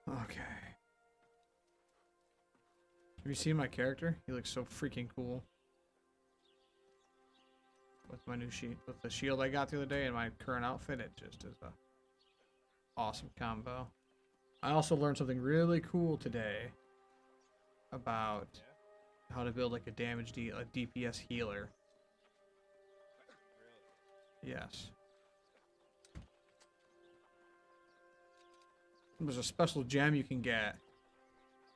Okay. Have you seen my character? He looks so freaking cool. With my new sheet, with the shield I got the other day and my current outfit, it just is a awesome combo. I also learned something really cool today about how to build like a DPS healer. Yes. There's a special gem you can get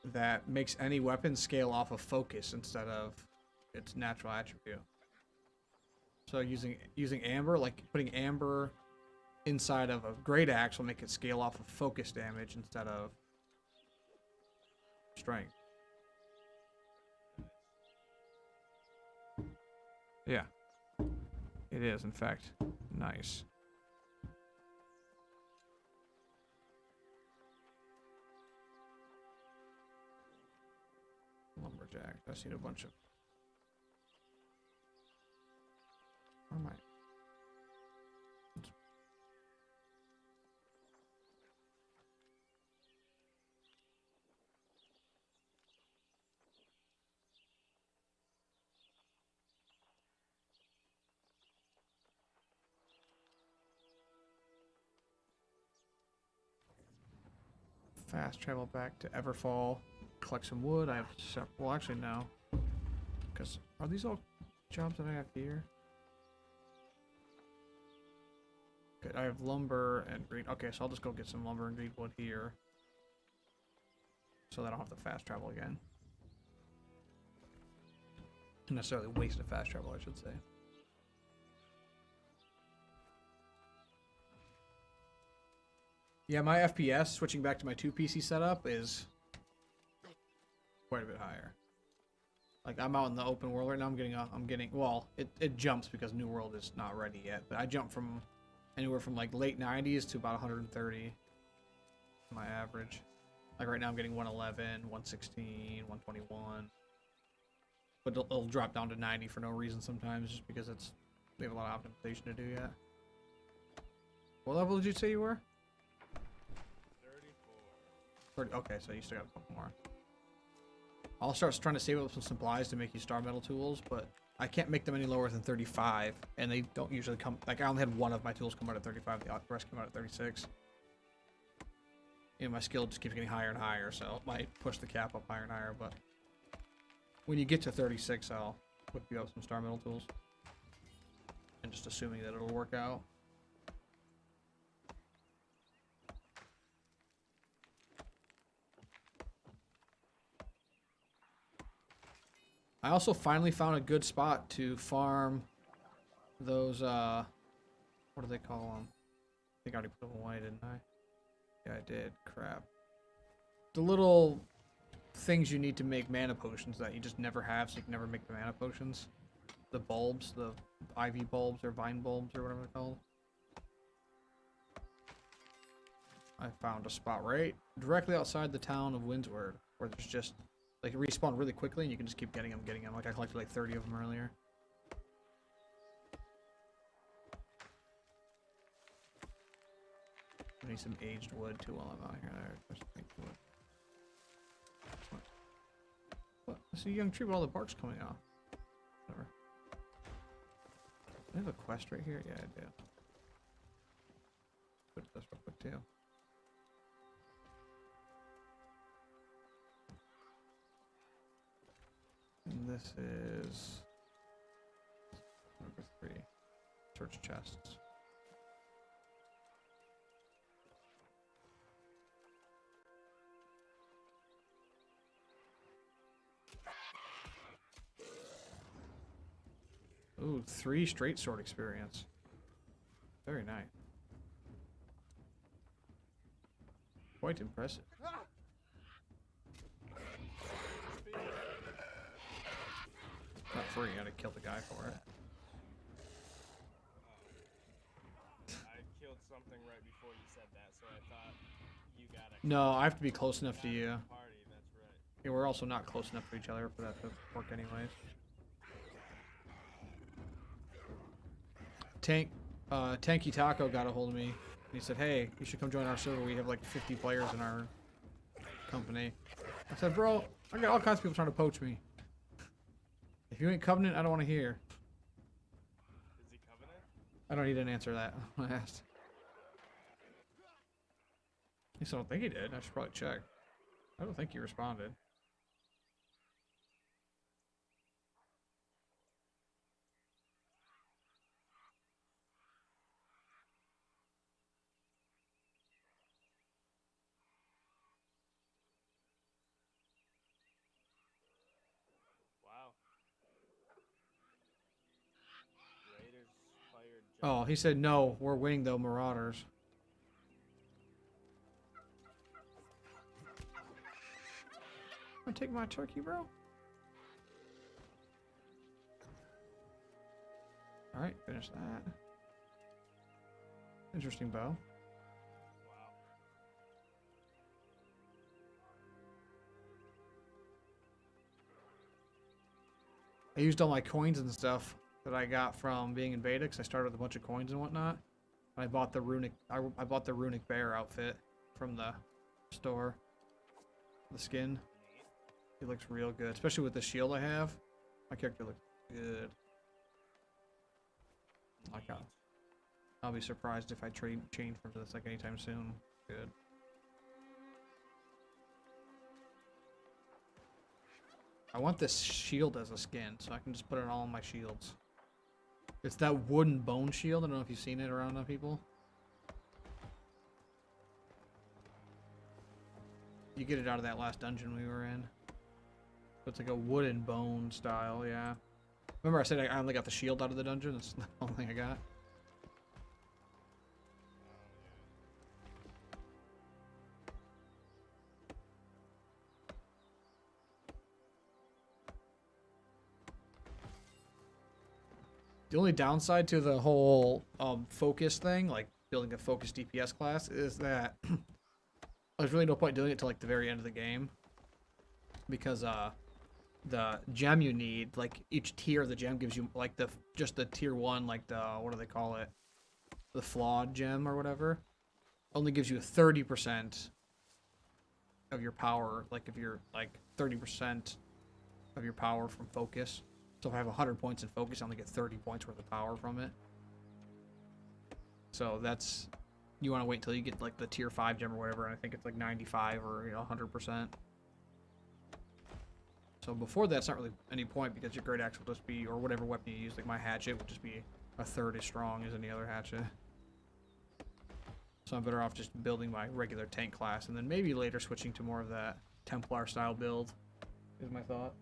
that makes any weapon scale off of focus instead of its natural attribute. So using amber, like putting amber inside of a great axe will make it scale off of focus damage instead of strength. Yeah. It is, in fact, nice. Lumberjack. I've seen a bunch of... Where am I? Fast travel back to Everfall, collect some wood. I have several. Well, actually, no. Because are these all jobs that I have here? Okay, I have lumber and green. Okay, so I'll just go get some lumber and green wood here. So that I don't have to fast travel again. Not necessarily waste of fast travel, I should say. Yeah, my FPS, switching back to my 2 PC setup, is quite a bit higher. Like, I'm out in the open world right now, I'm getting, well, it jumps because New World is not ready yet, but I jump from anywhere from, like, late 90s to about 130, my average. Like, right now I'm getting 111, 116, 121, but it'll drop down to 90 for no reason sometimes, just because we have a lot of optimization to do yet. What level did you say you were? 30, okay, so you still got a couple more. I'll start trying to save up some supplies to make you star metal tools, but I can't make them any lower than 35, and they don't usually come... Like, I only had one of my tools come out at 35, the rest came out at 36. You know, my skill just keeps getting higher and higher, so it might push the cap up higher and higher, but... When you get to 36, I'll whip you up some star metal tools. And just assuming that it'll work out. I also finally found a good spot to farm those, what do they call them? I think I already put them away, didn't I? Yeah, I did. Crap. The little things you need to make mana potions that you just never have, so you can never make the mana potions. The bulbs, the ivy bulbs, or vine bulbs, or whatever they're called. I found a spot right directly outside the town of Windsward, where there's just... Like, it respawn really quickly, and you can just keep getting them. Like, I collected like 30 of them earlier. I need some aged wood, too, while I'm out here. There's some wood. What? I see a young tree with all the bark's coming off. Whatever. I have a quest right here? Yeah, I do. Put this real quick, too. And this is number 3. Search chests. Ooh, 3 straight sword experience. Very nice. Quite impressive. Not free, you gotta kill the guy for it. I killed something right before you said that, so I thought you gotta... No, I have to be close enough to you. Party, that's right. Yeah, we're also not close enough to each other for that to work anyways. Tanky Taco got a hold of me. And he said, hey, you should come join our server. We have like 50 players in our company. I said, bro, I got all kinds of people trying to poach me. If you ain't Covenant, I don't want to hear. Is he Covenant? I don't need an answer to that when I asked. At least I don't think he did. I should probably check. I don't think he responded. Wow. Raiders fired. Oh, he said no. We're winning though, Marauders. I'm gonna take my turkey, bro. Alright, finish that. Interesting bow. Wow. I used all my coins and stuff that I got from being in beta, because I started with a bunch of coins and whatnot. And I bought the runic. I bought the runic bear outfit from the store. The skin. It looks real good, especially with the shield I have. My character looks good. Like I'll be surprised if I change from this like anytime soon. Good. I want this shield as a skin, so I can just put it all on my shields. It's that wooden bone shield. I don't know if you've seen it around on people. You get it out of that last dungeon we were in. It's like a wooden bone style, yeah. Remember I said I only got the shield out of the dungeon? That's the only thing I got. The only downside to the whole focus thing, like building a focus DPS class, is that there's really no point doing it till like the very end of the game. Because the gem you need, like each tier of the gem gives you like just the tier 1, like the, what do they call it, the flawed gem or whatever, only gives you 30% of your power, like if you're like 30% of your power from focus. So if I have 100 points in focus, I only get 30 points worth of power from it. So that's, you want to wait until you get like the tier 5 gem or whatever, and I think it's like 95 or 100%. So before that, it's not really any point, because your great axe will just be, or whatever weapon you use, like my hatchet will just be a third as strong as any other hatchet. So I'm better off just building my regular tank class, and then maybe later switching to more of that Templar style build, is my thought.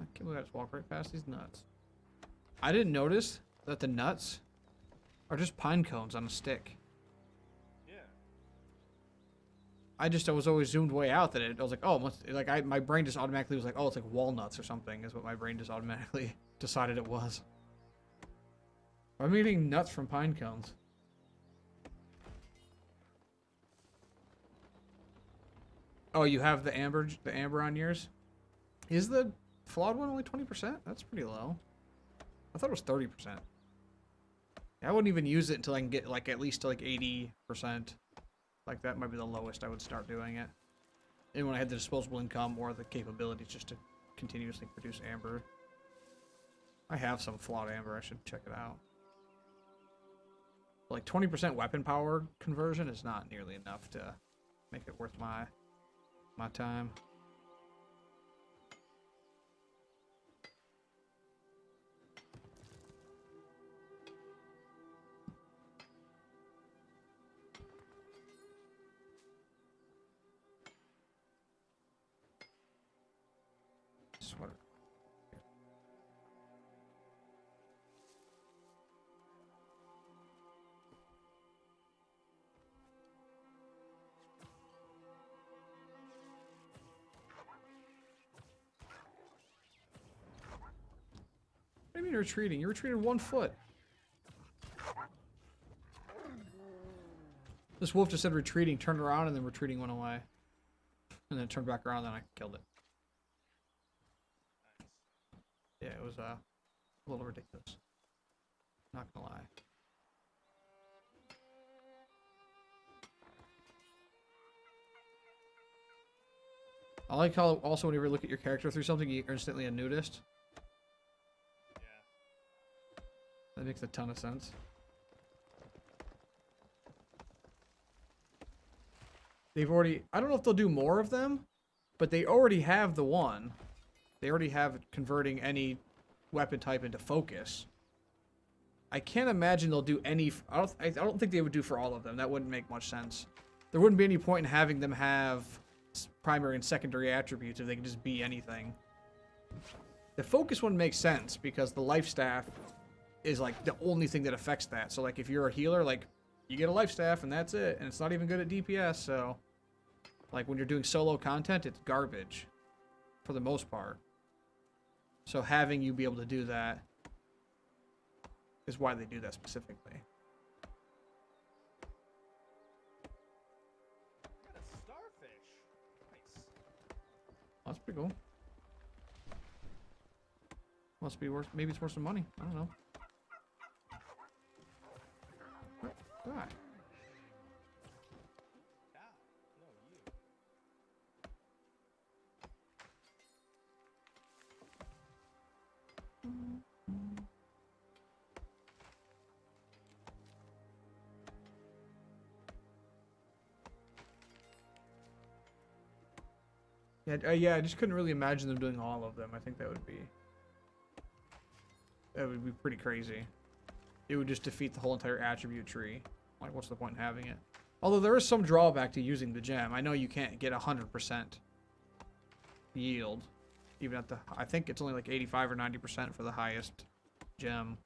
I can't believe I just walked right past these nuts. I didn't notice that the nuts are just pine cones on a stick. Yeah. I was always zoomed way out that I was like, oh, my brain just automatically was like, oh, it's like walnuts or something, is what my brain just automatically decided it was. I'm eating nuts from pine cones. Oh, you have the amber on yours? Is the flawed one only 20%? That's pretty low. I thought it was 30%. I wouldn't even use it until I can get like at least to like 80%. Like that might be the lowest I would start doing it. And when I had the disposable income or the capabilities just to continuously produce amber. I have some flawed amber, I should check it out. Like 20% weapon power conversion is not nearly enough to make it worth my time. Sweater. What do you mean retreating? You retreated 1 foot. This wolf just said retreating, turned around, and then retreating went away. And then turned back around, and then I killed it. Yeah, it was a little ridiculous. Not gonna lie. I like how also whenever you look at your character through something, you're instantly a nudist. Yeah. That makes a ton of sense. They've already... I don't know if they'll do more of them, but they already have the one. They already have converting any weapon type into focus. I can't imagine they'll do any... I don't think they would do for all of them. That wouldn't make much sense. There wouldn't be any point in having them have primary and secondary attributes if they can just be anything. The focus one makes sense because the life staff is like the only thing that affects that. So like if you're a healer, like you get a life staff and that's it, and it's not even good at DPS. So like when you're doing solo content, it's garbage for the most part. So having you be able to do that is why they do that specifically. Got a starfish. Nice. That's pretty cool. Must be worth. Maybe it's worth some money. I don't know. What? Die. Ah, no, you. Yeah, yeah. I just couldn't really imagine them doing all of them. I think that would be pretty crazy. It would just defeat the whole entire attribute tree. Like, what's the point in having it? Although there is some drawback to using the gem. I know you can't get 100% yield, even at the. I think it's only like 85 or 90% for the highest gem.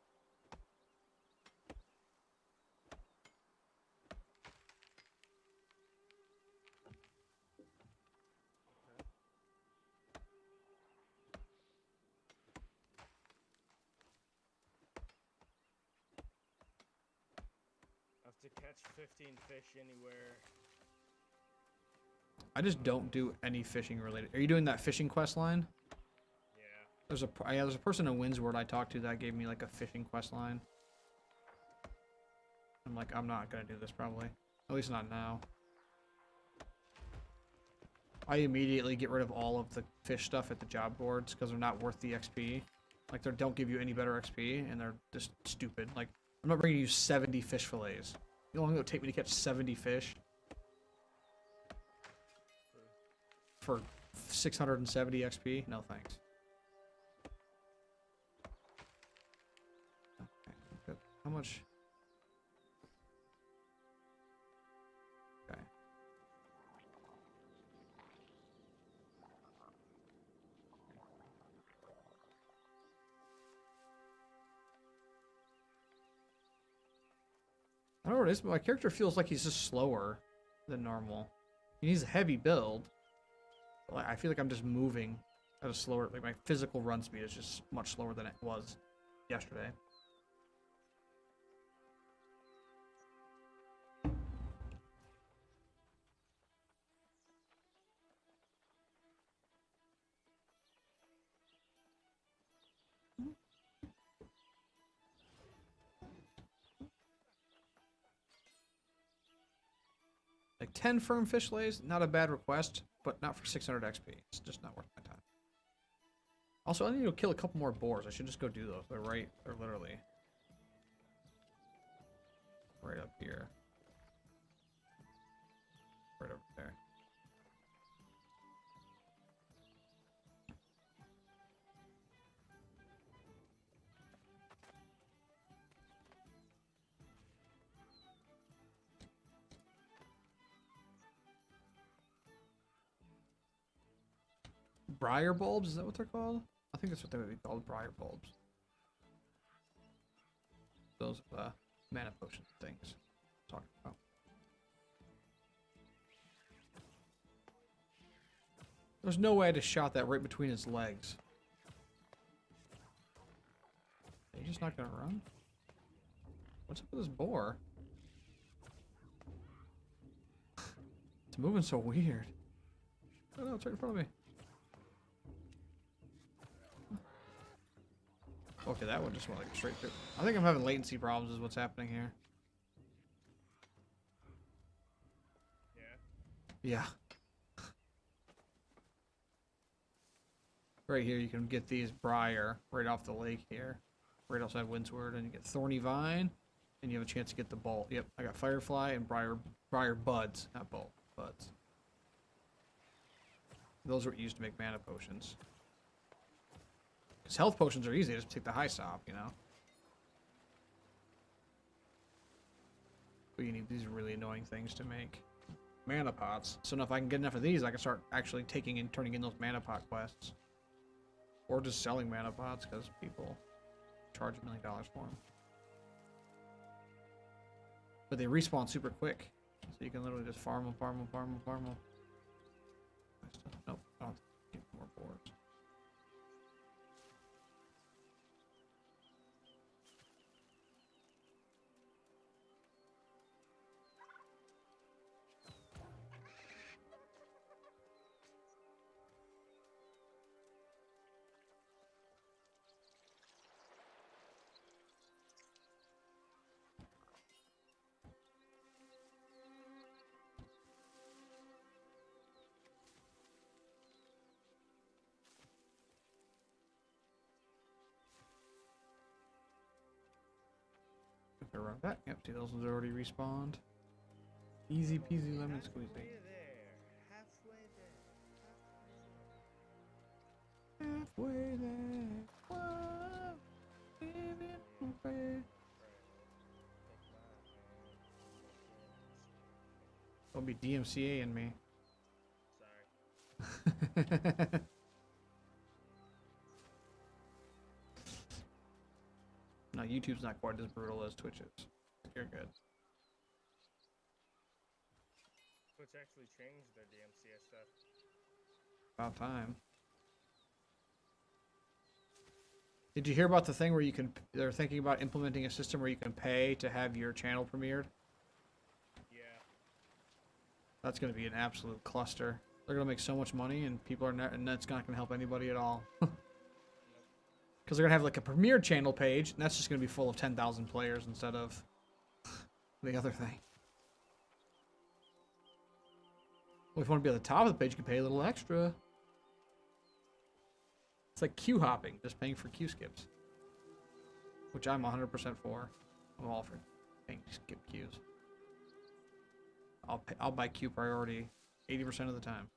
To catch 15 fish anywhere. I just don't do any fishing related. Are you doing that fishing quest line? Yeah. There's a person in Windsward I talked to that gave me like a fishing quest line. I'm like, I'm not gonna do this probably. At least not now. I immediately get rid of all of the fish stuff at the job boards because they're not worth the XP. Like, they don't give you any better XP, and they're just stupid. Like, I'm not bringing you 70 fish fillets. You know how long it would take me to catch 70 fish? For 670 XP? No thanks. Okay, good. How much? Okay. I don't know what it is, but my character feels like he's just slower than normal. He needs a heavy build. But I feel like I'm just moving at a slower, like my physical run speed is just much slower than it was yesterday. Like 10 firm fish lays, not a bad request, but not for 600 XP. It's just not worth my time. Also, I need to kill a couple more boars. I should just go do those. They're literally right up here. Right over there. Briar bulbs? Is that what they're called? I think that's what they would be called, briar bulbs. Those mana potion things I'm talking about. There's no way I just shot that right between his legs. Are you just not gonna run? What's up with this boar? It's moving so weird. Oh no, it's right in front of me. Okay, that one just went like straight through. I think I'm having latency problems is what's happening here. Yeah. Yeah. Right here you can get these briar right off the lake here. Right outside Windsward, and you get thorny vine, and you have a chance to get the bolt. Yep, I got firefly and briar buds, not bolt, buds. Those are what you use to make mana potions. Because health potions are easy, just take the high stop, you know? But you need these really annoying things to make mana pots. So now if I can get enough of these, I can start actually taking and turning in those mana pot quests. Or just selling mana pots, because people charge $1 million for them. But they respawn super quick. So you can literally just farm them, farm them, farm them, farm them. Nope, I don't get more boards. Around that. Yep, see those ones already respawned. Easy peasy lemon squeezy. Halfway there. Whoa, living away. Don't be DMCA-ing me. Sorry. No, YouTube's not quite as brutal as Twitch is. You're good. Twitch actually changed their DMCA stuff. About time. Did you hear about the thing where you can, they're thinking about implementing a system where you can pay to have your channel premiered? Yeah. That's going to be an absolute cluster. They're going to make so much money and people are not, and that's not going to help anybody at all. Because they're going to have like a premiere channel page, and that's just going to be full of 10,000 players instead of the other thing. Well, if you want to be at the top of the page, you can pay a little extra. It's like queue hopping, just paying for queue skips. Which I'm 100% for. I'm all for paying skip queues. I'll buy queue priority 80% of the time.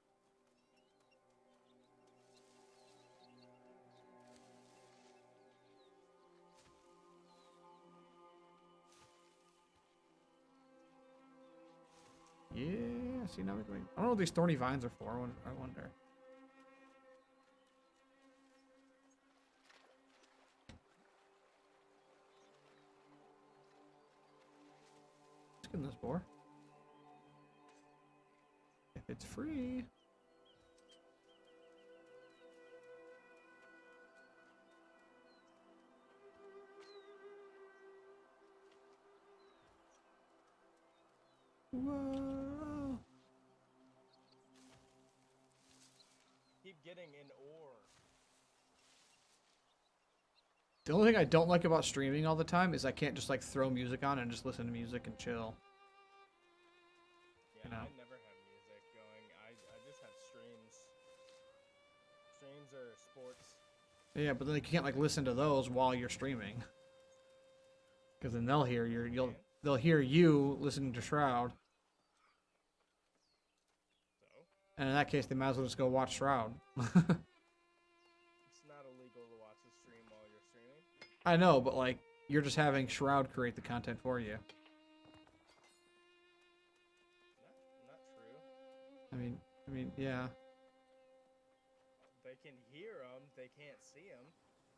Yeah, see now we're going. I don't know what these thorny vines are for. I wonder. Let's get in this boar. If it's free. Whoa. Keep getting in ore. The only thing I don't like about streaming all the time is I can't just like throw music on and just listen to music and chill. Yeah, You know? I never have music going. I just have streams. Streams or sports. Yeah, but then you can't like listen to those while you're streaming. Because then they'll hear they'll hear you listening to Shroud. So? And in that case, they might as well just go watch Shroud. It's not illegal to watch a stream while you're streaming. I know, but like, you're just having Shroud create the content for you. Not true. I mean, yeah, They can hear them, they can't see them.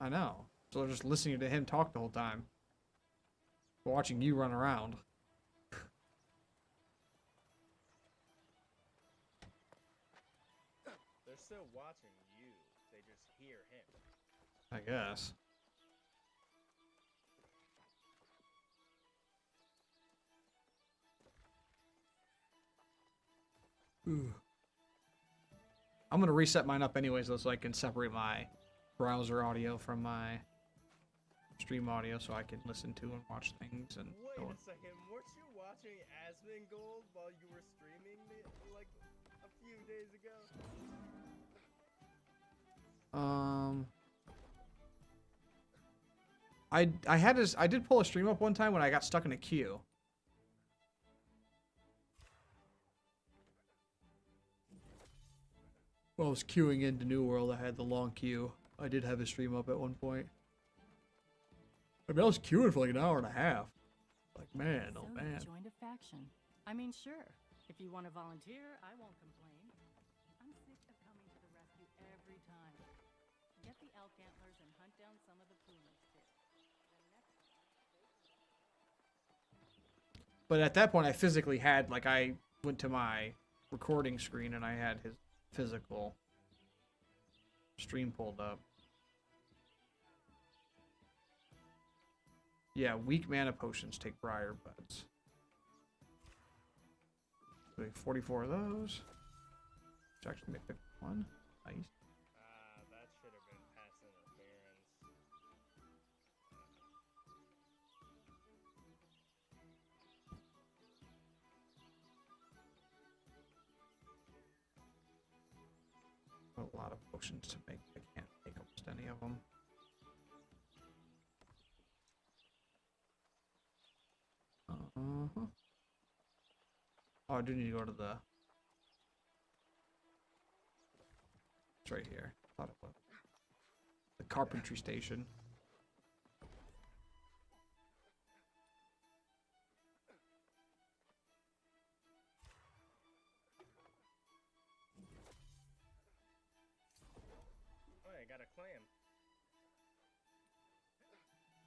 I know. So they're just listening to him talk the whole time. Watching you run around. They're still watching you. They just hear him. I guess. Ooh. I'm gonna reset mine up anyways though so I can separate my browser audio from my stream audio so I can listen to and watch things and. Wait a second, weren't you watching Asmongold while you were streaming like a few days ago? I did pull a stream up one time when I got stuck in a queue. Well, I was queuing into New World. I had the long queue. I did have a stream up at one point. I mean, I was queuing for like an hour and a half. Like, man, oh man. Joined a faction. I mean, sure. If you want to volunteer, I won't complain. I'm sick of coming to the rescue every time. Get the elk antlers and hunt down some of the pumas too. But at that point, I physically had, like, I went to my recording screen and I had his physical stream pulled up. Yeah, weak mana potions take briar buds. Doing 44 of those. Which actually make 51. Nice. That should have been pass interference. A lot of potions to make. I can't make almost any of them. Oh, I do need to go to the. It's right here. Thought it was the carpentry station. Oh, I got a clam.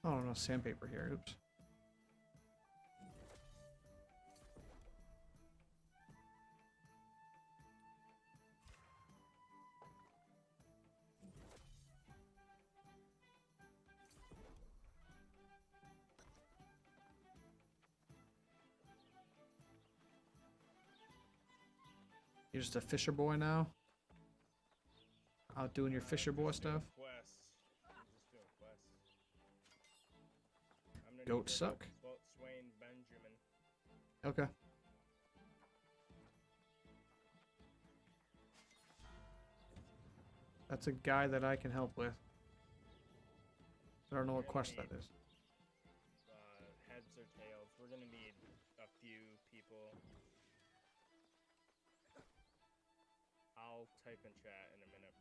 Oh no, sandpaper here. Oops. You're just a fisher boy now? Out doing your fisher boy stuff? Quests. I'm just doing quests. I'm gonna Goats suck. Swain Benjamin. Okay. That's a guy that I can help with. I don't know what quest that is. Heads or tails. We're gonna need a few people. I'll type in chat in a minute.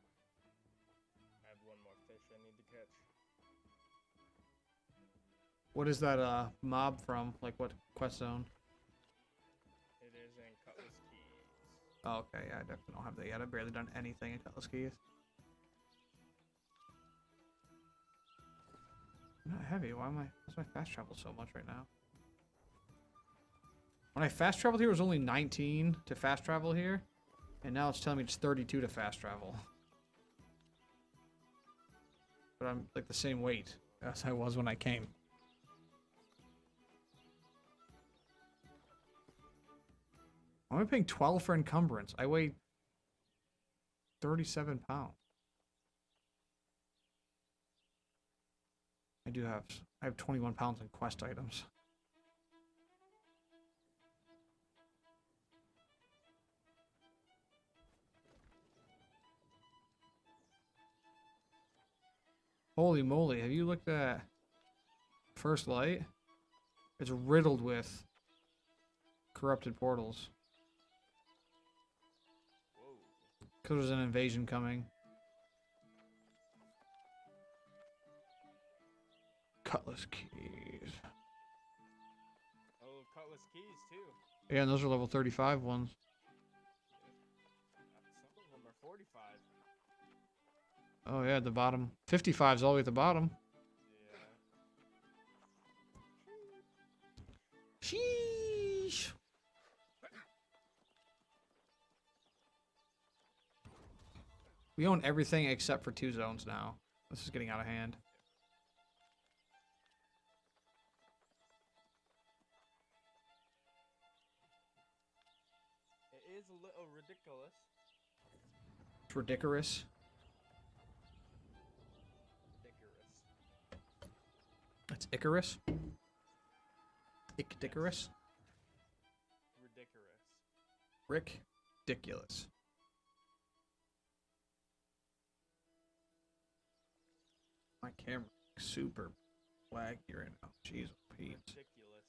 I have one more fish I need to catch. What is that mob from? Like what quest zone? It is in Cutlass Keys. Oh, okay, yeah, I definitely don't have that yet. I've barely done anything in Cutlass Keys. I'm not heavy. Why's my fast travel so much right now? When I fast traveled here, it was only 19 to fast travel here. And now it's telling me it's 32 to fast travel. But I'm like the same weight as I was when I came. Why am I paying 12 for encumbrance? I weigh 37 pounds. I have 21 pounds in quest items. Holy moly, have you looked at First Light? It's riddled with corrupted portals. Whoa. Because there's an invasion coming. Cutlass Keys. Oh, Cutlass Keys too. Yeah, and those are level 35 ones. Some of them are 45. Oh yeah, at the bottom. 55's all the way at the bottom. Yeah. Sheesh. We own everything except for 2 zones now. This is getting out of hand. It is a little ridiculous. It's ridiculous. Ridiculous. That's Icarus. Icarus. Ridiculous. Rick. Ridiculous. My camera is super laggy right now. Jeez, Pete. Ridiculous.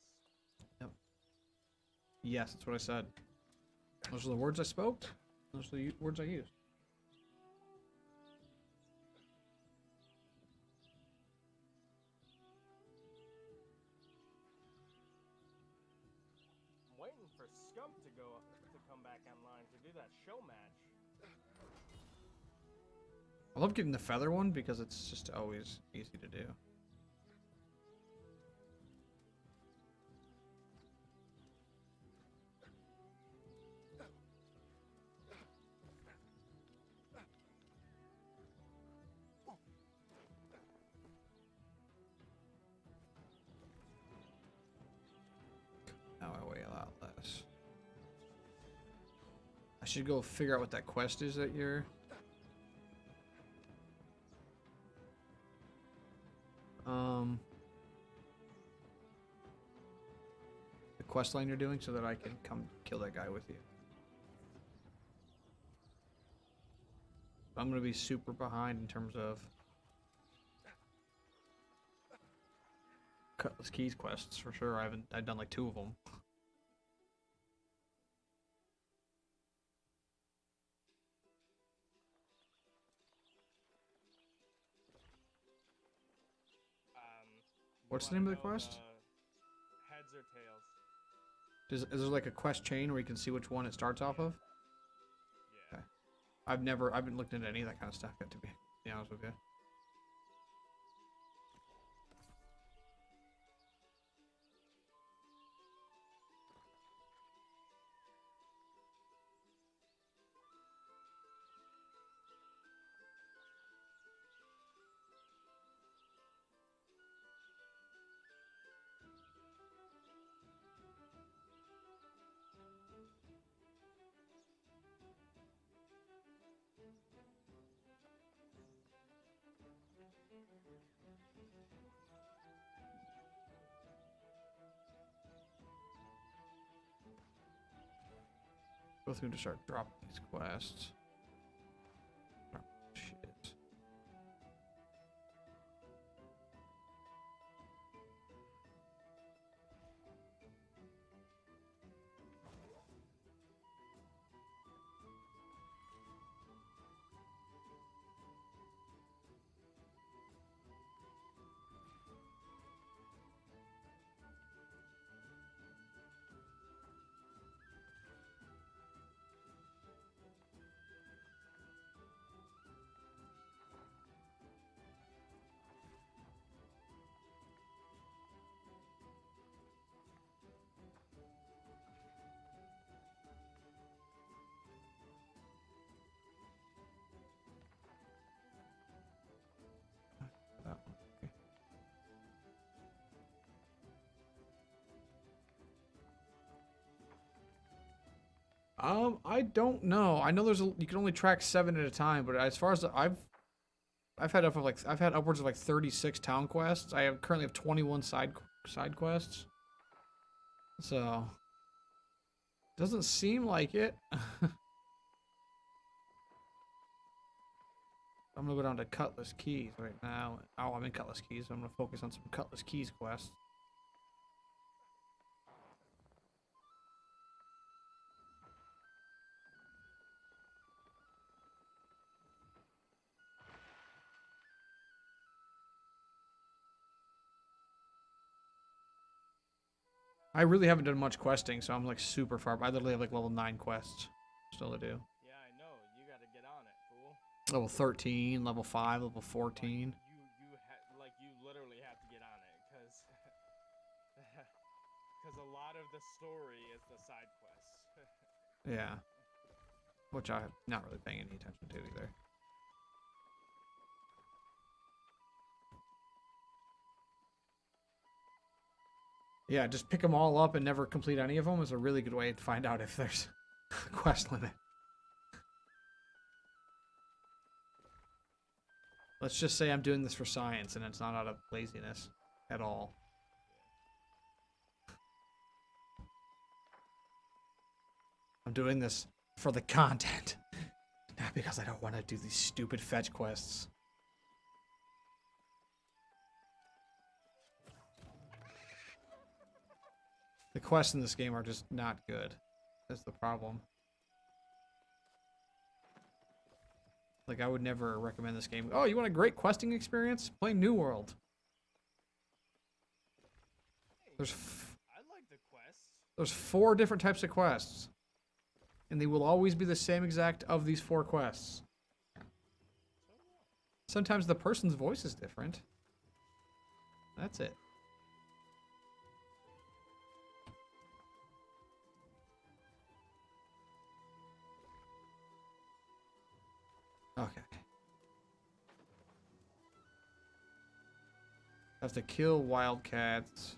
Yep. Yes, that's what I said. Those are the words I spoke. Those are the words I used. I'm waiting for Scump to come back online to do that show match. I love getting the feather one because it's just always easy to do. Now I weigh a lot less. I should go figure out what that quest is that you're... the quest line you're doing so that I can come kill that guy with you. I'm gonna be super behind in terms of Cutlass Keys quests for sure. I've done like 2 of them. What's the name of the quest? Heads or tails? Is there like a quest chain where you can see which one it starts off of? Yeah. Okay. I haven't looked into any of that kind of stuff yet, to be honest with you. Go through to start dropping these quests. Oh, shit. That one. Okay. I don't know. I know you can only track 7 at a time, but as far as I've had upwards of like 36 town quests. I currently have 21 side quests. So doesn't seem like it. I'm gonna go down to Cutlass Keys right now. Oh, I'm in Cutlass Keys. So I'm gonna focus on some Cutlass Keys quests. I really haven't done much questing, so I'm like super far. I literally have like level 9 quests still to do. Yeah, I know. You gotta get on it, fool. Level 13, level 5, level 14. You literally have to get on it, because a lot of the story is the side quests. Yeah. Which I'm not really paying any attention to either. Yeah, just pick them all up and never complete any of them is a really good way to find out if there's a quest limit. Let's just say I'm doing this for science and it's not out of laziness. at all. I'm doing this for the content, not because I don't want to do these stupid fetch quests. The quests in this game are just not good. That's the problem. Like, I would never recommend this game. Oh, you want a great questing experience? Play New World. There's I like the quests. There's 4 different types of quests. And they will always be the same exact of these 4 quests. Sometimes the person's voice is different. That's it. Okay. I have to kill wildcats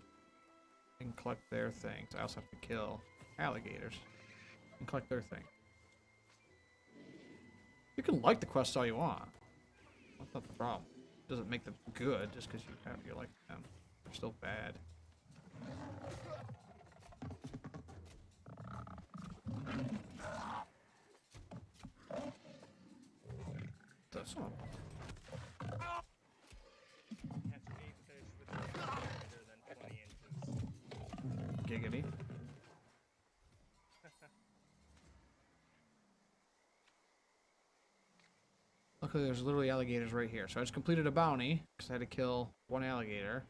and collect their things. I also have to kill alligators and collect their thing. You can like the quests all you want. That's not the problem. It doesn't make them good just because you like them. They're still bad. That's not. Catch 8 fish with a greater than 20 inches. Giggity. Luckily, there's literally alligators right here. So I just completed a bounty because I had to kill 1 alligator.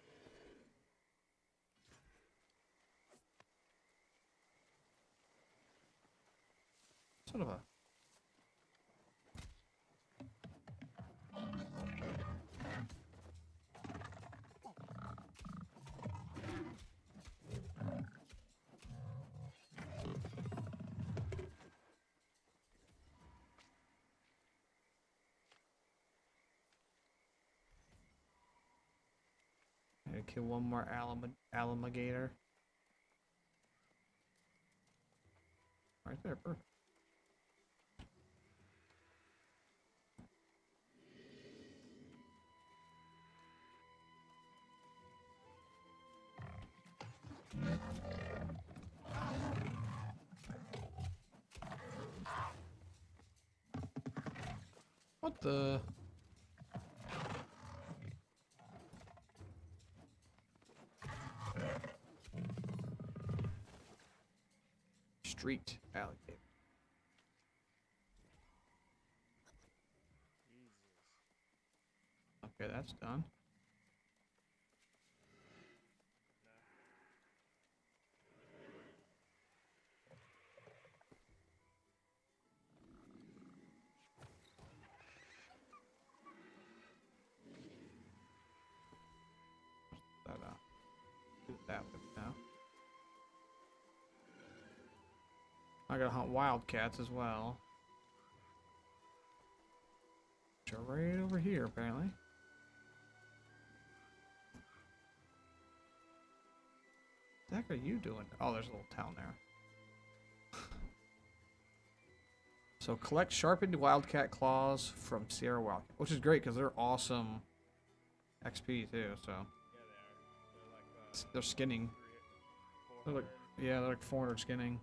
Son of a... I gotta kill 1 more alligator. Right there, perfect. What the? Street alligator. Okay, that's done. Do that with now. I gotta hunt wildcats as well. Which are right over here, apparently. What the heck are you doing? Oh, there's a little town there. So collect sharpened wildcat claws from Sierra Wildcat, which is great because they're awesome XP too. So Yeah, they're skinning. They're like, yeah, they're like 400 skinning.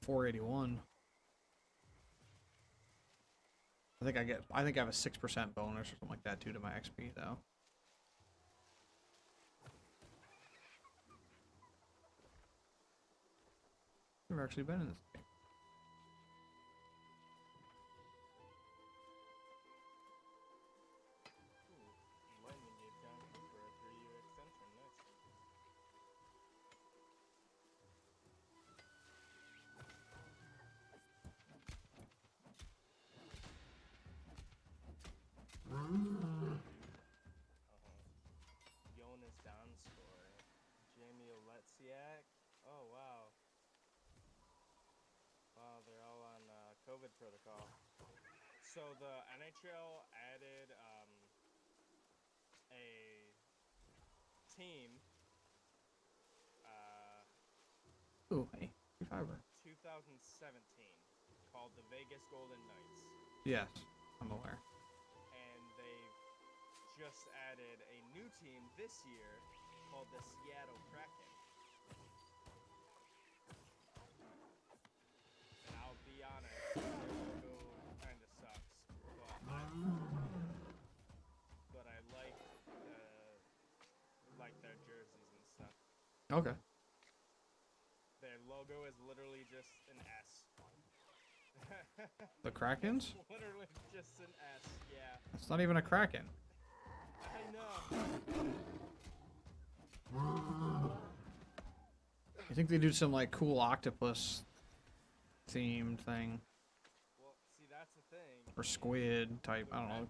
$481. I think I have a 6% bonus or something like that too to my XP though. Never actually been in this game. Lightning gave down for a 3-year extension. Nice. good protocol. So the NHL added a team Ooh, hey, fiber. 2017 called the Vegas Golden Knights. Yes, I'm aware. And they've just added a new team this year called the Seattle Kraken. And I'll be honest, their logo kind of sucks, but I like their jerseys and stuff. Okay. Their logo is literally just an S. The Krakens? Literally just an S, yeah. It's not even a Kraken. I know. You think they do some like cool octopus themed thing Well, see, that's the thing. or squid type? I don't know.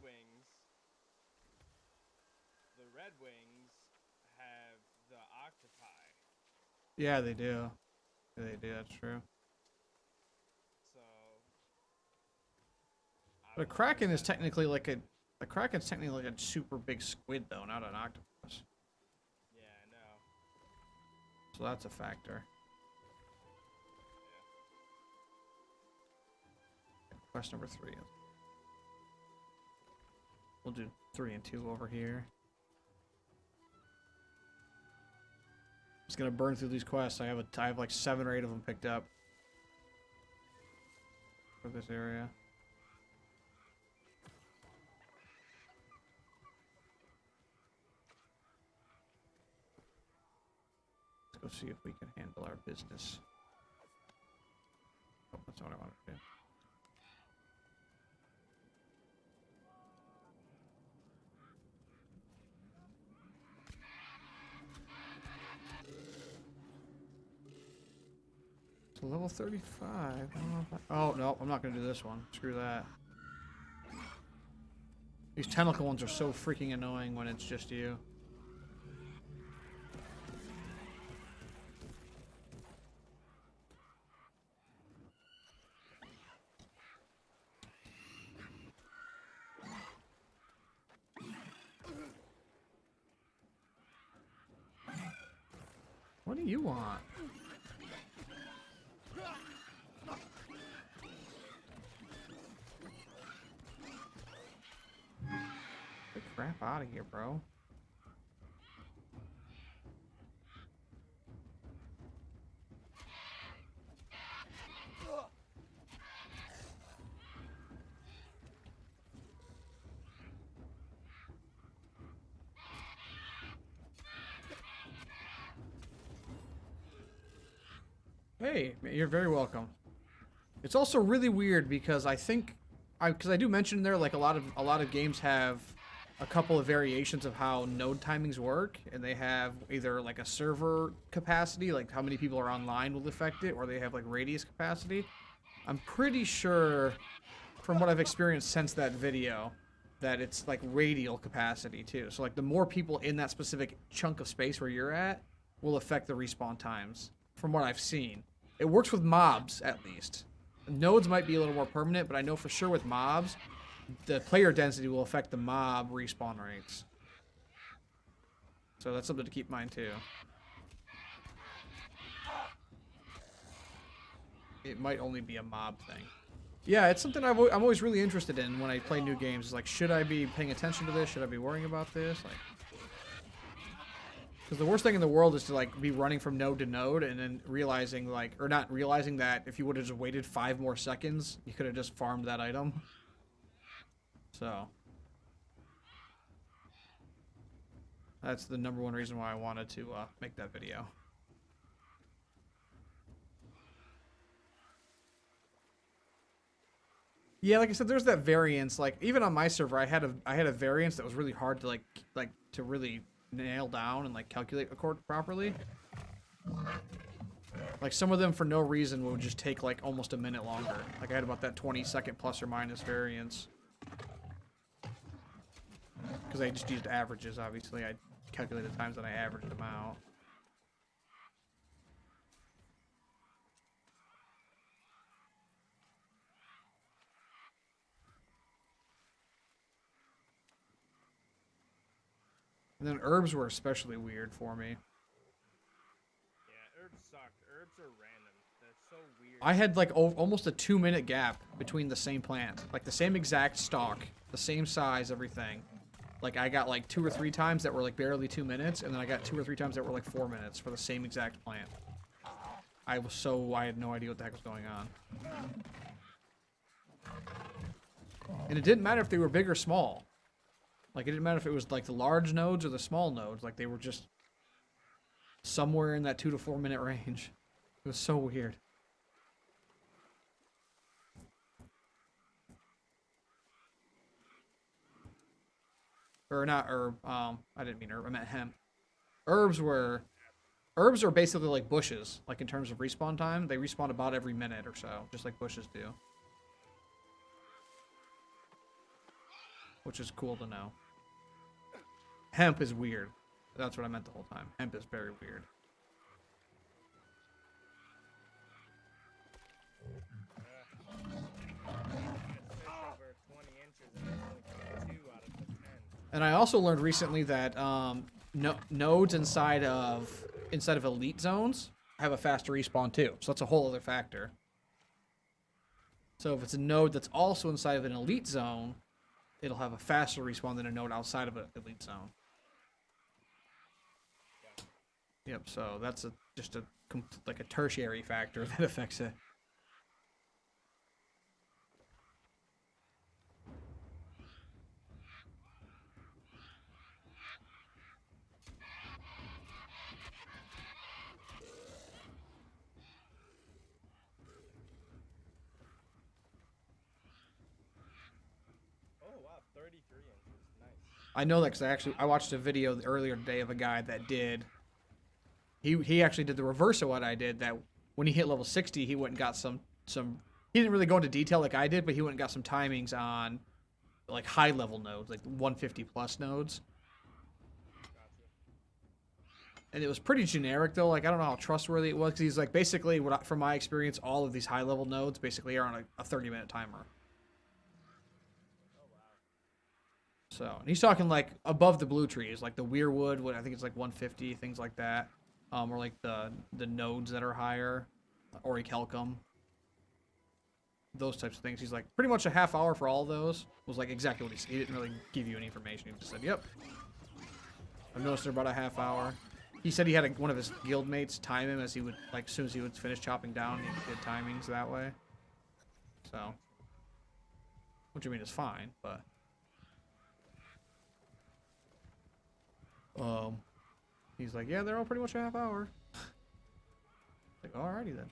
The Red Wings have the octopi. Yeah, they do. Yeah, they do. That's true. So. But a Kraken is technically like a Kraken's technically like a super big squid though, not an octopus. Yeah, I know. So that's a factor. Yeah. Quest number 3. We'll do 3 and 2 over here. Just gonna burn through these quests. I have like 7 or 8 of them picked up for this area. Let's go see if we can handle our business. Oh, that's not what I wanted to do. So level 35. I don't know if oh, no, I'm not going to do this one. Screw that. These tentacle ones are so freaking annoying when it's just you. What do you want? Get the crap out of here, bro. Hey, you're very welcome. It's also really weird because I think, because I do mention there like a lot of games have a couple of variations of how node timings work, and they have either like a server capacity, like how many people are online will affect it, or they have like radius capacity. I'm pretty sure, from what I've experienced since that video, that it's like radial capacity too. So like the more people in that specific chunk of space where you're at will affect the respawn times, from what I've seen. It works with mobs, at least. Nodes might be a little more permanent, but I know for sure with mobs, the player density will affect the mob respawn rates. So that's something to keep in mind, too. It might only be a mob thing. Yeah, it's something I'm always really interested in when I play new games. It's like, should I be paying attention to this? Should I be worrying about this? Like, because the worst thing in the world is to like be running from node to node and then realizing like, or not realizing that if you would have just waited 5 more seconds, you could have just farmed that item. So that's the #1 reason why I wanted to make that video. Yeah, like I said, there's that variance. Like even on my server, I had a variance that was really hard to like to really nail down and like calculate properly. Like some of them for no reason would just take like almost a minute longer. Like I had about that 20-second plus or minus variance. Because I just used averages, obviously. I calculated the times that I averaged them out. And then herbs were especially weird for me. Yeah, herbs suck. Herbs are random. They're so weird. I had like almost a 2-minute gap between the same plant. Like the same exact stalk, the same size, everything. Like I got like 2 or 3 times that were like barely 2 minutes, and then I got 2 or 3 times that were like 4 minutes for the same exact plant. I had no idea what the heck was going on. And it didn't matter if they were big or small. Like it didn't matter if it was like the large nodes or the small nodes. Like they were just somewhere in that 2 to 4 minute range. It was so weird. Or not herb. I didn't mean herb. I meant hemp. Herbs are basically like bushes. Like in terms of respawn time, they respawn about every minute or so, just like bushes do. Which is cool to know. Hemp is weird. That's what I meant the whole time. Hemp is very weird. And I also learned recently that nodes inside of elite zones have a faster respawn too. So that's a whole other factor. So if it's a node that's also inside of an elite zone, it'll have a faster respawn than a node outside of an elite zone. Yep. So that's just a tertiary factor that affects it. I know that because I watched a video the earlier today of a guy that did. He actually did the reverse of what I did. That when he hit level 60, he went and got some. He didn't really go into detail like I did, but he went and got some timings on like high level nodes, like 150 plus nodes. And it was pretty generic though. Like I don't know how trustworthy it was because he's like basically from my experience, all of these high level nodes basically are on a 30-minute timer. So, and he's talking like above the blue trees, like the weirwood, what I think it's like 150, things like that. Or like the nodes that are higher, orichalcum. Those types of things. He's like, pretty much a half hour for all of those was like exactly what he said. He didn't really give you any information. He just said, yep. I've noticed they're about a half hour. He said he had one of his guildmates time him as he would, like, as soon as he would finish chopping down, he did timings that way. So, which I mean is fine, but. He's like, yeah, they're all pretty much a half hour. Like, alrighty then.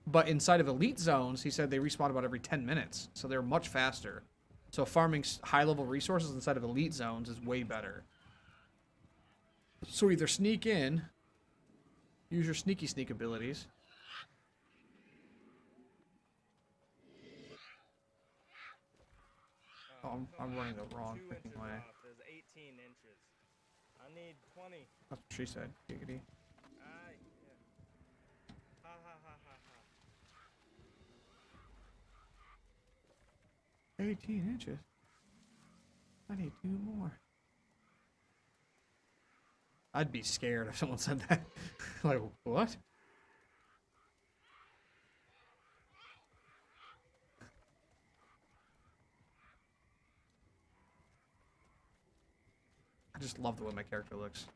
But inside of elite zones, he said they respawn about every 10 minutes, so they're much faster. So farming high-level resources inside of elite zones is way better. So either sneak in, use your sneaky sneak abilities. Oh, I'm running the wrong freaking way. There's 18 inches. I need 20. That's what she said. Giggity. Yeah. Ha ha ha ha ha. 18 inches? I need 2 more. I'd be scared if someone said that. Like, what? I just love the way my character looks.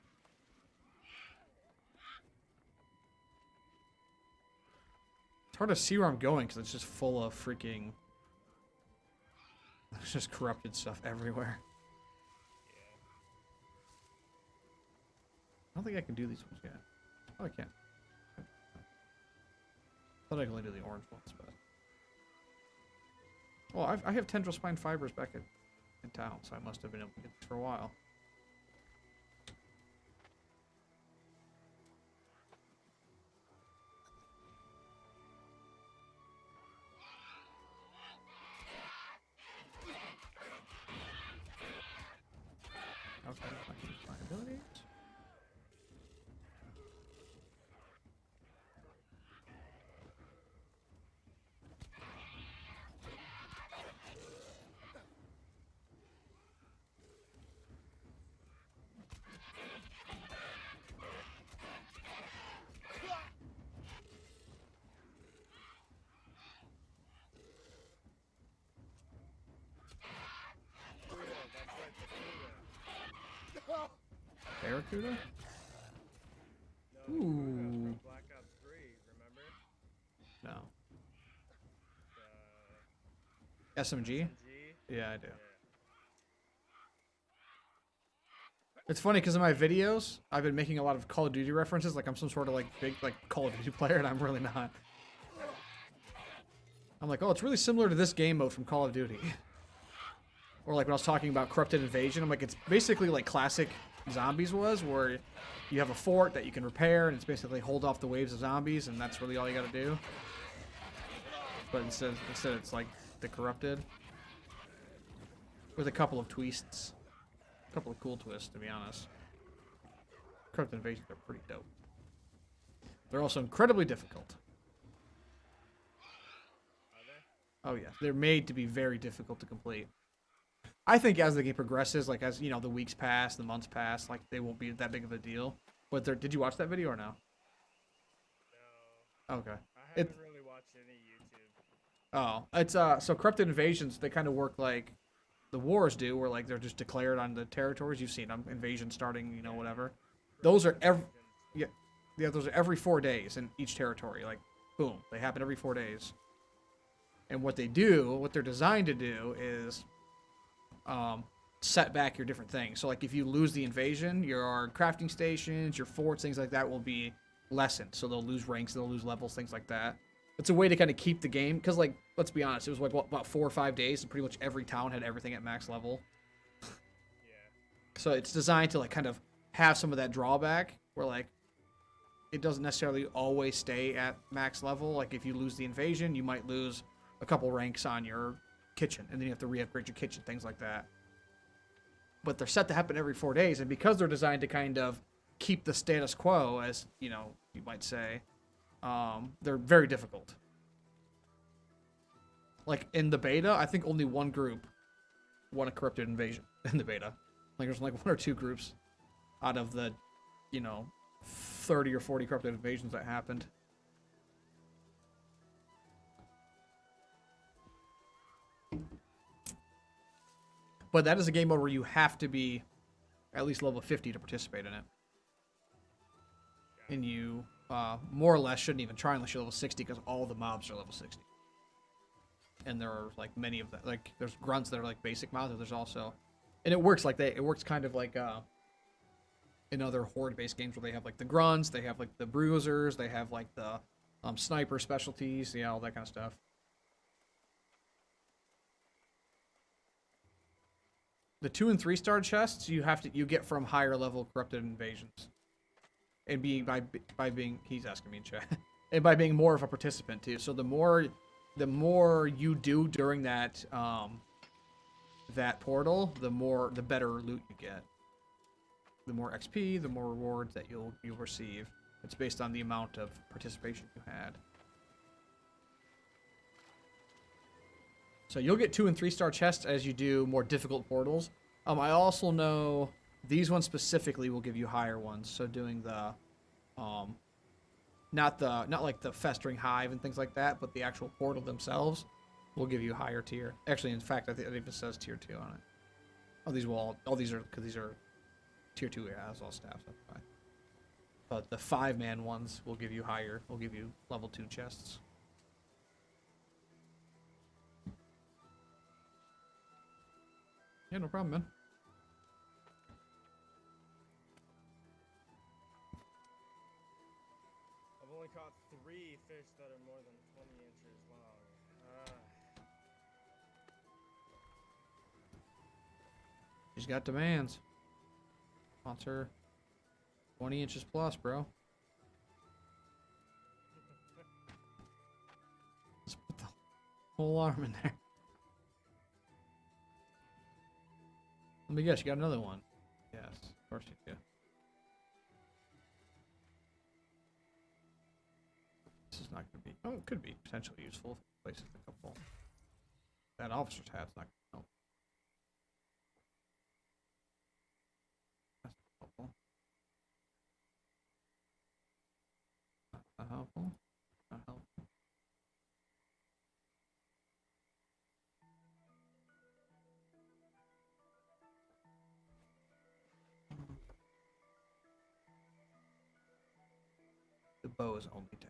It's hard to see where I'm going because it's just full of freaking... There's just corrupted stuff everywhere. I don't think I can do these ones yet. Oh, I can. Thought I could only do the orange ones, but... Well, I have tendril spine fibers back in town, so I must have been able to get these for a while. Okay, I can use my abilities. Barracuda? No, the Kuga Ooh. from Black Ops 3, remember? No. The SMG? SMG? Yeah, I do. Yeah. It's funny because in my videos, I've been making a lot of Call of Duty references, like I'm some sort of like big like Call of Duty player, and I'm really not. I'm like, oh, it's really similar to this game mode from Call of Duty. Or like when I was talking about Corrupted Invasion, I'm like, it's basically like classic Zombies was, where you have a fort that you can repair, and it's basically hold off the waves of zombies, and that's really all you gotta do. But instead it's like the Corrupted. With a couple of twists. A couple of cool twists, to be honest. Corrupted Invasions are pretty dope. They're also incredibly difficult. Are they? Oh yeah, they're made to be very difficult to complete. I think as the game progresses, like as you know, the weeks pass, the months pass, like they won't be that big of a deal. But did you watch that video or no? No. Okay. I haven't really watched any YouTube. Oh, it's so Corrupted Invasions, they kind of work like the wars do, where like they're just declared on the territories. You've seen them, invasion starting, you know, whatever. Those are yeah, those are every 4 days in each territory. Like, boom, they happen every 4 days. And what they do, what they're designed to do, is set back your different things. So like if you lose the invasion, your crafting stations, your forts, things like that will be lessened. So they'll lose ranks, they'll lose levels, things like that. It's a way to kind of keep the game, because like, let's be honest, it was like what, about 4 or 5 days, and pretty much every town had everything at max level. Yeah. So it's designed to like kind of have some of that drawback, where like it doesn't necessarily always stay at max level. Like if you lose the invasion, you might lose a couple ranks on your kitchen, and then you have to re-upgrade your kitchen, things like that. But they're set to happen every 4 days, and because they're designed to kind of keep the status quo, as you know, you might say, they're very difficult. Like in the beta, I think only one group won a Corrupted Invasion in the beta. Like there's like 1 or 2 groups out of the, you know, 30 or 40 Corrupted Invasions that happened. But that is a game mode where you have to be at least level 50 to participate in it. And you more or less shouldn't even try unless you're level 60, because all the mobs are level 60. And there are like many of them. Like there's grunts that are like basic mobs, but there's also, and it works like it works kind of like in other horde-based games where they have like the grunts, they have like the bruisers, they have like the sniper specialties, yeah, all that kind of stuff. The 2 and 3 star chests you get from higher level Corrupted Invasions, and by being he's asking me in chat, and by being more of a participant too. So the more you do during that that portal, the better loot you get. The more XP, the more rewards that you'll receive. It's based on the amount of participation you had. So you'll get 2 and 3 star chests as you do more difficult portals. I also know these ones specifically will give you higher ones. So doing the, not like the festering hive and things like that, but the actual portal themselves will give you higher tier. Actually, in fact, I think it even says tier 2 on it. Oh, these are because these are tier 2. Yeah, as all staffs. That's fine. But the 5-man ones will give you higher. Will give you level 2 chests. Yeah, no problem, man. I've only caught 3 fish that are more than 20 inches long. She's got demands. Wants her 20 inches plus, bro. Let's put the whole arm in there. Let me guess, you got another one. Yes, of course you do. This is not going to be... Oh, it could be potentially useful if it places a couple. That officer's hat's not going to help. That's not helpful. Not helpful. Not helpful. The bow is only 10.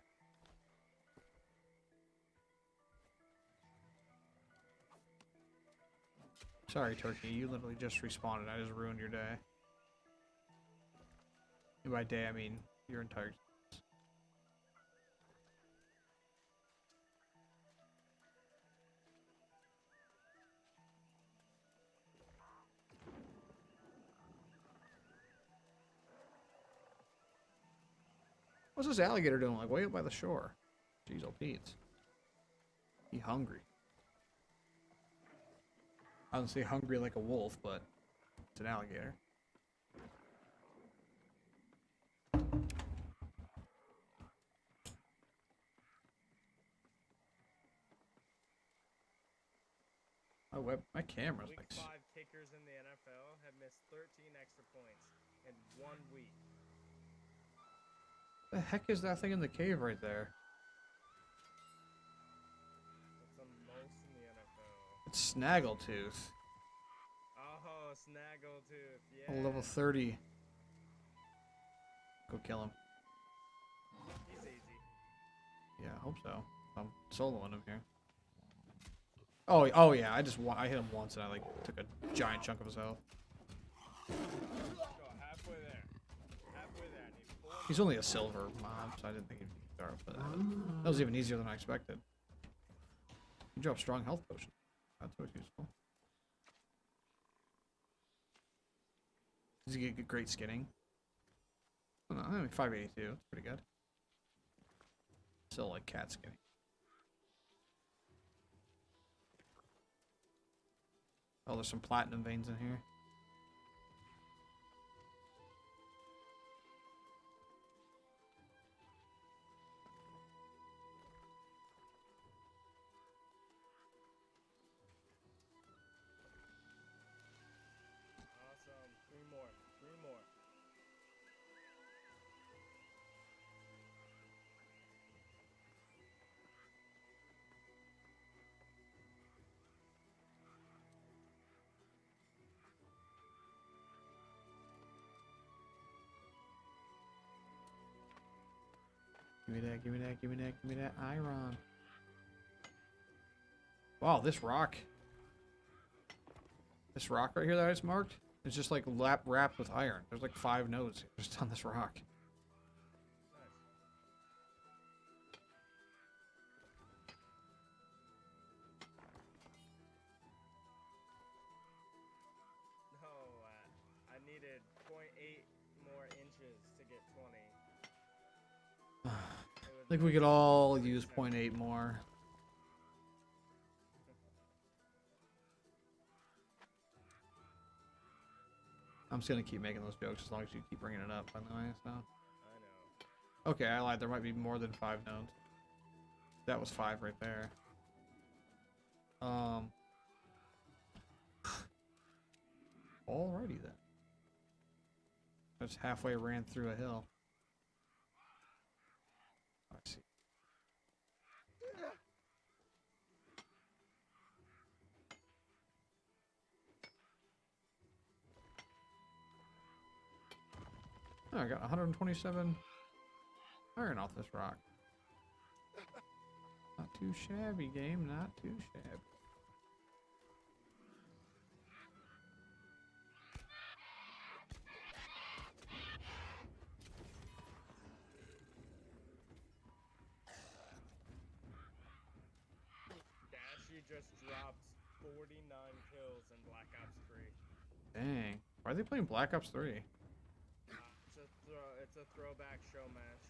Sorry, Turkey. You literally just respawned and I just ruined your day. And by day, I mean your entire... What's this alligator doing? Like, way up by the shore. Jeez, oh Pete. He hungry. I wouldn't say hungry like a wolf, but it's an alligator. My camera's Week like... 5 kickers in the NFL have missed 13 extra points in 1 week. The heck is that thing in the cave right there? That's the most in the NFL. It's Snaggletooth. Oh, Snaggletooth, Oh, yeah. level 30. Go kill him. He's easy. Yeah, I hope so. I'm soloing him here. Oh yeah, I hit him once and I like took a giant chunk of his health. Go halfway there. Halfway there. I need 4 He's only a silver mob, so I didn't think he'd be sharp, but that was even easier than I expected. You drop strong health potion. That's always useful. Does he get great skinning? I don't know, I mean 582, it's pretty good. Still like cat skinning. Oh, there's some platinum veins in here. Awesome. 3 more. 3 more. Give me that, give me that, give me that, give me that iron. Wow, this rock. This rock right here that I just marked, it's just like wrapped with iron. There's like 5 nodes just on this rock. Nice. No, I needed 0.8 more inches to get 20. I think we could all use 0.8 more. I'm just gonna keep making those jokes as long as you keep bringing it up, by the way, so. I know. Okay, I lied. There might be more than 5 nodes. That was 5 right there. Alrighty then. Just halfway ran through a hill. I see. Oh, I got 127 iron off this rock. Not too shabby, game. Not too shabby. Dashy just dropped 49 kills in Black Ops 3. Dang. Why are they playing Black Ops 3? It's a throwback show match.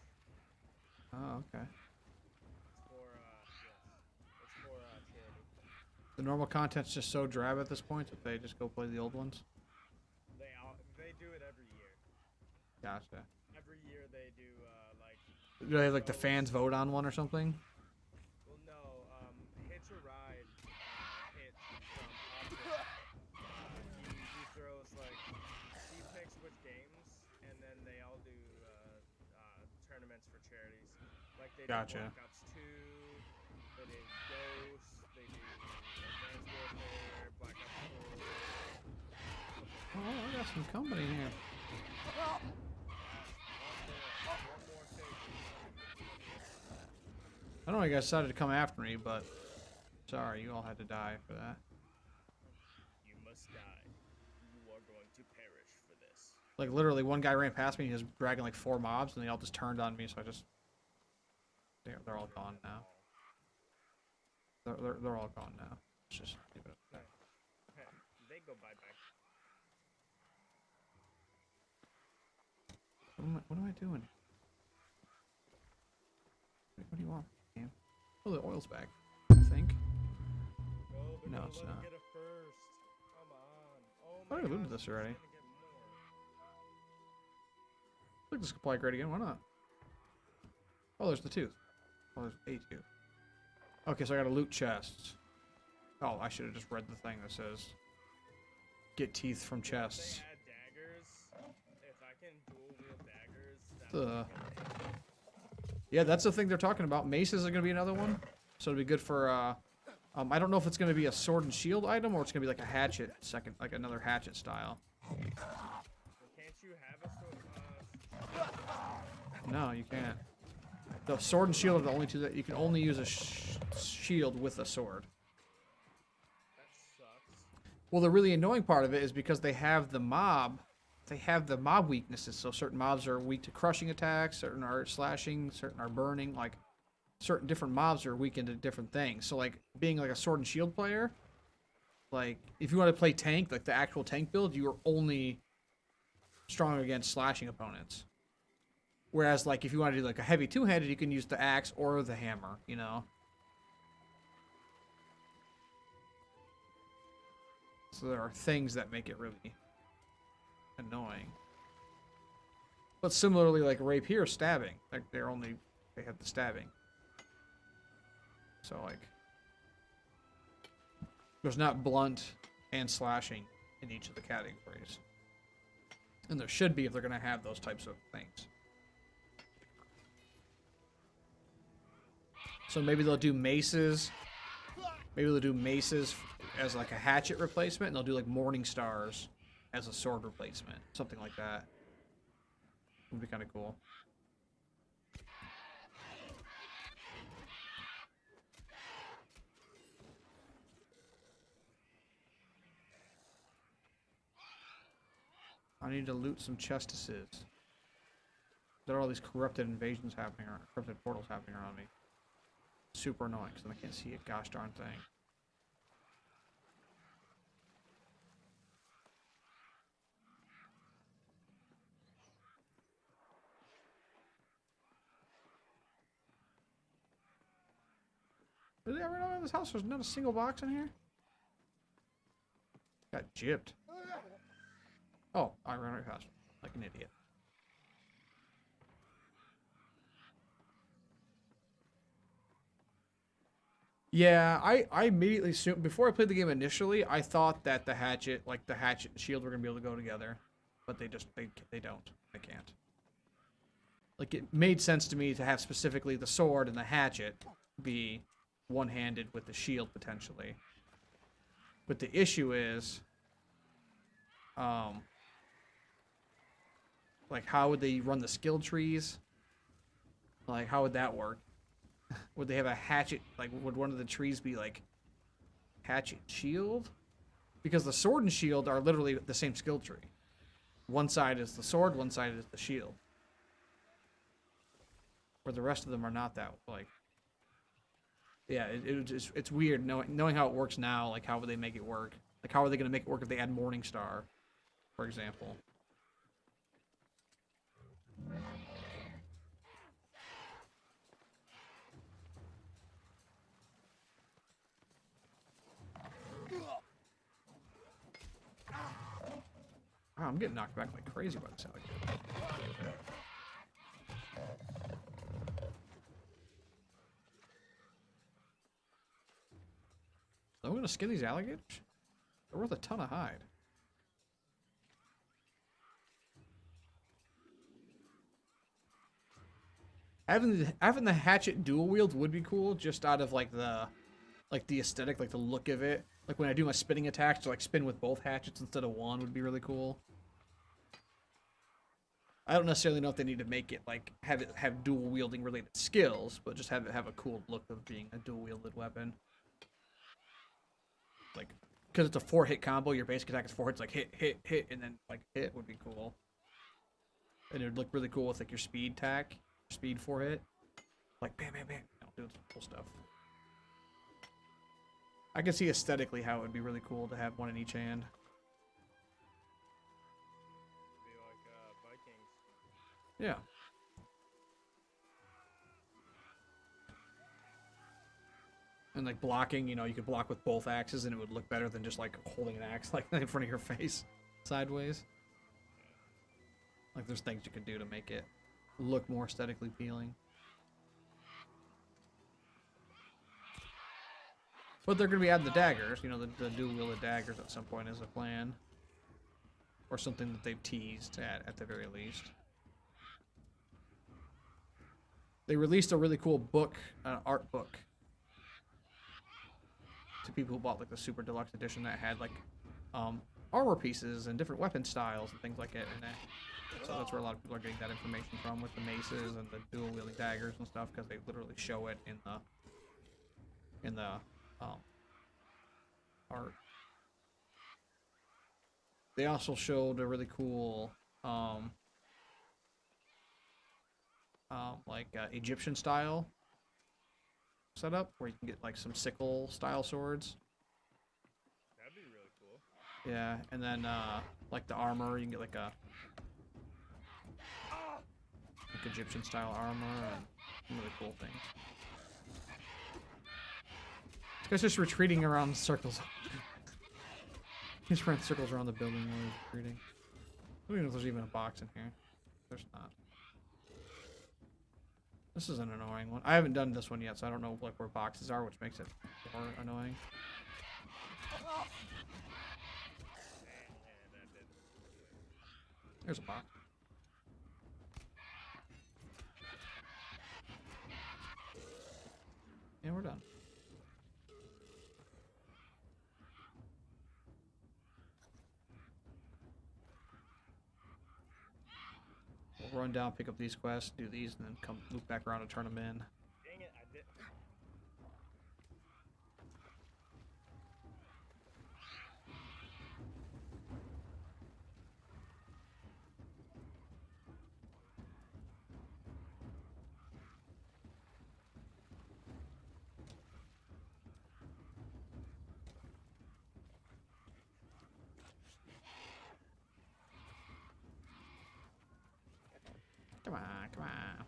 Oh, okay. It's for charity. The normal content's just so drab at this point that they just go play the old ones? They do it every year. Gotcha. Every year they do like. Do they have like the fans vote on one or something? Well, no. Hitch a Ride. Hit from Optic. He throws like he picks which games, and then they all do tournaments for charities. Like they Gotcha. did Black Ops 2. They did Ghost. They do Advanced Warfare. Black Ops 4. Oh, I got some company here. One more station. I don't know why you guys decided to come after me, but sorry, you all had to die for that. You must die. You are going to perish for this. Like, literally, one guy ran past me, and he was dragging, like, 4 mobs, and they all just turned on me, so I just... They're all gone now. They're all gone now. Let's just leave it at that. They go bye-bye. What am I doing? What do you want, game? Oh, the oil's back, I think. No, No, it's not. Get it first. Come on. Oh I already looted this already. Look, this supply crate again. Why not? Oh, there's the tooth. Oh, there's a tooth. Okay, so I gotta loot chests. Oh, I should have just read the thing that says get teeth from chests. If they add daggers, if I can dual wield daggers, Yeah, that's the thing they're talking about. Maces are gonna be another one, so it'll be good for. I don't know if it's gonna be a sword and shield item or it's gonna be like a hatchet, like another hatchet style. well, can't you have a sword? No, you can't. The sword and shield are the only two that you can only use a shield with a sword. That sucks. Well, the really annoying part of it is because they have the mob weaknesses. So certain mobs are weak to crushing attacks, certain are slashing, certain are burning. Like certain different mobs are weak into different things. So like being like a sword and shield player, like if you want to play tank, like the actual tank build, you are only strong against slashing opponents. Whereas like if you want to do like a heavy two-handed, you can use the axe or the hammer, you know. So there are things that make it really annoying. But similarly, like rapier stabbing, like they have the stabbing. So like, there's not blunt and slashing in each of the categories, and there should be if they're gonna have those types of things. So maybe they'll do maces. Maybe they'll do maces as like a hatchet replacement, and they'll do like morning stars as a sword replacement, something like that. Would be kind of cool. I need to loot some chestesses. There are all these corrupted invasions happening, or corrupted portals happening around me. Super annoying, because then I can't see a gosh darn thing. Is everyone in this house? There's not a single box in here? Got gypped. Oh, I ran out of house like an idiot. Yeah, I immediately assumed, before I played the game initially, I thought that the hatchet and shield were gonna be able to go together, but they don't. They can't. Like, it made sense to me to have specifically the sword and the hatchet be one-handed with the shield potentially. But the issue is, like, how would they run the skill trees? Like, how would that work? Would they have a hatchet? Like, would one of the trees be like hatchet shield? Because the sword and shield are literally the same skill tree. One side is the sword, one side is the shield. Where the rest of them are not that, like... Yeah, it's weird knowing how it works now. Like, how would they make it work? Like, how are they going to make it work if they add Morningstar, for example? Oh, I'm getting knocked back like crazy by this alligator. I'm gonna skin these alligators? They're worth a ton of hide. Having the hatchet dual wield would be cool, just out of like the aesthetic, like the look of it. Like when I do my spinning attacks, to like spin with both hatchets instead of one would be really cool. I don't necessarily know if they need to make it like have dual wielding related skills, but just have it have a cool look of being a dual wielded weapon. Like, because it's a 4-hit combo, your basic attack is 4 hits, like hit, hit, hit, and then like hit would be cool. And it would look really cool with like your speed tack, speed 4-hit, like bam, bam, bam. Do cool stuff. I can see aesthetically how it would be really cool to have one in each hand. Be like Vikings. Yeah. And like blocking, you know, you could block with both axes and it would look better than just like holding an axe like in front of your face sideways. Like there's things you could do to make it look more aesthetically appealing. But they're going to be adding the daggers, you know, the dual-wielded daggers at some point as a plan. Or something that they've teased at the very least. They released a really cool book, art book, to people who bought like the Super Deluxe Edition that had like armor pieces and different weapon styles and things like it in it. So that's where a lot of people are getting that information from, with the maces and the dual-wielding daggers and stuff, because they literally show it in the art. They also showed a really cool Egyptian style setup where you can get like some sickle style swords. That'd be really cool. Yeah, and then like the armor, you can get like Egyptian style armor and some really cool things. This guy's just retreating around circles. He's running circles around the building while he's retreating. I don't even know if there's even a box in here. There's not. This is an annoying one. I haven't done this one yet, so I don't know like where boxes are, which makes it more annoying. There's a box. And we're done. We'll run down, pick up these quests, do these, and then come loop back around and turn them in. Dang it, I did. Come on, come on.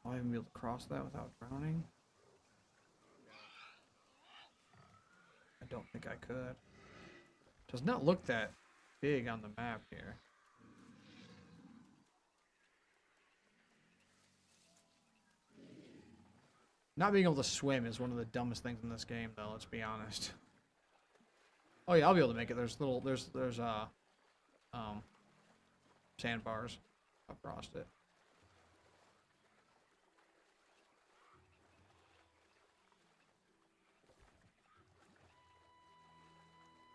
I'll even be able to cross that without drowning. I don't think I could. Does not look that big on the map here. Not being able to swim is one of the dumbest things in this game, though, let's be honest. Oh yeah, I'll be able to make it. There's sandbars across it.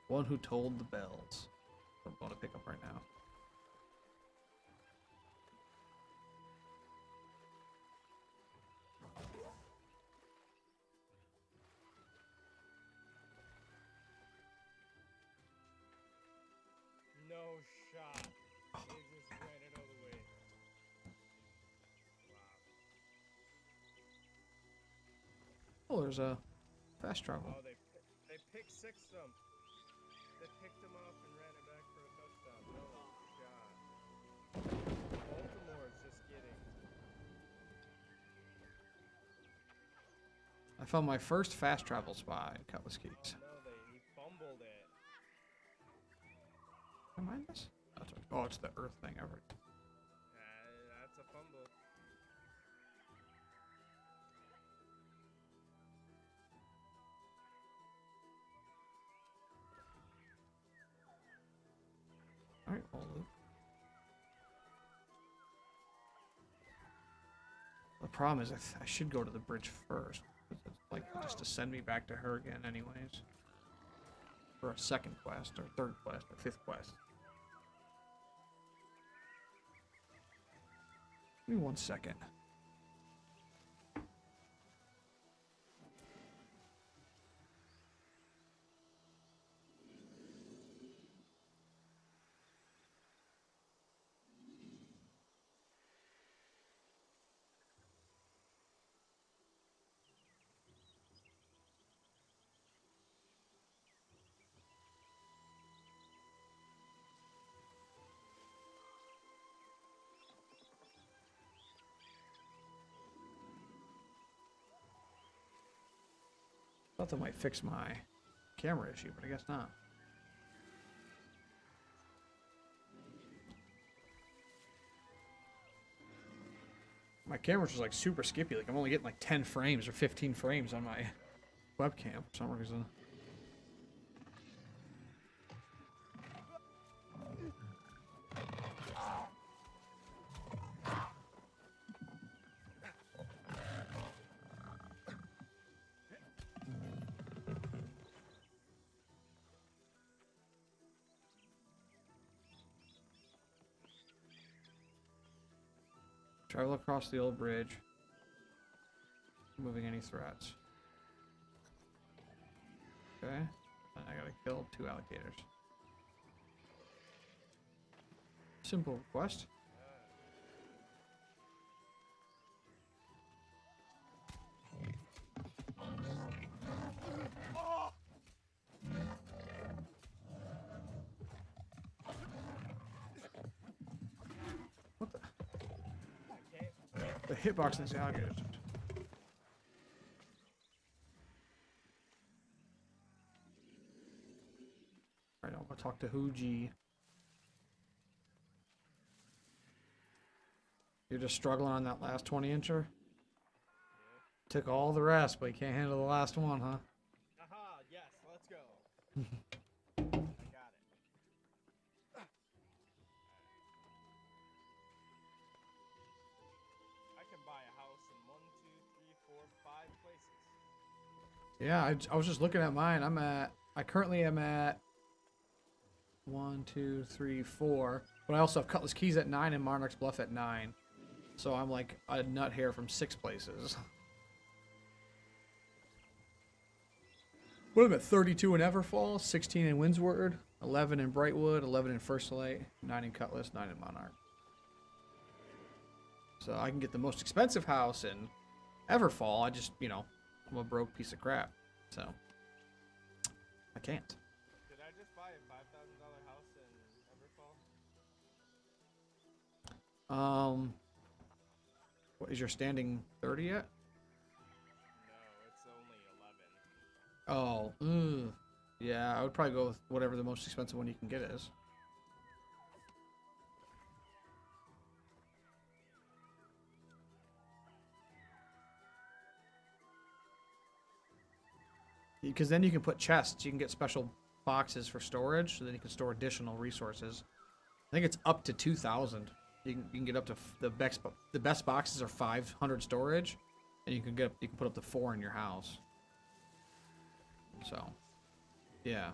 One who tolled the bells. I'm going to pick up right now. No shot. They just ran it all the way. Wow. Oh, there's a fast travel. Oh, they picked six them. They picked him off and ran it back for a touchdown. No shot. Baltimore is just getting. I found my first fast travel spot in Cutlass Keys. No, he fumbled it. Am I this? That's right. Oh, it's the Earth thing ever. That's a fumble. Alright, well, loop. The problem is I should go to the bridge first. It's like just to send me back to her again anyways. For a second quest, or third quest, or fifth quest. Give me 1 second. Thought that might fix my camera issue, but I guess not. My camera's just like super skippy. Like I'm only getting like 10 frames or 15 frames on my webcam for some reason. Travel across the old bridge. Moving any threats. Okay. And I gotta kill 2 alligators. Simple request. What the? The hitbox in these alligators. Alright, I'll go talk to Hooji. You're just struggling on that last 20-incher? Took all the rest, but you can't handle the last one, huh? Aha, yes, let's go. I got it. I can buy a house in 1, 2, 3, 4, 5 places. Yeah, I was just looking at mine. I currently am at 1, 2, 3, 4. But I also have Cutlass Keys at 9 and Monarch's Bluff at 9. So I'm like a nut hair from 6 places. What am I at? 32 in Everfall, 16 in Windsward, 11 in Brightwood, 11 in First Light, 9 in Cutlass, 9 in Monarch. So I can get the most expensive house in Everfall. I just, you know, I'm a broke piece of crap. So I can't. Did I just buy a $5,000 house in Everfall? What is your standing 30 yet? No, it's only 11. Oh, yeah, I would probably go with whatever the most expensive one you can get is. Because then you can put chests. You can get special boxes for storage, so then you can store additional resources. I think it's up to 2,000. You can get up to the best boxes are 500 storage, and you can put up to 4 in your house. So, yeah.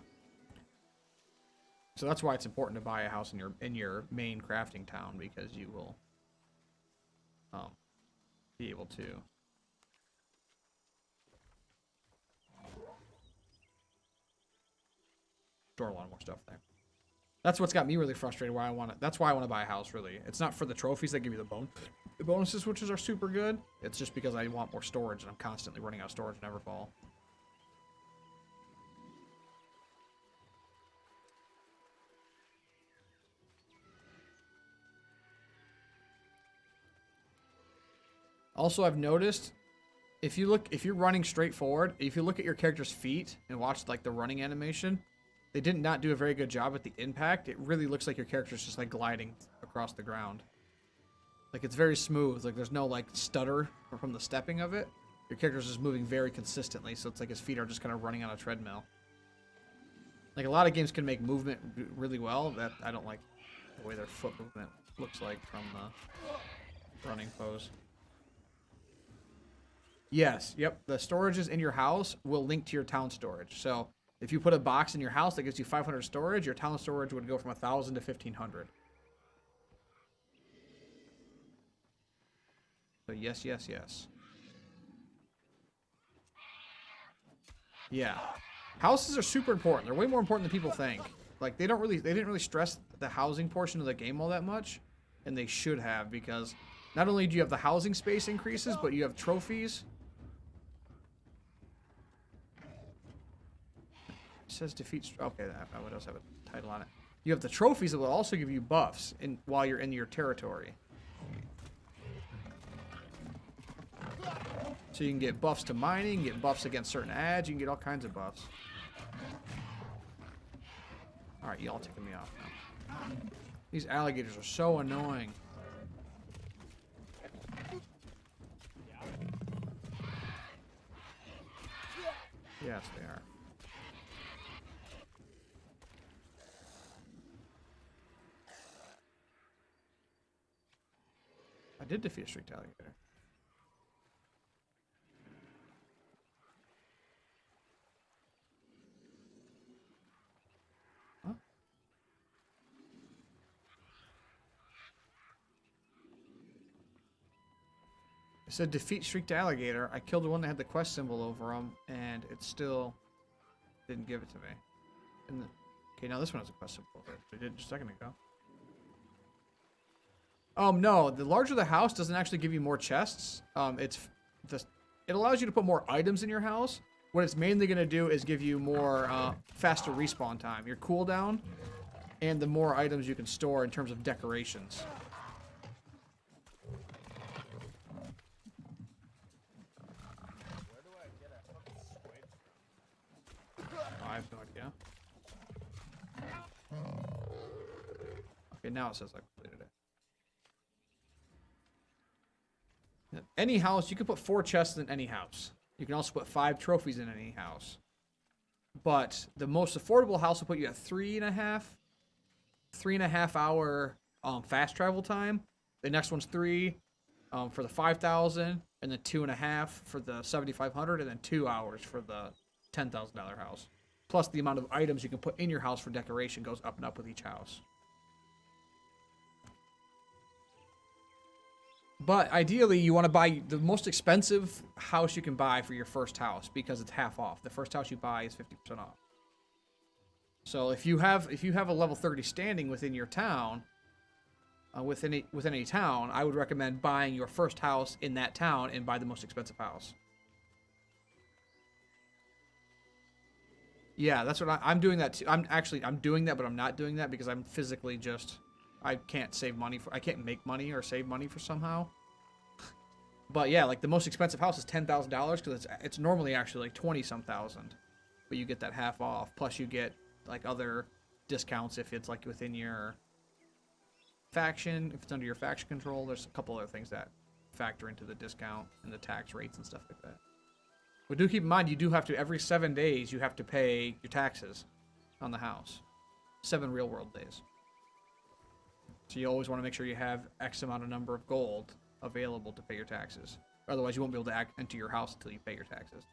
So that's why it's important to buy a house in your main crafting town, because you will be able to store a lot more stuff there. That's what's got me really frustrated. That's why I want to buy a house. Really, it's not for the trophies that give you the bonuses, which are super good. It's just because I want more storage, and I'm constantly running out of storage in Everfall. Also, I've noticed if you're running straight forward, if you look at your character's feet and watch like the running animation, they did not do a very good job at the impact. It really looks like your character's just like gliding across the ground. Like it's very smooth. Like there's no like stutter from the stepping of it. Your character's just moving very consistently, so it's like his feet are just kind of running on a treadmill. Like a lot of games can make movement really well. That I don't like the way their foot movement looks like from the running pose. Yes, yep. The storages in your house will link to your town storage. So if you put a box in your house that gives you 500 storage, your town storage would go from 1,000 to 1,500. So yes, yes, yes. Yeah. Houses are super important. They're way more important than people think. Like they didn't really stress the housing portion of the game all that much, and they should have, because not only do you have the housing space increases, but you have trophies. It says defeat. Okay, that would also have a title on it. You have the trophies that will also give you buffs while you're in your territory. So you can get buffs to mining, get buffs against certain ads, you can get all kinds of buffs. Alright, y'all taking me off now. These alligators are so annoying. Yes, they are. I did defeat a streaked alligator. Huh? It said defeat streaked alligator. I killed the one that had the quest symbol over him, and it still didn't give it to me. Okay, now this one has a quest symbol over it. It did just a second ago. No, the larger the house doesn't actually give you more chests. It allows you to put more items in your house. What it's mainly going to do is give you more faster respawn time, your cooldown, and the more items you can store in terms of decorations. Where do I get a fucking switch? I have no idea. Okay, now it says I completed it. Any house, you can put 4 chests in any house. You can also put 5 trophies in any house. But the most affordable house will put you at 3.5 hour fast travel time. The next one's 3 for the 5,000, and then 2.5 for the 7,500, and then 2 hours for the $10,000 house. Plus the amount of items you can put in your house for decoration goes up and up with each house. But ideally, you want to buy the most expensive house you can buy for your first house, because it's half off. The first house you buy is 50% off. So if you have a level 30 standing within your town, within a town, I would recommend buying your first house in that town and buy the most expensive house. Yeah, that's what I'm doing that too. I'm doing that, but I'm not doing that because I'm physically just, I can't save money I can't make money or save money for somehow. But yeah, like the most expensive house is $10,000 because it's normally actually like 20-some thousand, but you get that half off. Plus you get like other discounts if it's like within your faction, if it's under your faction control. There's a couple other things that factor into the discount and the tax rates and stuff like that. But do keep in mind, you do have to, every 7 days, you have to pay your taxes on the house. 7 real world days. So you always want to make sure you have X amount of number of gold available to pay your taxes. Otherwise, you won't be able to enter your house until you pay your taxes.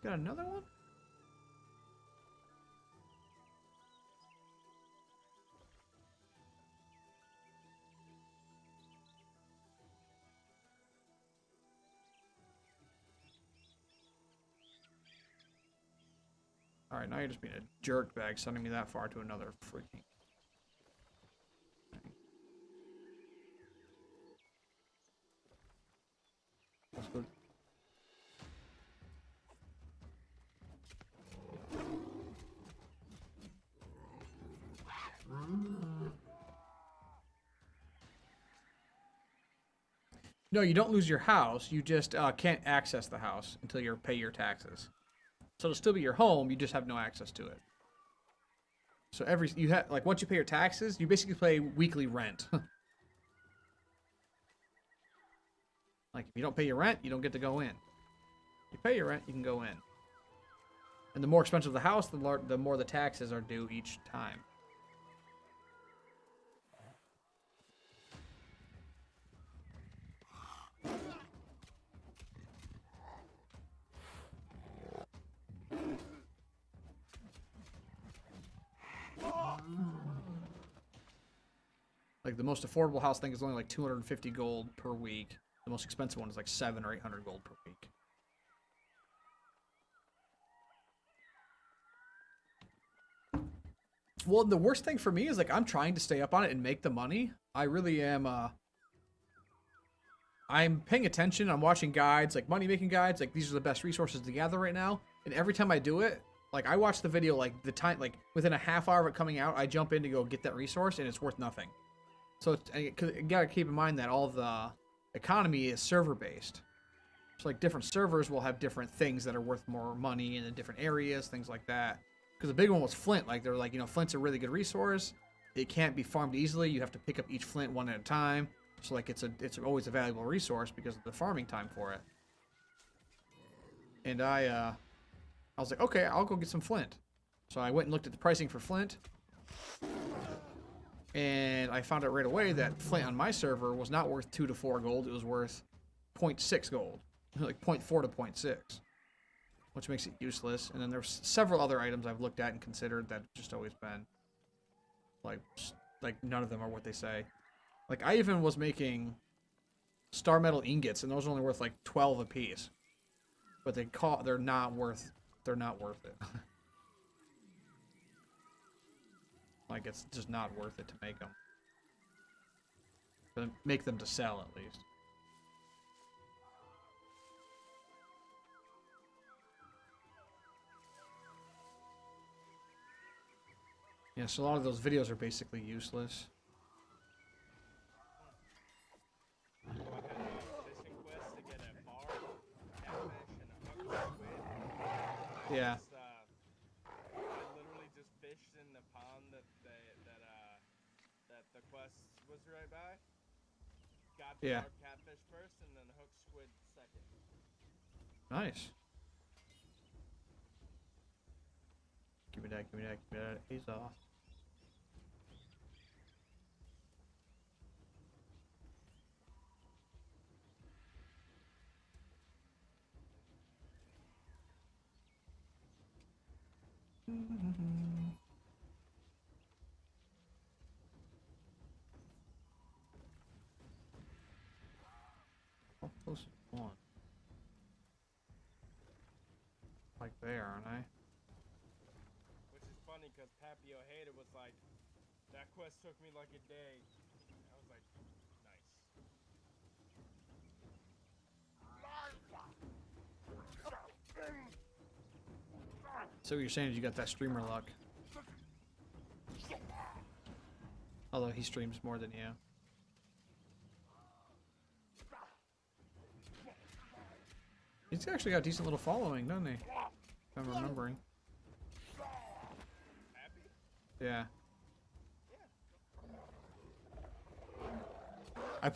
Got another one? Alright, now you're just being a jerk bag sending me that far to another freaking thing. Let's go. No, you don't lose your house. You just can't access the house until you pay your taxes. So it'll still be your home, you just have no access to it. So once you pay your taxes, you basically pay weekly rent. Like if you don't pay your rent, you don't get to go in. You pay your rent, you can go in. And the more expensive the house, the more the taxes are due each time. Like the most affordable house thing is only like 250 gold per week. The most expensive one is like 700 or 800 gold per week. Well, the worst thing for me is like I'm trying to stay up on it and make the money. I really am. I'm paying attention. I'm watching guides, like money making guides. Like these are the best resources to gather right now. And every time I do it, like I watch the video, like the time, like within a half hour of it coming out, I jump in to go get that resource, and it's worth nothing. So it's, you gotta keep in mind that all of the economy is server based. So like different servers will have different things that are worth more money in the different areas, things like that. Because the big one was flint. Like they're like, you know, flint's a really good resource. It can't be farmed easily. You have to pick up each flint one at a time. So like it's always a valuable resource because of the farming time for it. And I was like, okay, I'll go get some flint. So I went and looked at the pricing for flint. And I found out right away that flint on my server was not worth 2 to 4 gold. It was worth 0.6 gold. Like 0.4 to 0.6. Which makes it useless. And then there's several other items I've looked at and considered that have just always been like none of them are what they say. Like I even was making star metal ingots, and those are only worth like 12 apiece. But they're not worth it. Like it's just not worth it to make them. But make them to sell at least. Yeah, so a lot of those videos are basically useless. Yeah. I literally just fished in the pond that the quest was right by. Got the dark catfish first, and then hooked squid second. Nice. Give me that, give me that, give me that. He's off. How close is one? Like there, aren't I? Which is funny because Pappy Ojeda was like, that quest took me like a day. I was like, nice. So what you're saying is you got that streamer luck. Although he streams more than you. He's actually got a decent little following, doesn't he? If I'm remembering. Yeah. I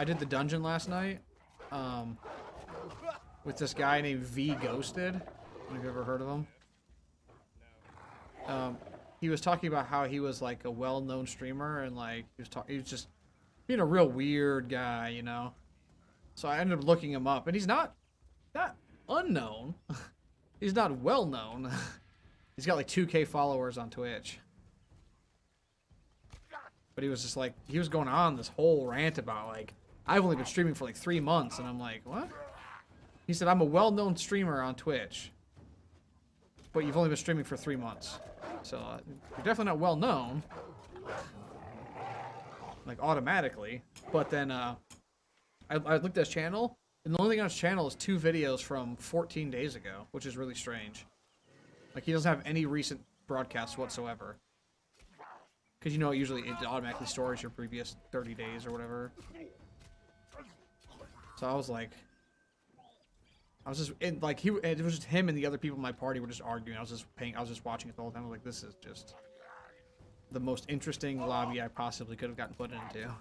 did the dungeon last night. With this guy named V Ghosted. Have you ever heard of him? He was talking about how he was like a well-known streamer, and like he was just being a real weird guy, you know. So I ended up looking him up, and he's not unknown. He's not well known. He's got like 2K followers on Twitch. But he was just like, he was going on this whole rant about like, I've only been streaming for like 3 months, and I'm like, what? He said, I'm a well-known streamer on Twitch, but you've only been streaming for 3 months. So you're definitely not well-known, like automatically. But then I looked at his channel, and the only thing on his channel is 2 videos from 14 days ago, which is really strange. Like he doesn't have any recent broadcasts whatsoever. Because you know, usually it automatically stores your previous 30 days or whatever. So I was like, it was just him and the other people in my party were just arguing. I was just watching it the whole time. I was like, this is just the most interesting lobby I possibly could have gotten put into.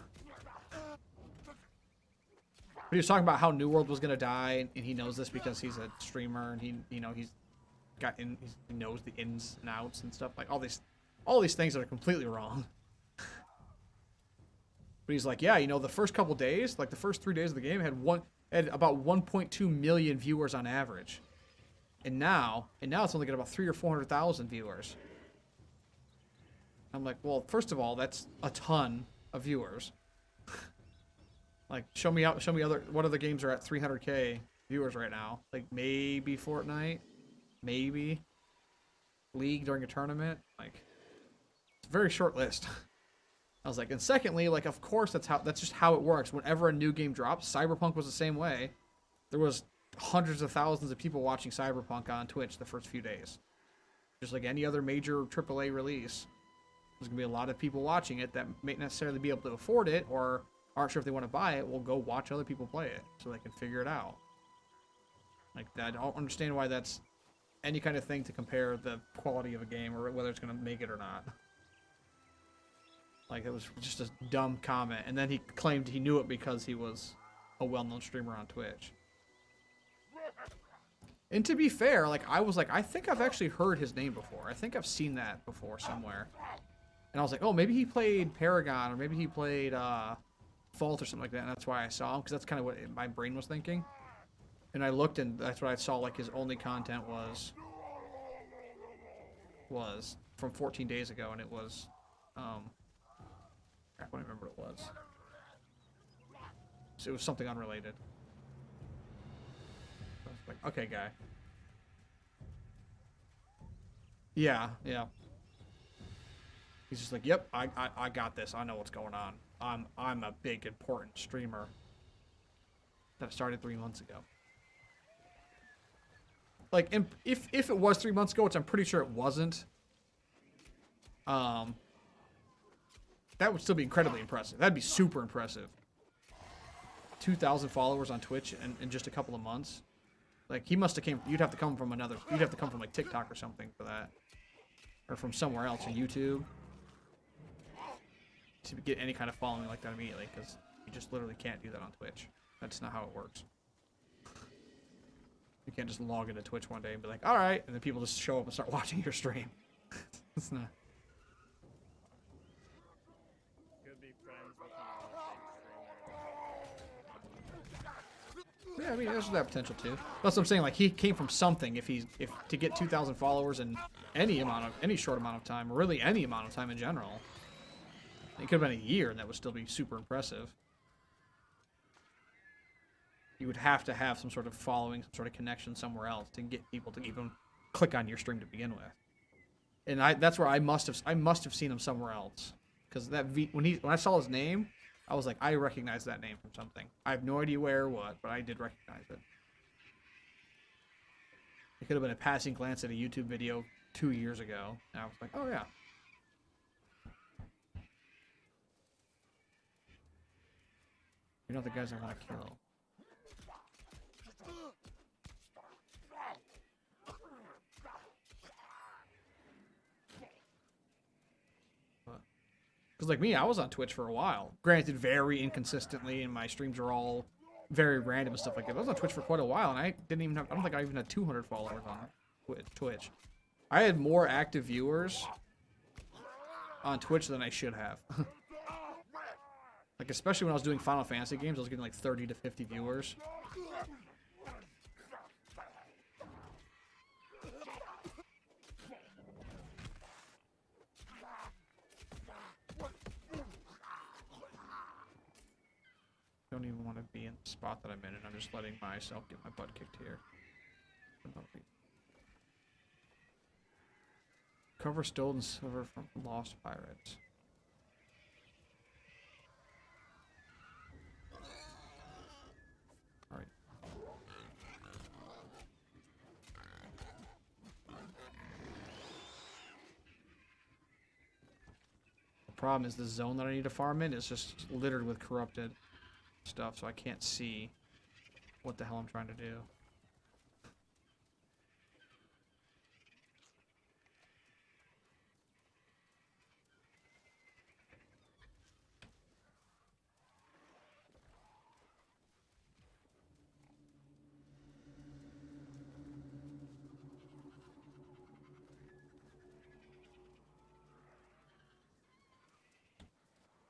But he was talking about how New World was gonna die, and he knows this because he's a streamer, and he knows the ins and outs and stuff, like all these things that are completely wrong. But he's like, yeah, you know, the first couple days, like the first 3 days of the game, had about 1.2 million viewers on average, and now it's only got about 300,000 or 400,000 viewers. I'm like, well, first of all, that's a ton of viewers. Like, show me what other games are at 300K viewers right now. Like, maybe Fortnite, maybe League during a tournament. Like, it's a very short list. I was like, and secondly, like, of course that's just how it works. Whenever a new game drops, Cyberpunk was the same way. There was hundreds of thousands of people watching Cyberpunk on Twitch the first few days. Just like any other major AAA release. There's going to be a lot of people watching it that may not necessarily be able to afford it or aren't sure if they want to buy it. Will go watch other people play it so they can figure it out. Like, I don't understand why that's any kind of thing to compare the quality of a game or whether it's going to make it or not. Like, it was just a dumb comment. And then he claimed he knew it because he was a well-known streamer on Twitch. And to be fair, like, I was like, I think I've actually heard his name before. I think I've seen that before somewhere. And I was like, oh, maybe he played Paragon, or maybe he played Fault or something like that, and that's why I saw him, because that's kind of what my brain was thinking. And I looked, and that's what I saw, like, his only content was from 14 days ago, and it was, crap, I don't remember what it was. So it was something unrelated. I was like, okay, guy. Yeah. He's just like, yep, I got this. I know what's going on. I'm a big, important streamer that started 3 months ago. Like, if it was 3 months ago, which I'm pretty sure it wasn't, that would still be incredibly impressive. That'd be super impressive. 2,000 followers on Twitch in just a couple of months. Like, he must have you'd have to come from like TikTok or something for that. Or from somewhere else, or YouTube. To get any kind of following like that immediately, because you just literally can't do that on Twitch. That's not how it works. You can't just log into Twitch one day and be like, alright, and then people just show up and start watching your stream. It's not. Could be friends with a big streamer. Yeah, I mean, there's that potential too. That's what I'm saying. Like, he came from something. If to get 2,000 followers in any short amount of time, or really any amount of time in general, it could have been a year, and that would still be super impressive. You would have to have some sort of following, some sort of connection somewhere else to get people to even click on your stream to begin with. And that's where I must have seen him somewhere else, because when I saw his name, I was like, I recognize that name from something. I have no idea where or what, but I did recognize it. It could have been a passing glance at a YouTube video 2 years ago, and I was like, oh yeah. You're not the guys I want to kill. Because like me, I was on Twitch for a while. Granted, very inconsistently, and my streams are all very random and stuff like that. But I was on Twitch for quite a while, and I don't think I even had 200 followers on Twitch. I had more active viewers on Twitch than I should have. Like, especially when I was doing Final Fantasy games, I was getting like 30 to 50 viewers. Don't even want to be in the spot that I'm in, and I'm just letting myself get my butt kicked here. Cover stolen silver from lost pirates. Alright. The problem is the zone that I need to farm in is just littered with corrupted stuff, so I can't see what the hell I'm trying to do.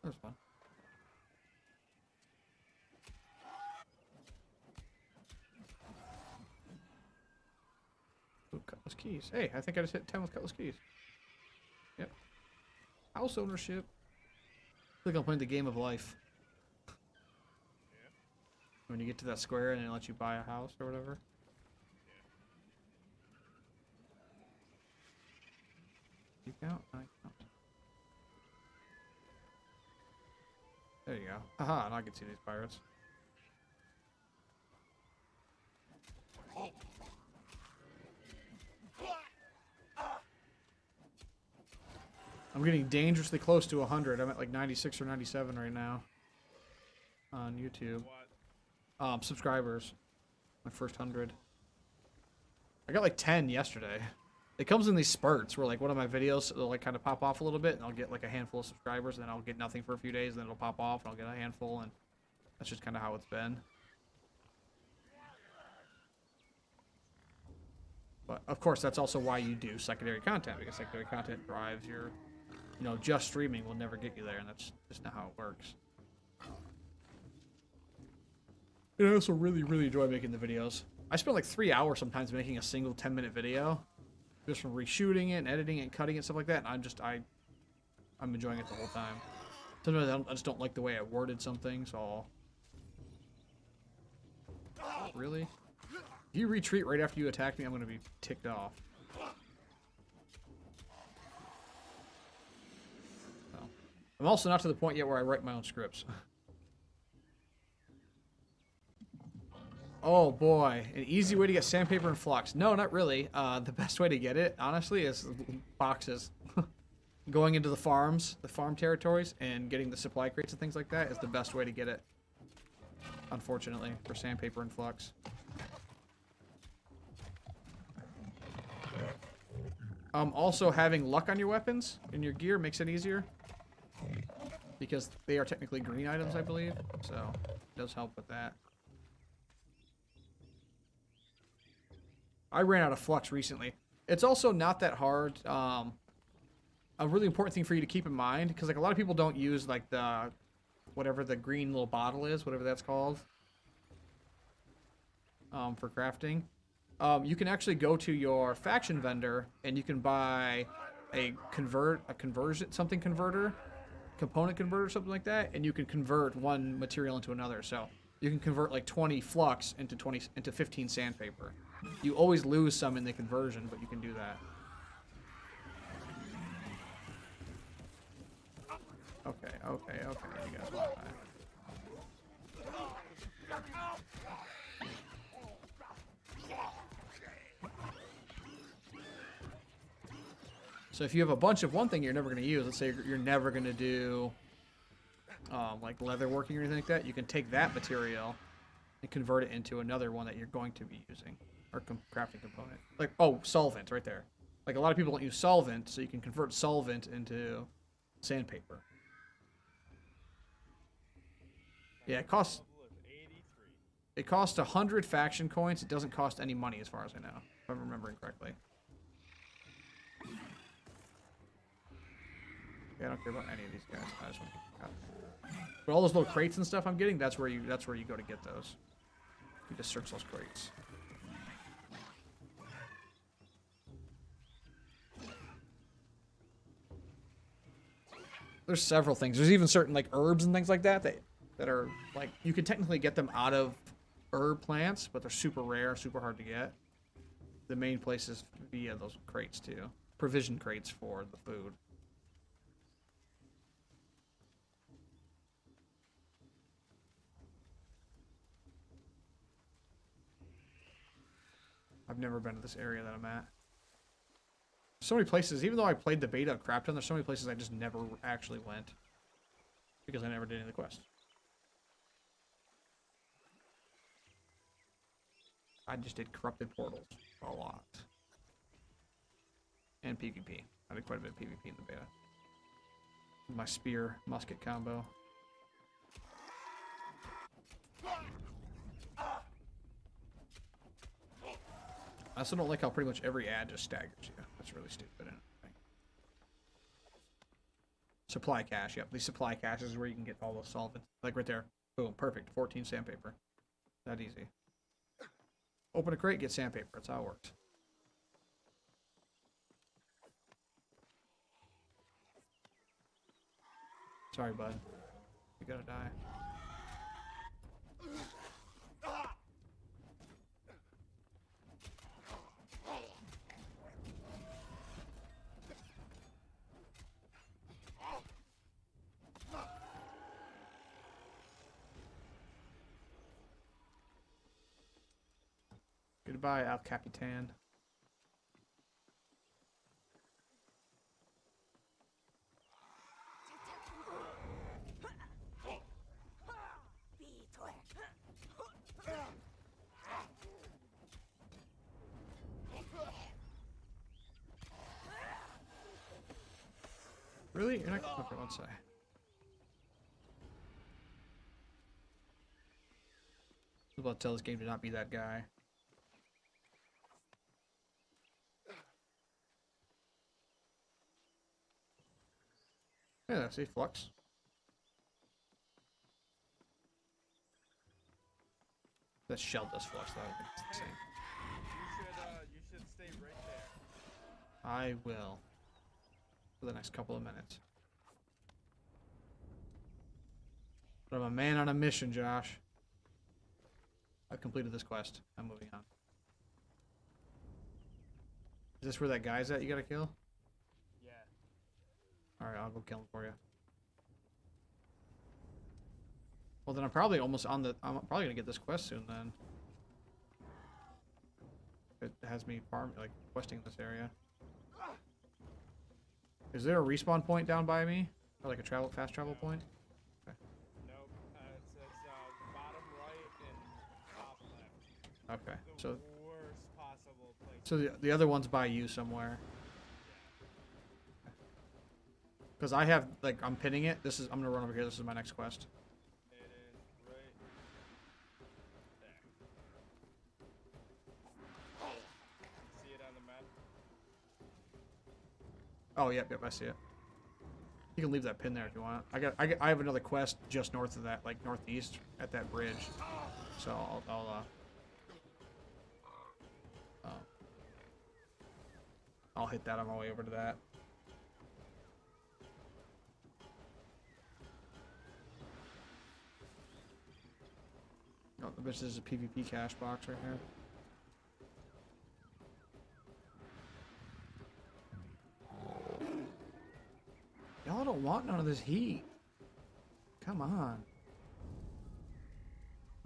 That was fun. Ooh, Cutlass keys. Hey, I think I just hit 10 with Cutlass keys. Yep. House ownership. feel like I'm playing the game of life. Yeah. When you get to that square and it lets you buy a house or whatever. You count? I count. There you go. Haha, now I can see these pirates. I'm getting dangerously close to 100. I'm at like 96 or 97 right now on YouTube. What? Subscribers. My first 100. I got like 10 yesterday. It comes in these spurts where like one of my videos will like kind of pop off a little bit and I'll get like a handful of subscribers and then I'll get nothing for a few days and then it'll pop off and I'll get a handful, and that's just kind of how it's been. But of course that's also why you do secondary content, because secondary content drives your, you know, just streaming will never get you there, and that's just not how it works. And I also really enjoy making the videos. I spend like 3 hours sometimes making a single 10-minute video, just from reshooting it and editing it and cutting it and stuff like that. And I'm enjoying it the whole time. Sometimes I just don't like the way I worded something, so really? If you retreat right after you attack me, I'm gonna be ticked off. So, I'm also not to the point yet where I write my own scripts. Oh boy, an easy way to get sandpaper and flux. No, not really. The best way to get it, honestly, is boxes. Going into the farms, the farm territories, and getting the supply crates and things like that is the best way to get it. Unfortunately, for sandpaper and flux. Also, having luck on your weapons and your gear makes it easier. Because they are technically green items, I believe. So, it does help with that. I ran out of flux recently. It's also not that hard. A really important thing for you to keep in mind, because like a lot of people don't use like the, whatever the green little bottle is, whatever that's called, for crafting. You can actually go to your faction vendor and you can buy a component converter, something like that, and you can convert one material into another. So you can convert like 20 flux into 15 sandpaper. You always lose some in the conversion, but you can do that. Okay. You guys want that. So if you have a bunch of one thing you're never going to use, let's say you're never going to do like leather working or anything like that, you can take that material and convert it into another one that you're going to be using, or crafting component. Like, oh, solvent right there. Like a lot of people don't use solvent, so you can convert solvent into sandpaper. Yeah, it costs 100 faction coins. It doesn't cost any money as far as I know, if I'm remembering correctly. Yeah, I don't care about any of these guys. I just want to get out. But all those little crates and stuff I'm getting, that's where you go to get those. You just search those crates. There's several things. There's even certain like herbs and things like that that are like, you can technically get them out of herb plants, but they're super rare, super hard to get. The main place is via those crates too. Provision crates for the food. I've never been to this area that I'm at. So many places, even though I played the beta of Crapton, there's so many places I just never actually went. Because I never did any of the quests. I just did Corrupted Portals a lot. And PvP. I did quite a bit of PvP in the beta. My spear musket combo. I also don't like how pretty much every ad just staggers you. That's really stupid. Supply cache. Yep, these supply caches is where you can get all those solvents. Like right there. Boom, perfect. 14 sandpaper. That easy. Open a crate, get sandpaper. That's how it works. Sorry, bud. You gotta die. Goodbye, El Capitan. Really? You're not gonna okay, one sec. I was about to tell this game to not be that guy. Yeah, see, flux. That shell does flux, though. It's insane. You should stay right there. I will. For the next couple of minutes. But I'm a man on a mission, Josh. I've completed this quest. I'm moving on. Is this where that guy's at you gotta kill? Yeah. Alright, I'll go kill him for you. Well, then I'm probably almost on the... I'm probably gonna get this quest soon, then. It has me farm, like, questing this area. Is there a respawn point down by me? Or like a fast travel point? Okay. Nope. It's bottom right and top left. Okay. The So worst possible place. so the other one's by you somewhere. Because I have, like, I'm pinning it. I'm gonna run over here. This is my next quest. It is right there. See it on the map? Oh, yep, I see it. You can leave that pin there if you want. I have another quest just north of that, like northeast at that bridge. So I'll hit that on my way over to that. Oh, this is a PvP cache box right here. Y'all don't want none of this heat. Come on.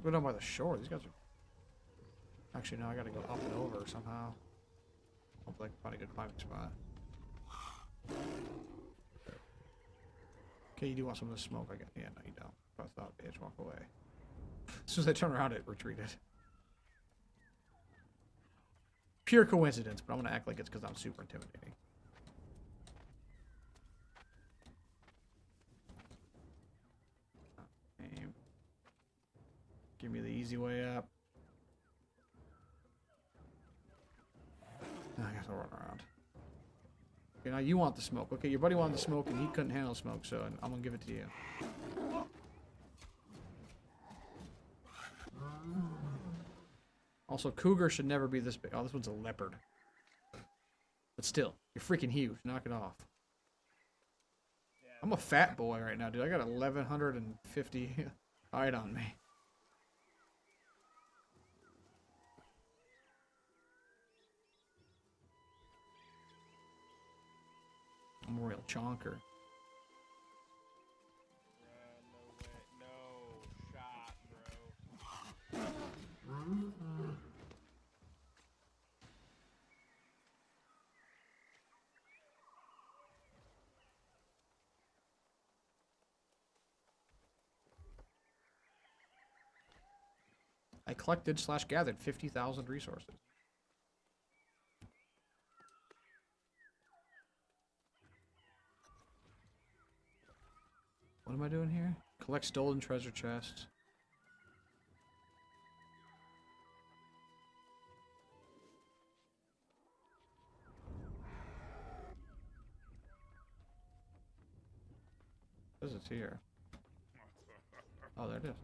Go down by the shore. These guys are... Actually, no, I gotta go up and over somehow. Hopefully I can find a good climbing spot. Okay, you do want some of the smoke, I guess. Yeah, no, you don't. I thought, bitch, walk away. As soon as I turn around, it retreated. Pure coincidence, but I'm gonna act like it's because I'm super intimidating. Aim. Give me the easy way up. I guess I'll run around. Okay, now you want the smoke. Okay, your buddy wanted the smoke and he couldn't handle smoke, so I'm gonna give it to you. Also, cougar should never be this big. Oh, this one's a leopard. But still, you're freaking huge. Knock it off. Yeah. I'm a fat boy right now, dude. I got 1,150 height on me. I'm a real chonker. No way. No shot, bro. I collected/gathered 50,000 resources. What am I doing here? Collect stolen treasure chests. What is it here? Oh, there it is.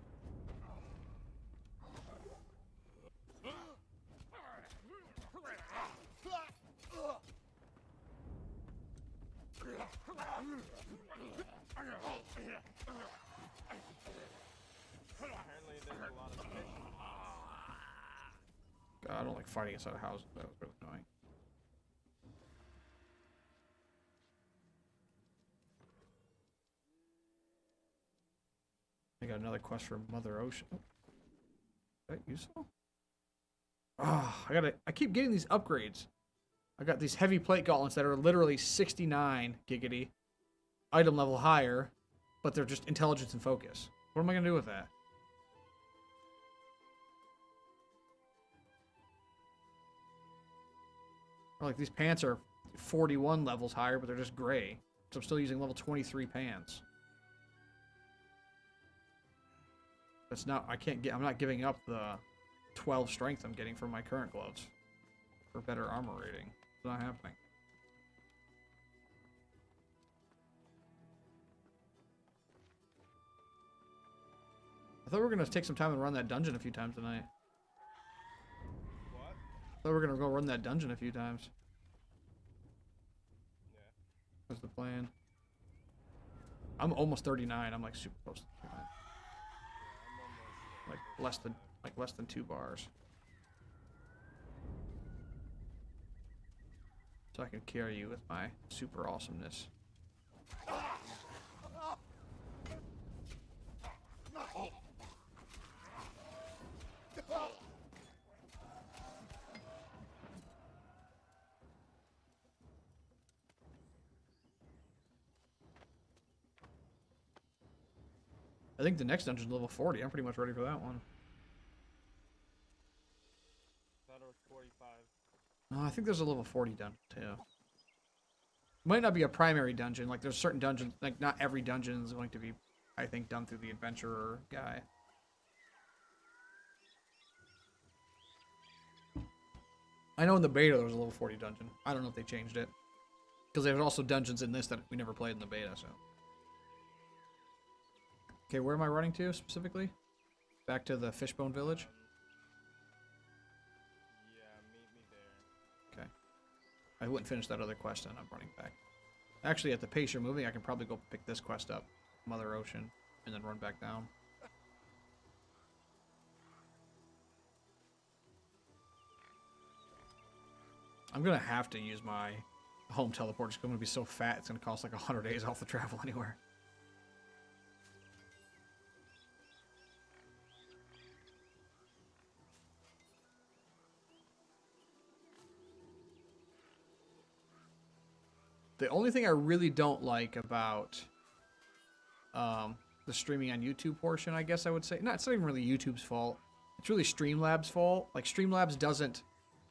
Apparently, there's a lot of fish. God, I don't like fighting inside a house. That was really annoying. I got another quest for Mother Ocean. Oh. Is that useful? Ah, I keep getting these upgrades. I got these heavy plate gauntlets that are literally 69 giggity, item level higher, but they're just intelligence and focus. What am I gonna do with that? Or like these pants are 41 levels higher, but they're just gray. So I'm still using level 23 pants. That's not, I'm not giving up the 12 strength I'm getting from my current gloves for better armor rating. It's not happening. I thought we were going to take some time and run that dungeon a few times tonight. What? I thought we were going to go run that dungeon a few times. Yeah. That's the plan. I'm almost 39. I'm like super close to 39. Yeah, I'm almost. Like less than 2 bars. So I can carry you with my super awesomeness. I think the next dungeon's level 40. I'm pretty much ready for that one. Thought it was 45. No, I think there's a level 40 dungeon too. Might not be a primary dungeon. Like there's certain dungeons, like not every dungeon is going to be, I think, done through the adventurer guy. I know in the beta there was a level 40 dungeon. I don't know if they changed it. Because there's also dungeons in this that we never played in the beta, so. Okay, where am I running to specifically? Back to the Fishbone Village? Yeah, meet me there. Okay. I wouldn't finish that other quest and I'm running back. Actually, at the pace you're moving, I can probably go pick this quest up, Mother Ocean, and then run back down. I'm gonna have to use my home teleport just 'cause I'm gonna be so fat it's gonna cost like 100 days off the travel anywhere. The only thing I really don't like about the streaming on YouTube portion, I guess I would say, it's not even really YouTube's fault. It's really Streamlabs' fault. Like Streamlabs doesn't,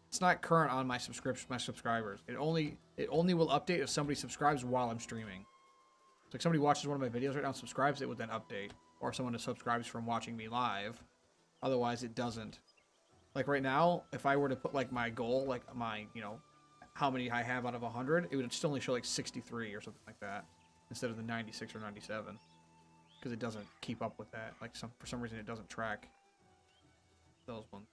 it's not current on my subscribers. It only will update if somebody subscribes while I'm streaming. So if somebody watches one of my videos right now and subscribes, it would then update. Or if someone subscribes from watching me live. Otherwise, it doesn't. Like right now, if I were to put like my goal, like my, you know, how many I have out of 100, it would still only show like 63 or something like that instead of the 96 or 97 because it doesn't keep up with that. Like for some reason it doesn't track those ones.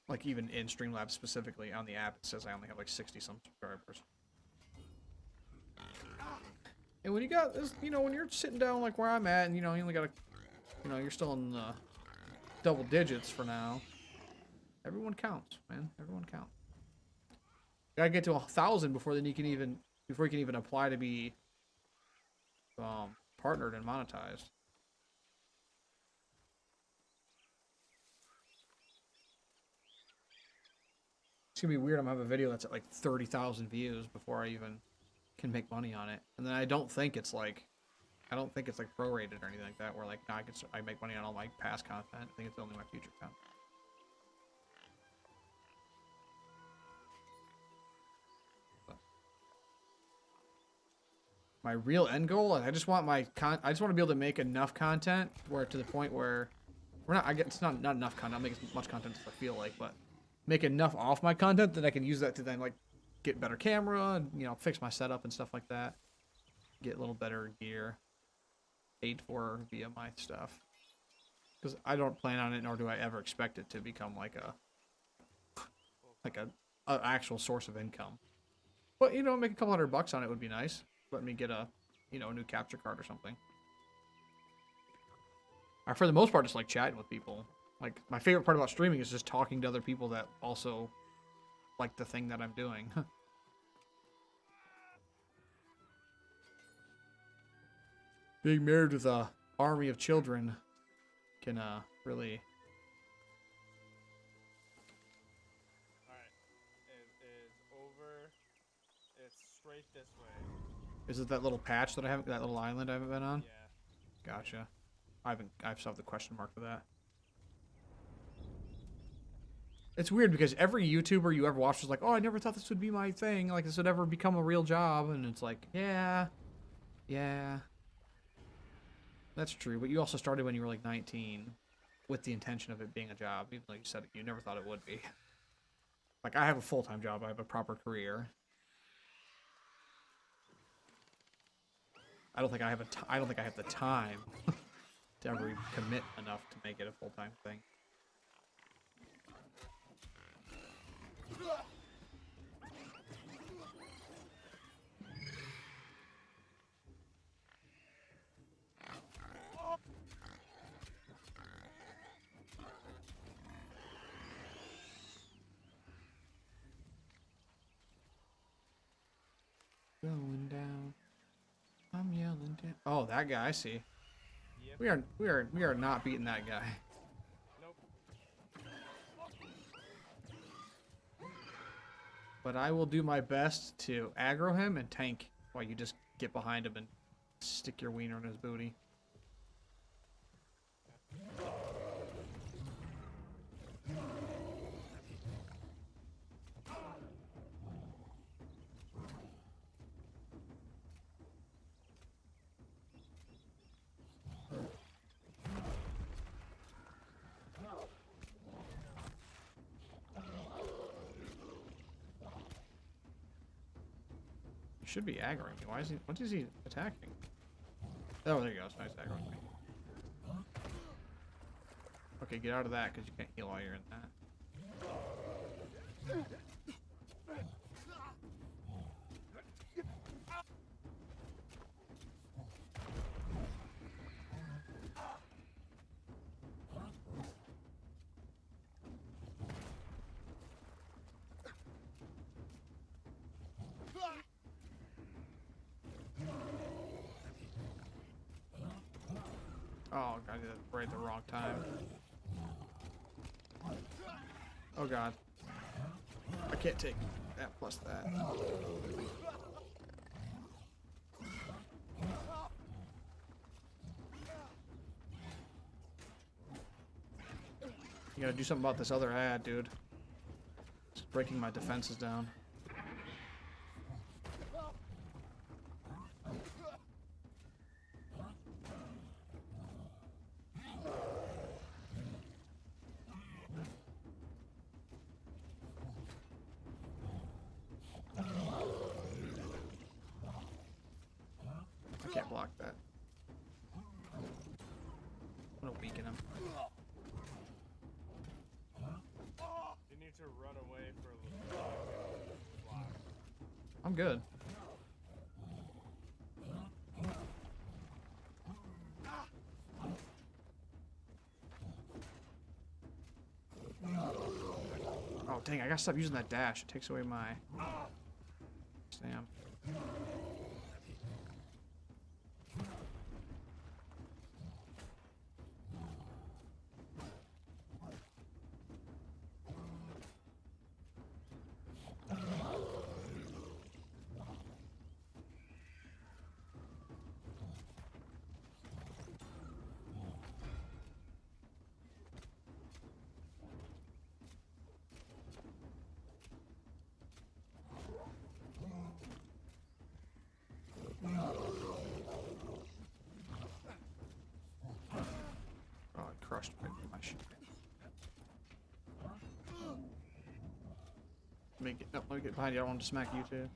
Like even in Streamlabs specifically on the app, it says I only have like 60 some subscribers. And when you got this, you know, when you're sitting down like where I'm at, and you know, you only got a, you know, you're still in the double digits for now. Everyone counts, man. Everyone counts. Gotta get to 1,000 before then you can even apply to be partnered and monetized. It's gonna be weird. I'm gonna have a video that's at like 30,000 views before I even can make money on it, and then I don't think it's like prorated or anything like that. Where like now I make money on all my past content. I think it's only my future content. But my real end goal, I just want I just want to be able to make enough content where to the point where it's not enough content. I'll make as much content as I feel like, but make enough off my content that I can use that to then like get better camera and, you know, fix my setup and stuff like that. Get a little better gear. Paid for via my stuff. Because I don't plan on it, nor do I ever expect it to become like a actual source of income. But, you know, make a couple $100 on it would be nice. Let me get a, you know, a new capture card or something. I, for the most part, just like chatting with people. Like, my favorite part about streaming is just talking to other people that also like the thing that I'm doing. Being married with a army of children can really... Alright. It is over. It's straight this way. Is it that little patch that I haven't, that little island I haven't been on? Yeah. Gotcha. I've still have the question mark for that. It's weird because every YouTuber you ever watch is like, oh, I never thought this would be my thing. Like, this would ever become a real job. And it's like, yeah. That's true. But you also started when you were like 19 with the intention of it being a job. Even though you said you never thought it would be. Like, I have a full-time job. I have a proper career. I don't think I have the time to ever commit enough to make it a full-time thing. Going down. I'm yelling down. Oh, that guy, I see. Yep. We are not beating that guy. Nope. But I will do my best to aggro him and tank while you just get behind him and stick your wiener in his booty. He should be aggroing me. Why is he? What is he attacking? Oh, there you go. It's nice aggroing me. Okay, get out of that because you can't heal while you're in that. Oh, God, I did that right at the wrong time. Oh, God. I can't take that plus that. You gotta do something about this other ad, dude. It's breaking my defenses down. I can't block that. I'm gonna weaken him. You need to run away for a little while. I'm good. Oh, dang, I gotta stop using that dash. It takes away my stamp. Oh, it crushed my shit. Let me get behind you. I want to smack you too.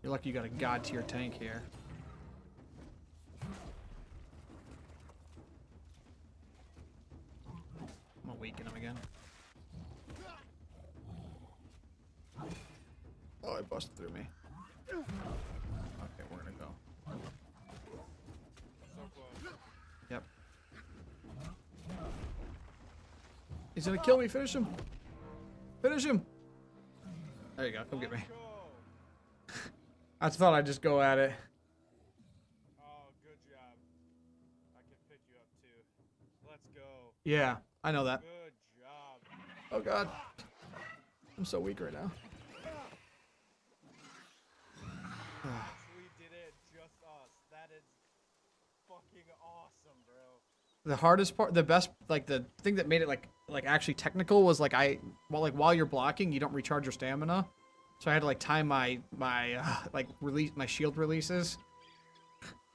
You're lucky you got a god tier tank here. I'm gonna weaken him again. Oh, it busted through me. Okay, we're gonna go. So close. Yep. He's gonna kill me. Finish him. Finish him. There you go. Come get me. Go. I thought I'd just go at it. Oh, good job. I can pick you up too. Let's go. Yeah, I know that. Good job. Oh god. I'm so weak right now. We did it, just us. That is fucking awesome, bro. The hardest part, the best, like the thing that made it like actually technical was like while you're blocking, you don't recharge your stamina. So I had to like time my like release my shield releases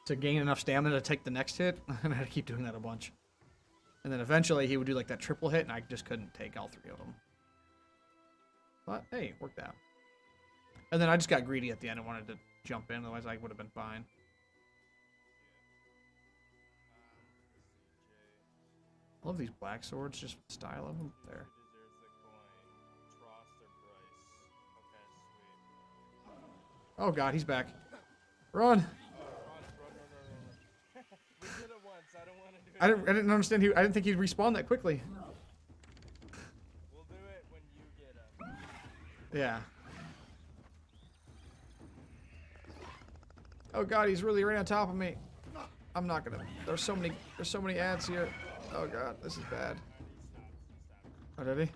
to gain enough stamina to take the next hit, and I had to keep doing that a bunch. And then eventually he would do like that triple hit, and I just couldn't take all three of them. But hey, it worked out. And then I just got greedy at the end and wanted to jump in, otherwise I would have been fine. I love these black swords, just the style of them. There. Who deserves the coin? Trost or Bryce? Okay, sweet. Oh god, he's back. Run! Run. We did it once. I don't want to do it. I didn't understand I didn't think he'd respawn that quickly. We'll do it when you get up. Yeah. Oh god, he's really right on top of me. I'm not gonna. There's so many ads here. Oh god, this is bad. Oh, did he?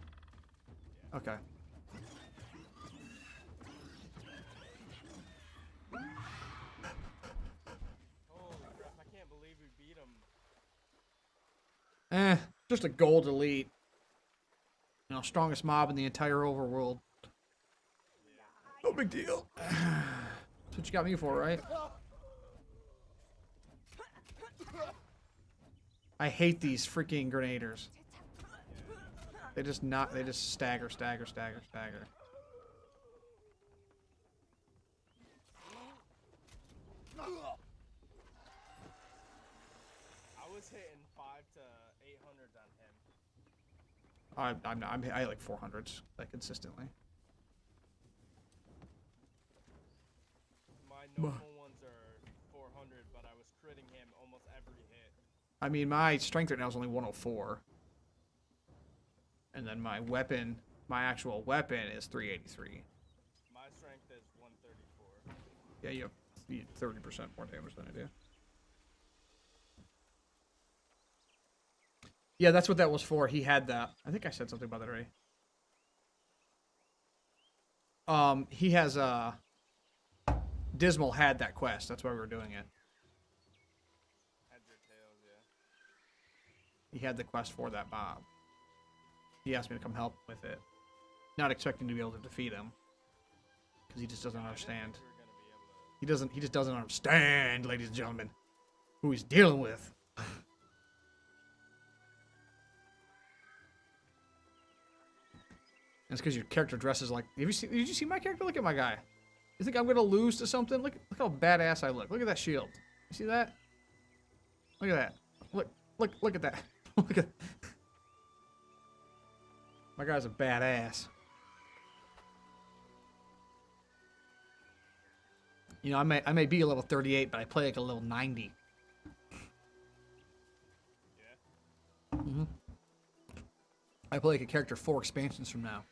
Okay. Holy crap! I can't believe we beat him. Just a gold elite. You know, strongest mob in the entire overworld. No big deal. That's what you got me for, right? I hate these freaking grenaders. They just stagger. I was hitting 5 to 800 on him. I like 400s, like consistently. My normal ones are 400, but I was critting him almost every hit. I mean, my strength right now is only 104. And then my weapon, my actual weapon is 383. My strength is 134. Yeah, you have 30% more damage than I do. Yeah, that's what that was for. He had that. I think I said something about that already. He has Dismal had that quest. That's why we were doing it. Heads or tails, yeah. He had the quest for that mob. He asked me to come help with it. Not expecting to be able to defeat him. Because he just doesn't understand. We were gonna be able to... He just doesn't understand, ladies and gentlemen, who he's dealing with. It's because your character dresses like. Did you see my character? Look at my guy. You think I'm gonna lose to something? Look how badass I look. Look at that shield. You see that? Look at that. Look at that. Look at. My guy's a badass. You know, I may be a level 38, but I play like a level 90. Yeah. Mm-hmm. I play like a character 4 expansions from now.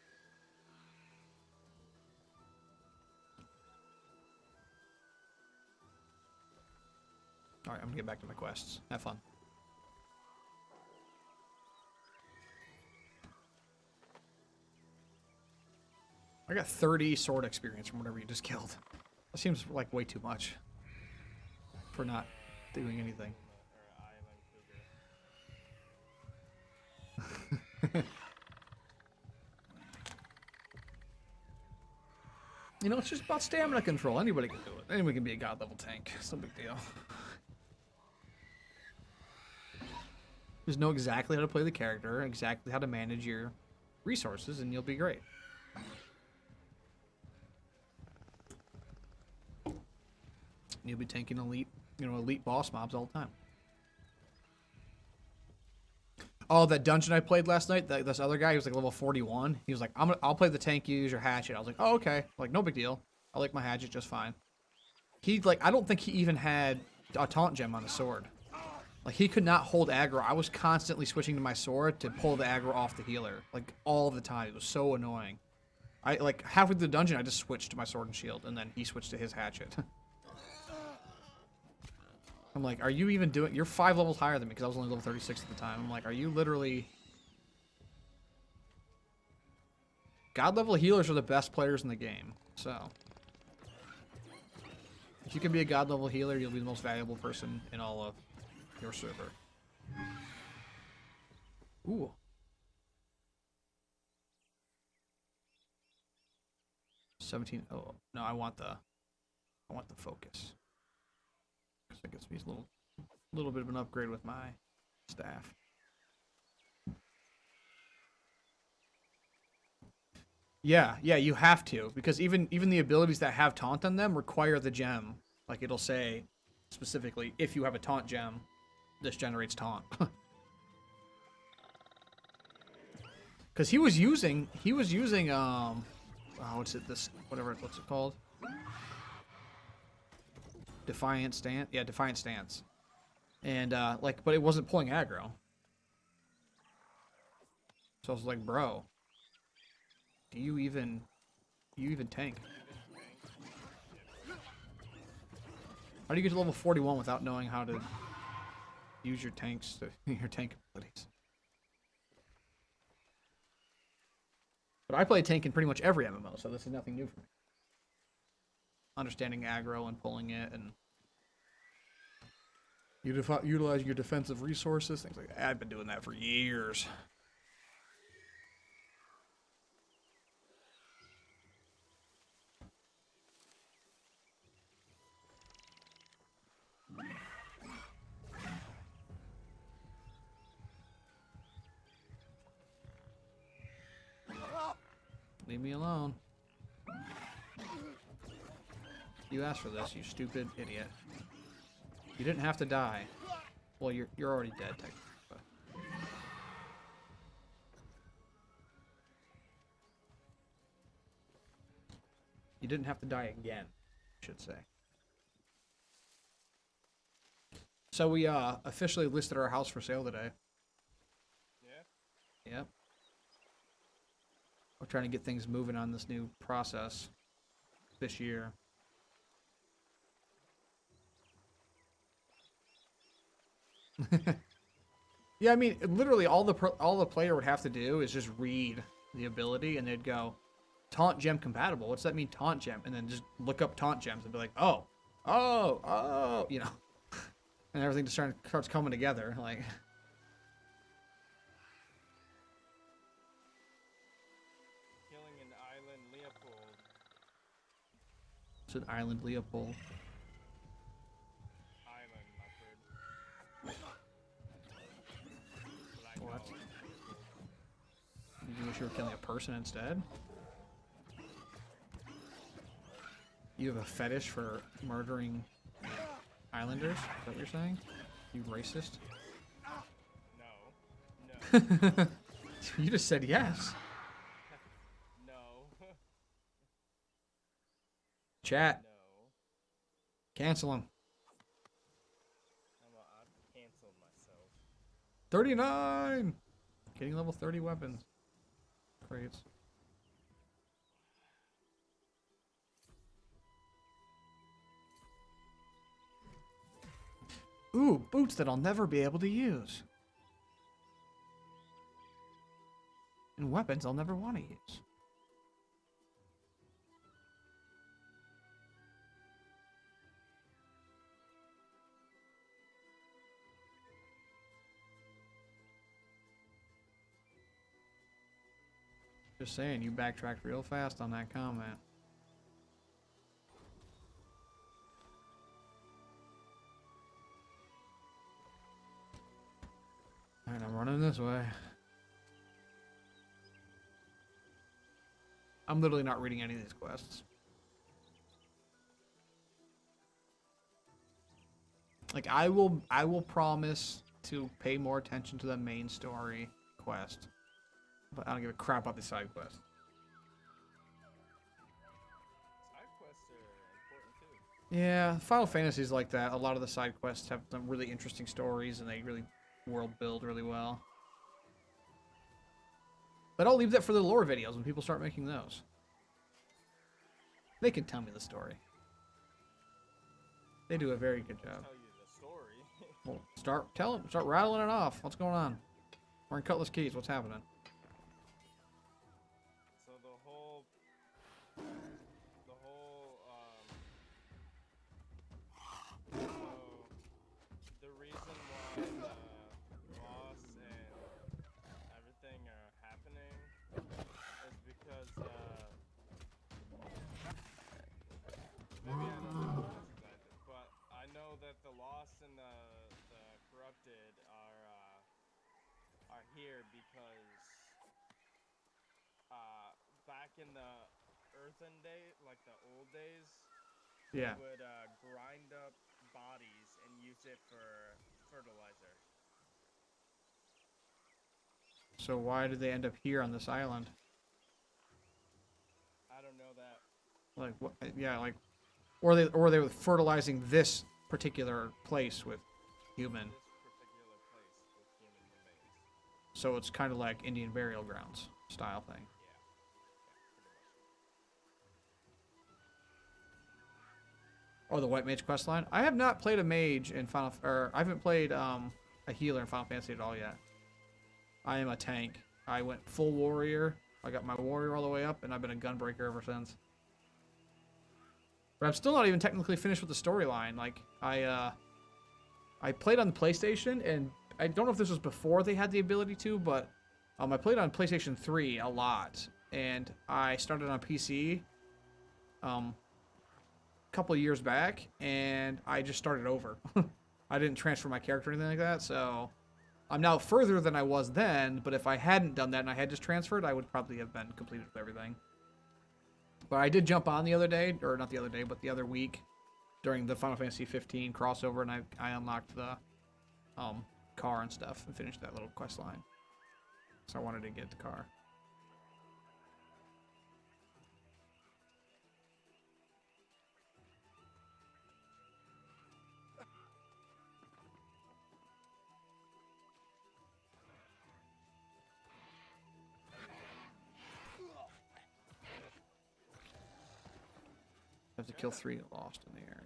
Alright, I'm gonna get back to my quests. Have fun. I got 30 sword experience from whatever you just killed. That seems like way too much for not doing anything. You know, it's just about stamina control. Anybody can do it. Anybody can be a god level tank. It's no big deal. Just know exactly how to play the character, exactly how to manage your resources, and you'll be great. and you'll be tanking elite, elite boss mobs all the time. Oh, that dungeon I played last night, this other guy, he was like level 41. He was like, I'll play the tank, you use your hatchet. I was like, oh, okay. Like, no big deal. I like my hatchet just fine. He, like, I don't think he even had a taunt gem on his sword. Like, he could not hold aggro. I was constantly switching to my sword to pull the aggro off the healer. Like, all the time. It was so annoying. Like, halfway through the dungeon, I just switched to my sword and shield, and then he switched to his hatchet. I'm like, are you even doing... You're 5 levels higher than me, because I was only level 36 at the time. I'm like, are you literally... God level healers are the best players in the game, so... If you can be a god level healer, you'll be the most valuable person in all of your server. Ooh. $17. Oh no, I want the focus. Because that gets me a little bit of an upgrade with my staff. Yeah, you have to, because even the abilities that have taunt on them require the gem. Like, it'll say specifically, if you have a taunt gem, this generates taunt. Because he was using what's it called? Defiant Stance? Yeah, Defiant Stance. And but it wasn't pulling aggro. So I was like, bro, do you even tank? How do you get to level 41 without knowing how to use your tanks your tank abilities? But I play tank in pretty much every MMO, so this is nothing new for me. Understanding aggro and pulling it, and utilizing your defensive resources, things like that. I've been doing that for years. Leave me alone. You asked for this, you stupid idiot. You didn't have to die. Well, you're already dead, technically. But. You didn't have to die again, I should say. So we officially listed our house for sale today. Yeah? Yep. We're trying to get things moving on this new process this year. Yeah, I mean, literally all the player would have to do is just read the ability, and they'd go, taunt gem compatible. What's that mean, taunt gem? And then just look up taunt gems and be like, oh, you know, and everything just starts coming together, like. It's an island Leopold. What? You wish you were killing a person instead? You have a fetish for murdering islanders? Is that what you're saying? You racist? No. You just said yes. Chat. No. Cancel him. I've canceled myself. 39! Getting level 30 weapons. Crates. Ooh, boots that I'll never be able to use. And weapons I'll never want to use. Just saying, you backtracked real fast on that comment. Alright, I'm running this way. I'm literally not reading any of these quests. Like, I will promise to pay more attention to the main story quest. But I don't give a crap about the side quest. Side quests are important too. Yeah, Final Fantasy's like that. A lot of the side quests have some really interesting stories, and they really world build really well. But I'll leave that for the lore videos when people start making those. They can tell me the story. They do a very good job. Tell you the story. Well, start rattling it off. What's going on? We're in Cutlass Keys. What's happening? So the whole so the reason why the loss and everything are happening is because maybe I don't know this exactly, but I know that the lost and the corrupted are here because back in the earthen day, like the old days, Yeah. they would grind up bodies and use it for fertilizer. So why did they end up here on this island? I don't know that. Like what? Yeah, like, or they were fertilizing this particular place with human. This particular place with human remains. So it's kind of like Indian burial grounds style thing. Yeah. Oh, the White Mage questline. I have not played a mage in I haven't played a healer in Final Fantasy at all yet. I am a tank. I went full warrior. I got my warrior all the way up, and I've been a gunbreaker ever since. But I'm still not even technically finished with the storyline. Like, I played on the PlayStation, and I don't know if this was before they had the ability to, but I played on PlayStation 3 a lot, and I started on PC a couple of years back, and I just started over. I didn't transfer my character or anything like that, so I'm now further than I was then, but if I hadn't done that and I had just transferred, I would probably have been completed with everything. But I did jump on the other day, or not the other day, but the other week during the Final Fantasy 15 crossover, and I unlocked the car and stuff and finished that little quest line. So I wanted to get the car. I have to kill 3 lost in the area.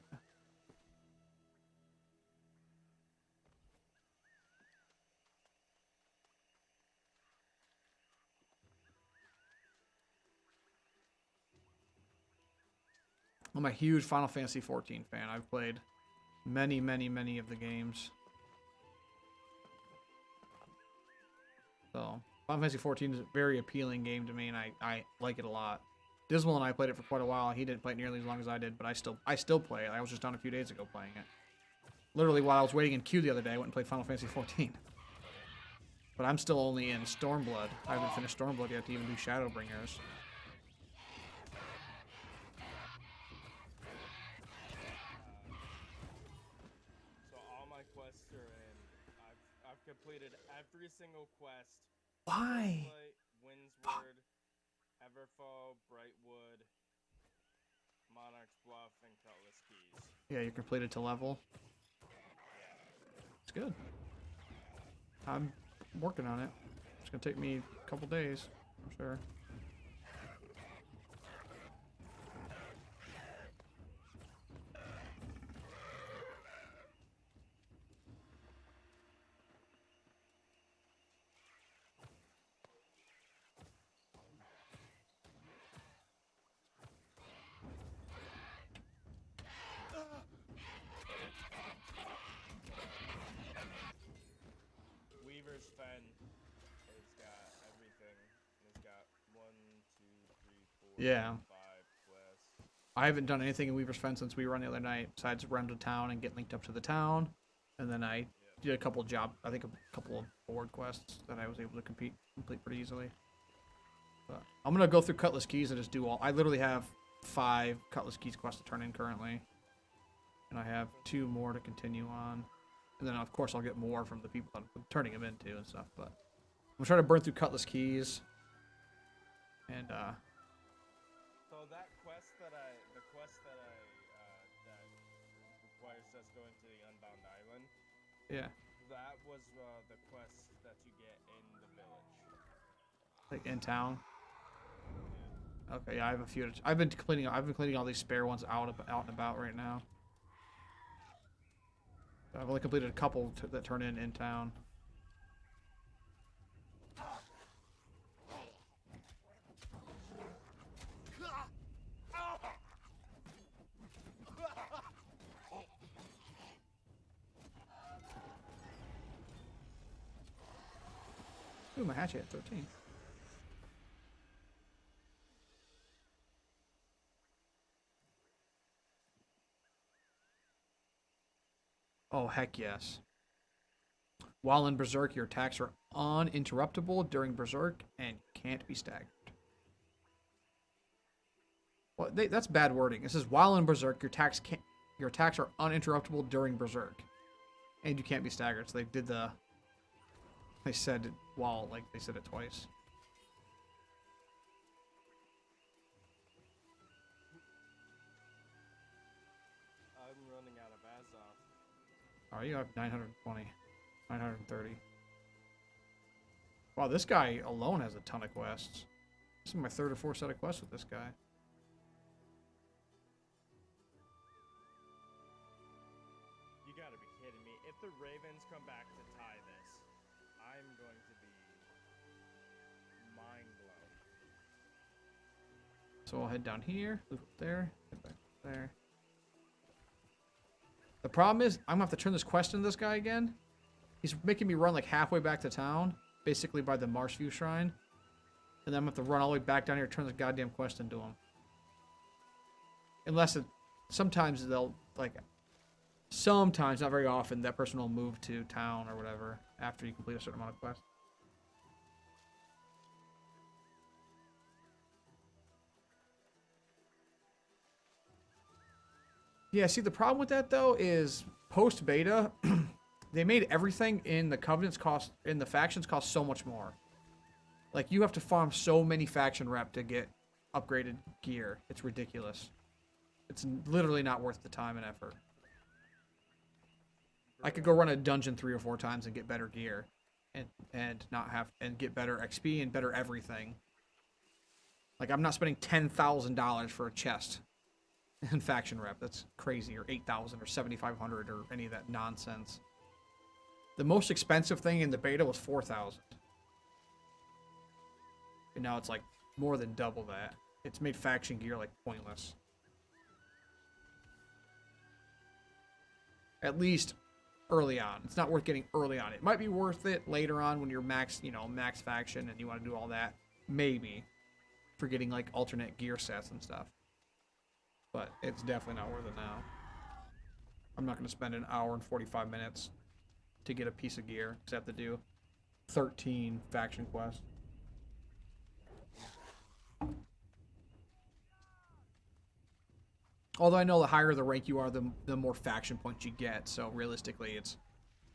I'm a huge Final Fantasy 14 fan. I've played many of the games. So, Final Fantasy 14 is a very appealing game to me, and I like it a lot. Dismal and I played it for quite a while. He didn't play it nearly as long as I did, but I still play it. I was just on a few days ago playing it. Literally, while I was waiting in queue the other day, I went and played Final Fantasy 14. But I'm still only in Stormblood. I haven't finished Stormblood yet to even do Shadowbringers. So all my quests are in. I've completed every single quest. Why? Windsward, Everfall, Brightwood, Monarch's Bluff, and Cutlass Keys. Yeah, you're completed to level. It's good. I'm working on it. It's gonna take me a couple days, I'm sure. Weaver's Fen. It's got everything. It's got 1, 2, 3, 4, Yeah. 5 quests. I haven't done anything in Weaver's Fen since we were on the other night, besides run to town and get linked up to the town. And then I did a couple of board quests that I was able to complete pretty easily. But I'm gonna go through Cutlass Keys and just do all. I literally have 5 Cutlass Keys quests to turn in currently. And I have 2 more to continue on. And then, of course, I'll get more from the people I'm turning them into and stuff. But I'm trying to burn through Cutlass Keys. And, So that quest that that requires us going to the Unbound Island. yeah. That was the quest that you get in the village. Like, in town. Okay, yeah, I have a few. I've been cleaning all these spare ones out and about right now. I've only completed a couple that turn in town. Ooh, my hatchet at 13. Oh, heck yes. While in Berserk, your attacks are uninterruptible during Berserk and can't be staggered. Well, that's bad wording. It says, while in Berserk, your attacks are uninterruptible during Berserk. And you can't be staggered. So they said it while, like, they said it twice. I'm running out of Azov. Oh, you have 920. 930. Wow, this guy alone has a ton of quests. This is my 3rd or 4th set of quests with this guy. You gotta be kidding me. If the Ravens come back to tie this, I'm going to be mind blown. So I'll head down here, loop up there, head back there. The problem is, I'm gonna have to turn this quest into this guy again. He's making me run like halfway back to town, basically by the Marshview Shrine. And then I'm gonna have to run all the way back down here and turn this goddamn quest into him. Unless sometimes they'll, like, sometimes, not very often, that person will move to town or whatever after you complete a certain amount of quests. Yeah, see, the problem with that, though, is post-beta, they made everything in the Covenants cost, in the factions cost so much more. Like, you have to farm so many faction rep to get upgraded gear. It's ridiculous. It's literally not worth the time and effort. I could go run a dungeon 3 or 4 times and get better gear. And get better XP and better everything. Like, I'm not spending $10,000 for a chest in faction rep. That's crazy. Or 8,000 or 7,500 or any of that nonsense. The most expensive thing in the beta was 4,000. And now it's like more than double that. It's made faction gear like pointless. At least early on. It's not worth getting early on. It might be worth it later on when you're max faction and you want to do all that. Maybe. For getting like alternate gear sets and stuff. But it's definitely not worth it now. I'm not going to spend an hour and 45 minutes to get a piece of gear. Because I have to do 13 faction quests. Although I know the higher the rank you are, the more faction points you get. So realistically, it's,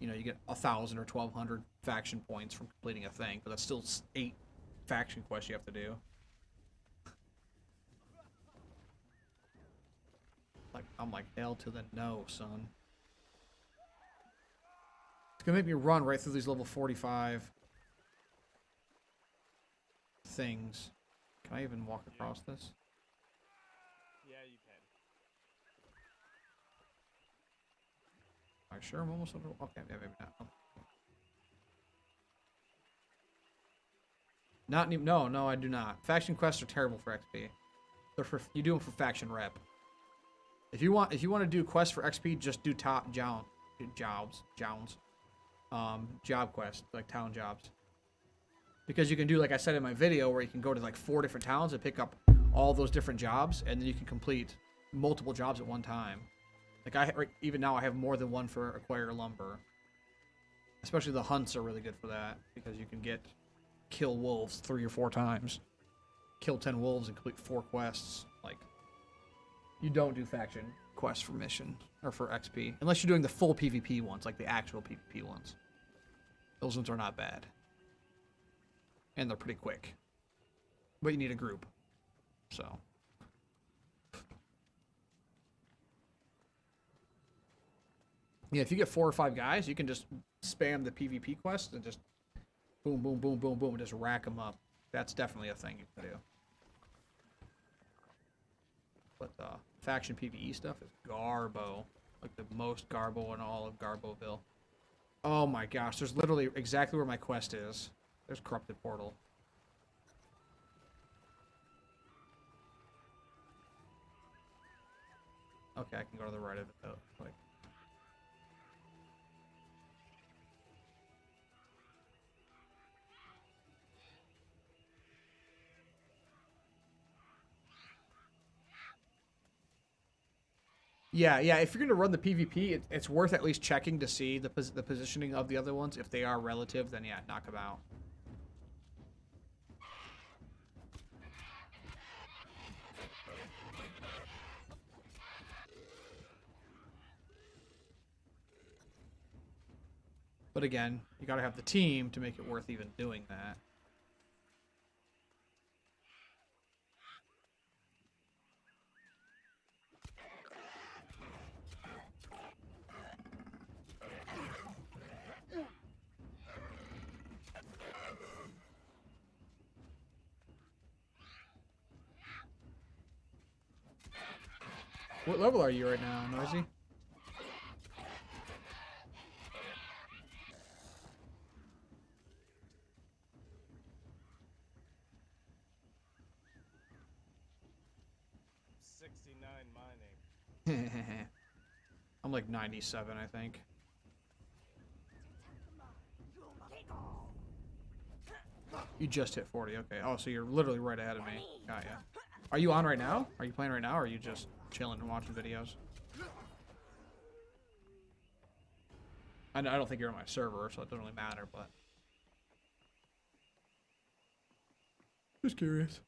you get 1,000 or 1,200 faction points from completing a thing. But that's still 8 faction quests you have to do. Like, I'm like, hell to the no, son. It's gonna make me run right through these level 45 things. Can I even walk across this? Yeah, you can. Am I sure I'm almost over? Okay, yeah, maybe not. Not even, no, I do not. Faction quests are terrible for XP. They're for, you do them for faction rep. If you want to do quests for XP, just do job quests, like town jobs. Because you can do, like I said in my video, where you can go to like 4 different towns and pick up all those different jobs, and then you can complete multiple jobs at one time. Like even now I have more than one for acquire lumber. Especially the hunts are really good for that, because you can kill wolves 3 or 4 times. Kill 10 wolves and complete 4 quests. Like, you don't do faction quest for mission or for XP, unless you're doing the full PvP ones, like the actual PvP ones. Those ones are not bad, and they're pretty quick. But you need a group, so. Yeah, if you get 4 or 5 guys, you can just spam the PvP quest and just boom, boom, boom, boom, boom, and just rack them up. That's definitely a thing you can do. But the faction PvE stuff is garbo. Like the most garbo in all of Garboville. Oh my gosh, there's literally exactly where my quest is. There's Corrupted Portal. Okay, I can go to the right of it though. Like, yeah, if you're going to run the PvP, it's worth at least checking to see the positioning of the other ones. If they are relative, then yeah, knock them out. But again, you got to have the team to make it worth even doing that. What level are you right now, Noisy? I'm like 97, I think. You just hit 40, okay. Oh, so you're literally right ahead of me. Got ya. Are you on right now? Are you playing right now, or are you just chilling and watching videos? I don't think you're on my server, so it doesn't really matter, but... Just curious.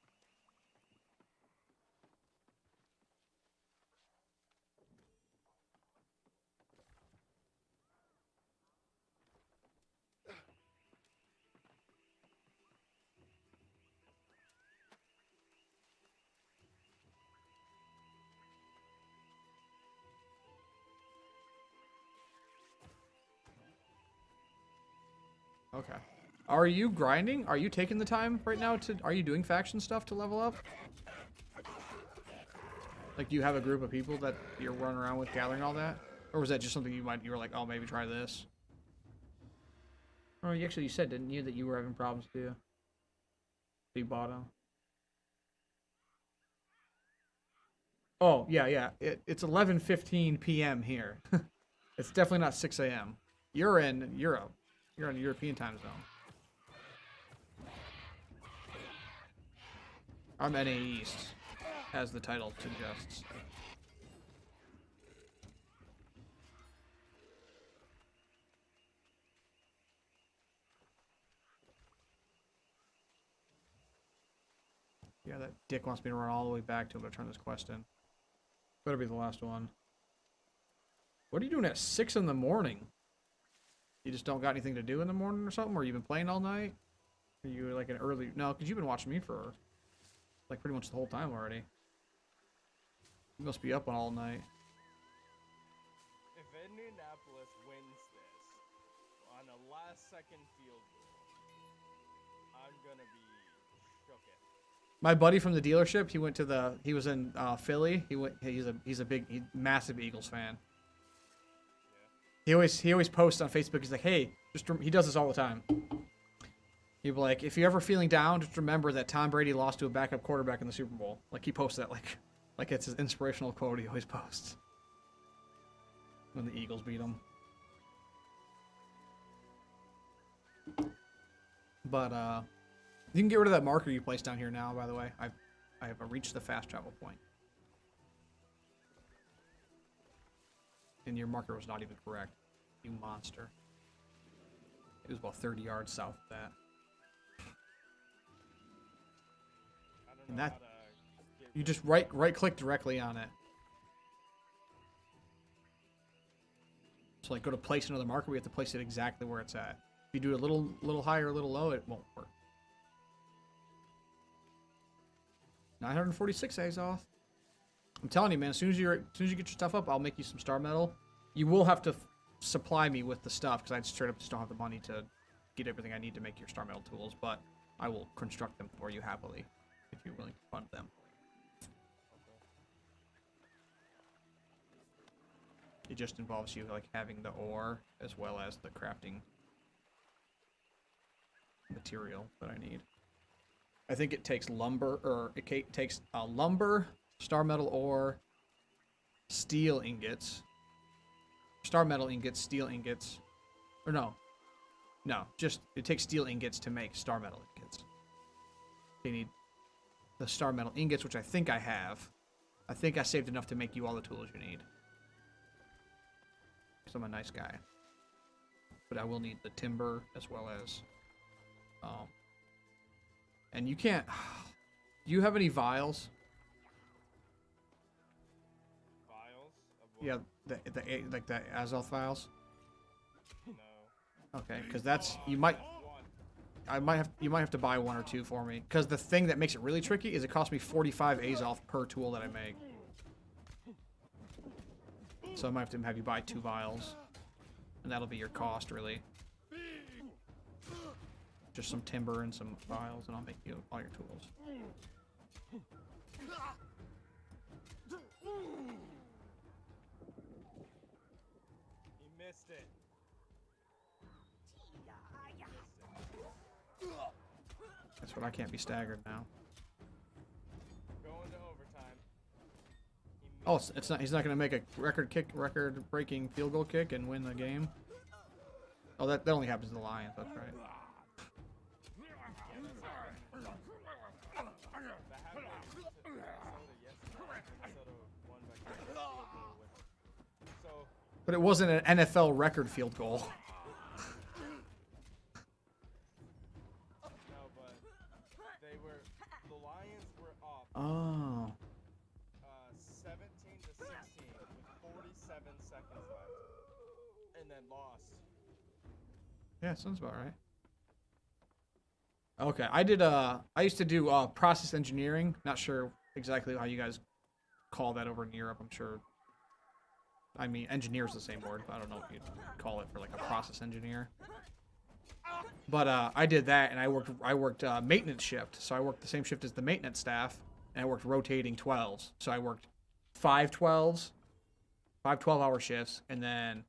Okay. Are you grinding? Are you taking the time right now to... Are you doing faction stuff to level up? Like, do you have a group of people that you're running around with gathering all that? Or was that just something you were like, oh, maybe try this? Oh, you said, didn't you, that you were having problems too? So you bought them? Oh, yeah. It's 11:15 p.m. here. It's definitely not 6 a.m. You're in Europe. You're on the European time zone. I'm NA East, as the title suggests. Yeah, that dick wants me to run all the way back to him to turn this quest in. Better be the last one. What are you doing at 6 in the morning? You just don't got anything to do in the morning or something? Or you been playing all night? Are you like an early... No, because you've been watching me for like pretty much the whole time already. You must be up all night. If Indianapolis wins this on a last-second field goal, I'm gonna be shooketh. My buddy from the dealership, he was in Philly. He's a massive Eagles fan. Yeah. He always posts on Facebook. He's like, hey, he does this all the time. He'd be like, if you're ever feeling down, just remember that Tom Brady lost to a backup quarterback in the Super Bowl. Like, he posts that like it's his inspirational quote he always posts when the Eagles beat him. But you can get rid of that marker you placed down here now, by the way. I have reached the fast travel point. And your marker was not even correct. You monster. It was about 30 yards south of that. And that... You just right click directly on it. So like go to place another marker, we have to place it exactly where it's at. If you do it a little higher, a little low, it won't work. 946 A's off. I'm telling you, man. As soon as you get your stuff up, I'll make you some star metal. You will have to supply me with the stuff because I straight up just don't have the money to get everything I need to make your star metal tools. But I will construct them for you happily if you're willing to fund them. It just involves you like having the ore as well as the crafting material that I need. I think it takes lumber, or it takes lumber, star metal ore, steel ingots, star metal ingots, steel ingots, or no, just it takes steel ingots to make star metal ingots. You need the star metal ingots, which I think I have. I think I saved enough to make you all the tools you need. Because I'm a nice guy. But I will need the timber as well as... and you can't... Do you have any vials? Vials? Of what? Yeah, like the Azoth vials? No. Okay, because that's... You might have to buy 1 or 2 for me. Because the thing that makes it really tricky is it costs me 45 Azoth per tool that I make. So I might have to have you buy 2 vials. And that'll be your cost, really. Just some timber and some vials, and I'll make you all your tools. He missed it. That's what I can't be staggered now. Going to overtime. Oh, it's not. He's not going to make a record-breaking field goal kick and win the game. Oh, that only happens in the Lions. That's right. But it wasn't an NFL record field goal. No, but the Lions were up. Oh. 17 to 16 with 47 seconds left, and then lost. Yeah, sounds about right. Okay, I used to do process engineering. Not sure exactly how you guys call that over in Europe. I'm sure. I mean, engineer is the same word, but I don't know if you'd call it for like a process engineer. But I did that, and I worked maintenance shift, so I worked the same shift as the maintenance staff, and I worked rotating 12s. So I worked 5 12-hour shifts, and then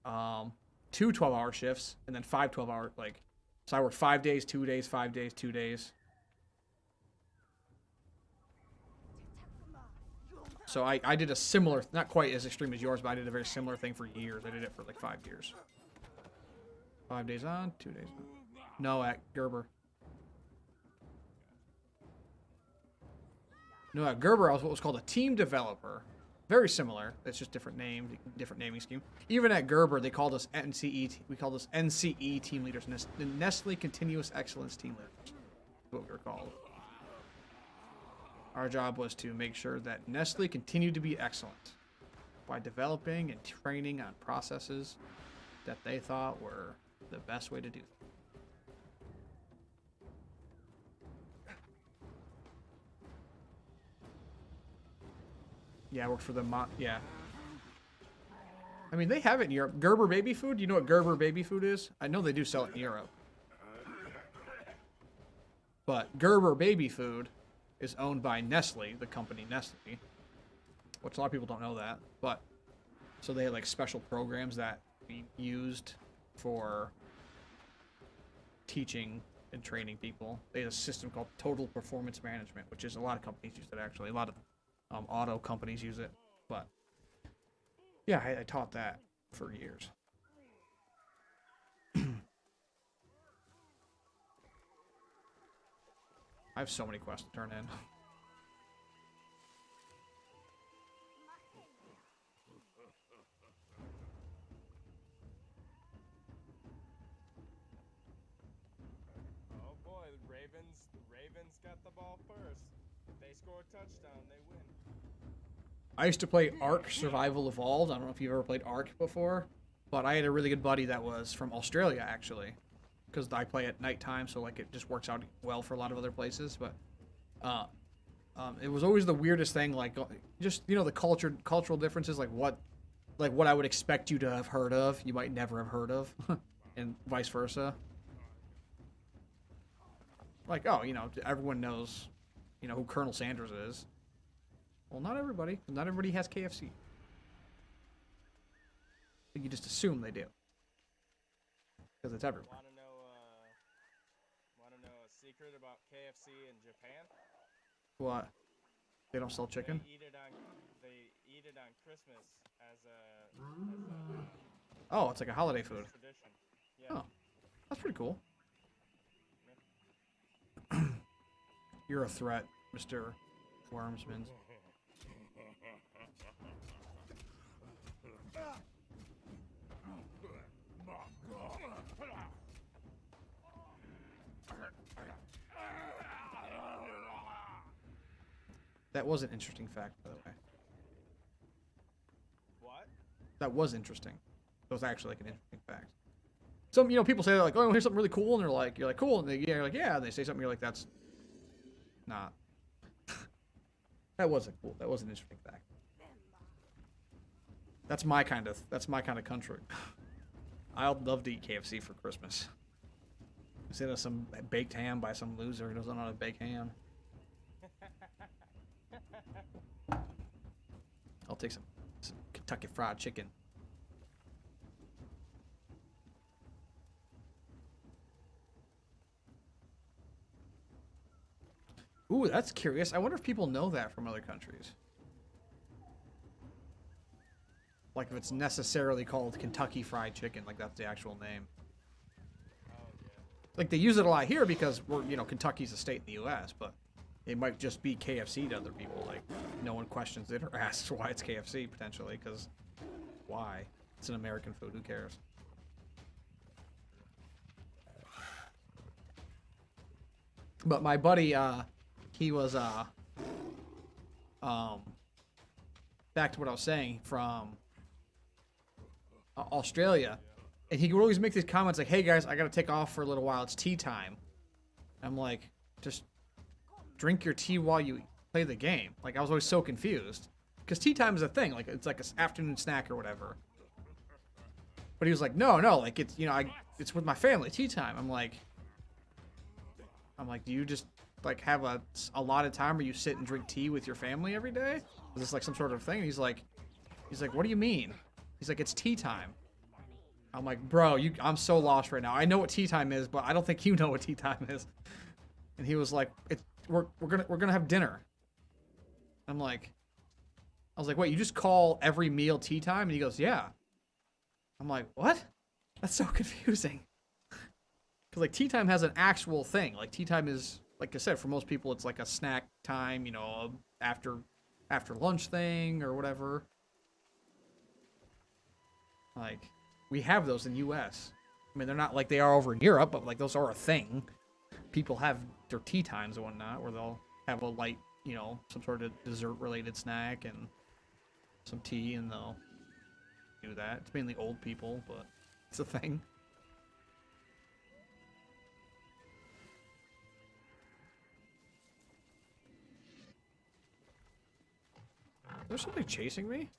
2 12-hour shifts, and then 5 12-hour So I worked 5 days, 2 days, 5 days, 2 days. So I did a similar, not quite as extreme as yours, but I did a very similar thing for years. I did it for like 5 years. 5 days on, 2 days on. No, at Gerber. No, at Gerber I was what was called a team developer. Very similar. It's just different name, different naming scheme. Even at Gerber, they called us NCE. We called us NCE team leaders, Nestle Continuous Excellence team leaders. That's what we were called. Our job was to make sure that Nestle continued to be excellent by developing and training on processes that they thought were the best way to do things. Yeah, I worked for the yeah. I mean, they have it in Europe. Gerber baby food. You know what Gerber baby food is? I know they do sell it in Europe. But Gerber baby food is owned by Nestle, the company Nestle. Which a lot of people don't know that. But so they had like special programs that we used for teaching and training people. They had a system called Total Performance Management, which is a lot of companies use it actually. A lot of auto companies use it, but yeah, I taught that for years. I have so many quests to turn in. Oh boy, the Ravens got the ball first. If they score a touchdown, they win. I used to play Ark Survival Evolved. I don't know if you've ever played Ark before. But I had a really good buddy that was from Australia, actually. Because I play at nighttime, so like it just works out well for a lot of other places. But it was always the weirdest thing, like just, you know, the cultural differences, like what I would expect you to have heard of, you might never have heard of, and vice versa. Like, oh, you know, everyone knows, you know, who Colonel Sanders is. Well, not everybody. Not everybody has KFC. You just assume they do. Because it's everywhere. Want to know a secret about KFC in Japan? What? They don't sell chicken? They eat it on Christmas as a Oh, it's like a holiday food. tradition. Yeah. Oh, that's pretty cool. You're a threat, Mr. Wormsman. That was an interesting fact, by the way. What? That was interesting. That was actually like an interesting fact. Some, you know, people say like, "Oh, here's something really cool," and they're like, "You're like cool," and you're like, "Yeah," and they say something, you're like, "That's not." That wasn't cool. That was an interesting fact. That's my kind of country. I'll love to eat KFC for Christmas. Instead of some baked ham by some loser who doesn't know how to bake ham. I'll take some Kentucky Fried Chicken. Ooh, that's curious. I wonder if people know that from other countries. Like if it's necessarily called Kentucky Fried Chicken, like that's the actual name. Oh yeah. Like they use it a lot here because we're, you know, Kentucky's a state in the U.S., but it might just be KFC to other people. Like no one questions it or asks why it's KFC potentially, because why? It's an American food. Who cares? But my buddy, he was back to what I was saying, from Australia, and he would always make these comments like, "Hey guys, I gotta take off for a little while. It's tea time." I'm like, just drink your tea while you play the game. Like I was always so confused because tea time is a thing. Like it's like an afternoon snack or whatever. But he was like, "No, like it's, you know, it's with my family. Tea time." I'm like, do you just like have a lot of time where you sit and drink tea with your family every day? Is this like some sort of thing? And he's like, "What do you mean?" He's like, "It's tea time." I'm like, "Bro, I'm so lost right now. I know what tea time is, but I don't think you know what tea time is." And he was like, we're gonna have dinner." I was like, "Wait, you just call every meal tea time?" And he goes, "Yeah." I'm like, "What?" That's so confusing. Because like tea time has an actual thing. Like tea time is, like I said, for most people it's like a snack time, you know, after lunch thing or whatever. Like we have those in the US. I mean, they're not like they are over in Europe, but like those are a thing. People have their tea times and whatnot where they'll have a light, you know, some sort of dessert related snack and some tea, and they'll do that. It's mainly old people, but it's a thing. There's somebody chasing me?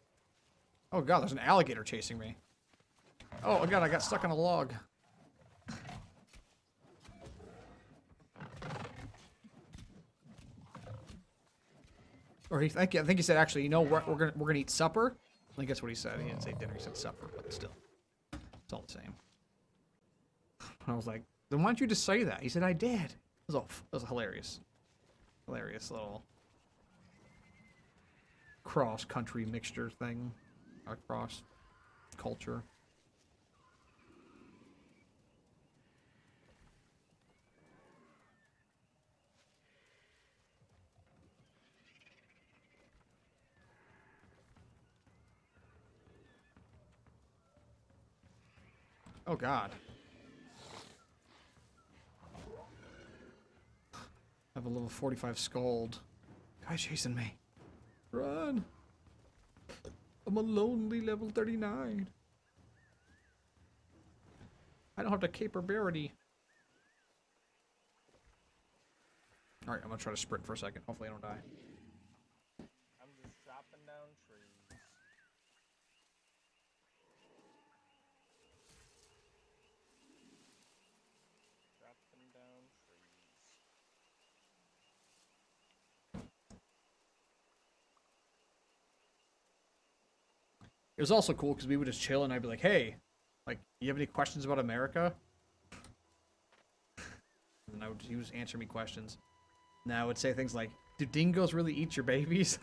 Oh god, there's an alligator chasing me. Oh god, I got stuck on a log. Or I think he said, actually, you know, we're gonna eat supper. I think that's what he said. He didn't say dinner, he said supper, but still, it's all the same. I was like, then why don't you just say that? He said, I did. It was hilarious. Hilarious little cross-country mixture thing. Or cross-culture. Oh god. I have a level 45 Scald. Guy's chasing me. Run! I'm a lonely level 39. I don't have the capability. All right, I'm gonna try to sprint for a second. Hopefully, I don't die. I'm just chopping down trees. Chopping down trees. It was also cool because we would just chill and I'd be like, "Hey, like, you have any questions about America?" And he would just answer me questions. And I would say things like, "Do dingoes really eat your babies?"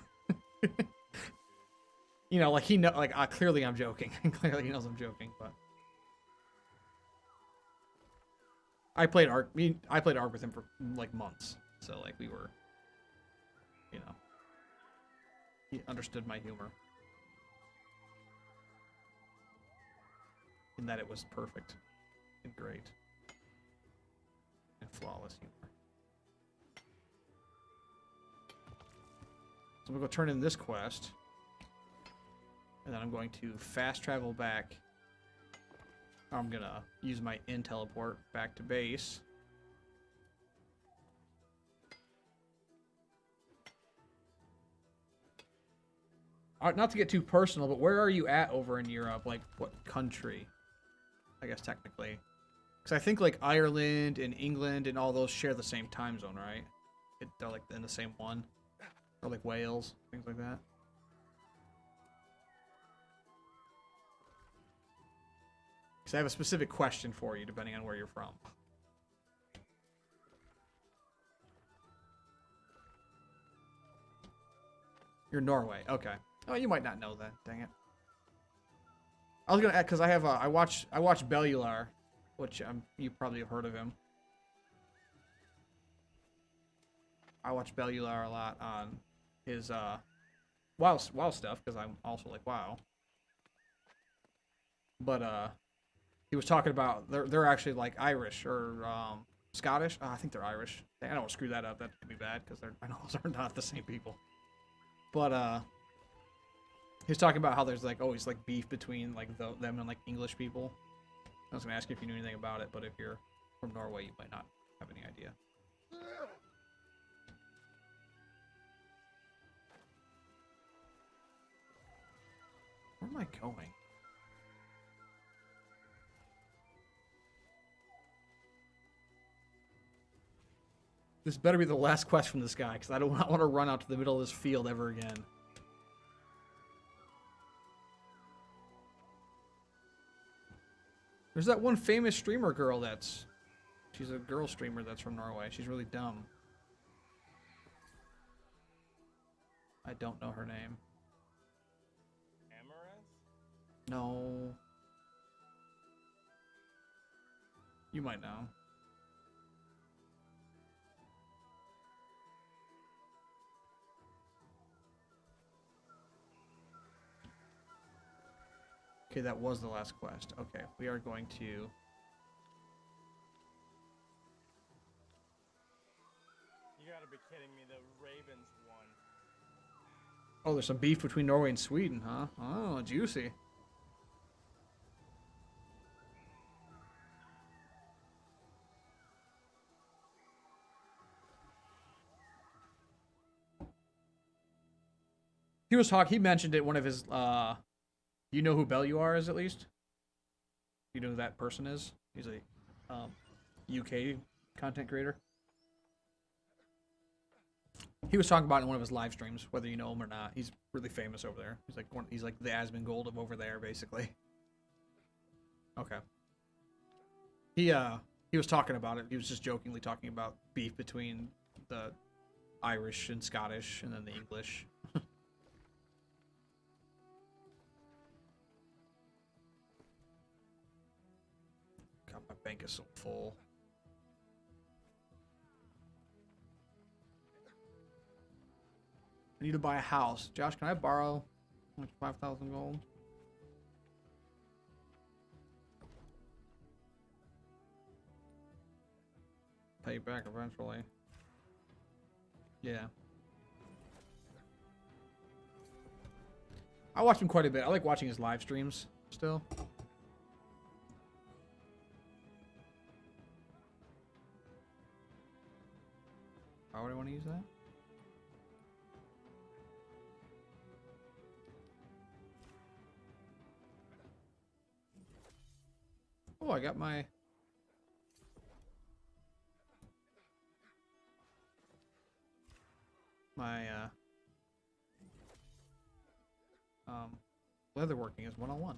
You know, like clearly I'm joking. Clearly he knows I'm joking, but I played Ark with him for like months, so like we were, you know, he understood my humor, in that it was perfect and great and flawless humor. So we'll go turn in this quest. And then I'm going to fast travel back. I'm going to use my in teleport back to base. Not to get too personal, but where are you at over in Europe? Like, what country? I guess technically. Because I think like Ireland and England and all those share the same time zone, right? They're like in the same one. Or like Wales, things like that. Because I have a specific question for you, depending on where you're from. You're Norway, okay. Oh, you might not know that. Dang it. I was gonna add because I have I watch Bellular, which you probably have heard of him. I watch Bellular a lot on his WoW stuff because I'm also like WoW. But he was talking about they're actually like Irish or Scottish. I think they're Irish. I don't want to screw that up. That could be bad because I know those are not the same people. But he was talking about how there's like always like beef between like them and like English people. I was gonna ask you if you knew anything about it, but if you're from Norway, you might not have any idea. Where am I going? This better be the last quest from this guy, because I don't want to run out to the middle of this field ever again. There's that one famous streamer girl she's a girl streamer that's from Norway. She's really dumb. I don't know her name. Amaranth? No. You might know. Okay, that was the last quest. Okay, we are going to... You gotta be kidding me, the Ravens won. Oh, there's some beef between Norway and Sweden, huh? Oh, juicy. He mentioned it, one of his, you know who Belluar is, at least? You know who that person is? He's a UK content creator. He was talking about it in one of his live streams, whether you know him or not. He's really famous over there. He's like the Asmongold of over there, basically. Okay. He was talking about it. He was just jokingly talking about beef between the Irish and Scottish, and then the English. God, my bank is so full. I need to buy a house. Josh, can I borrow like 5,000 gold? Pay you back eventually. Yeah. I watch him quite a bit. I like watching his live streams still. Why would I want to use that? Oh, I got my... leatherworking is 101.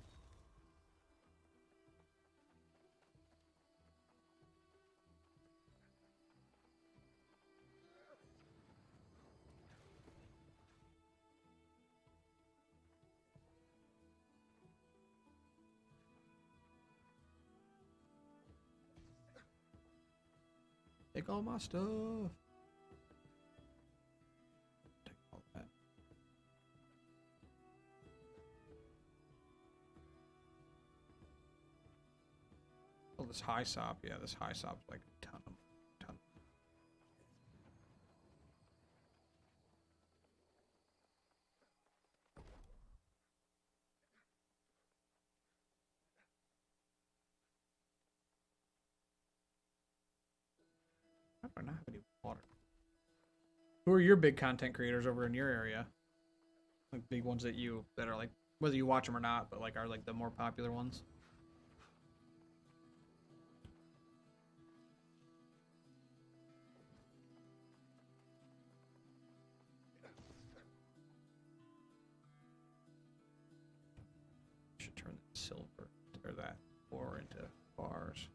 Take all my stuff. Take all that. Oh, this high sop. Yeah, this high sop's like a ton. How do I not have any water? Who are your big content creators over in your area? Like big ones that are like, whether you watch them or not, but like are like the more popular ones? Should turn that silver or that ore into bars.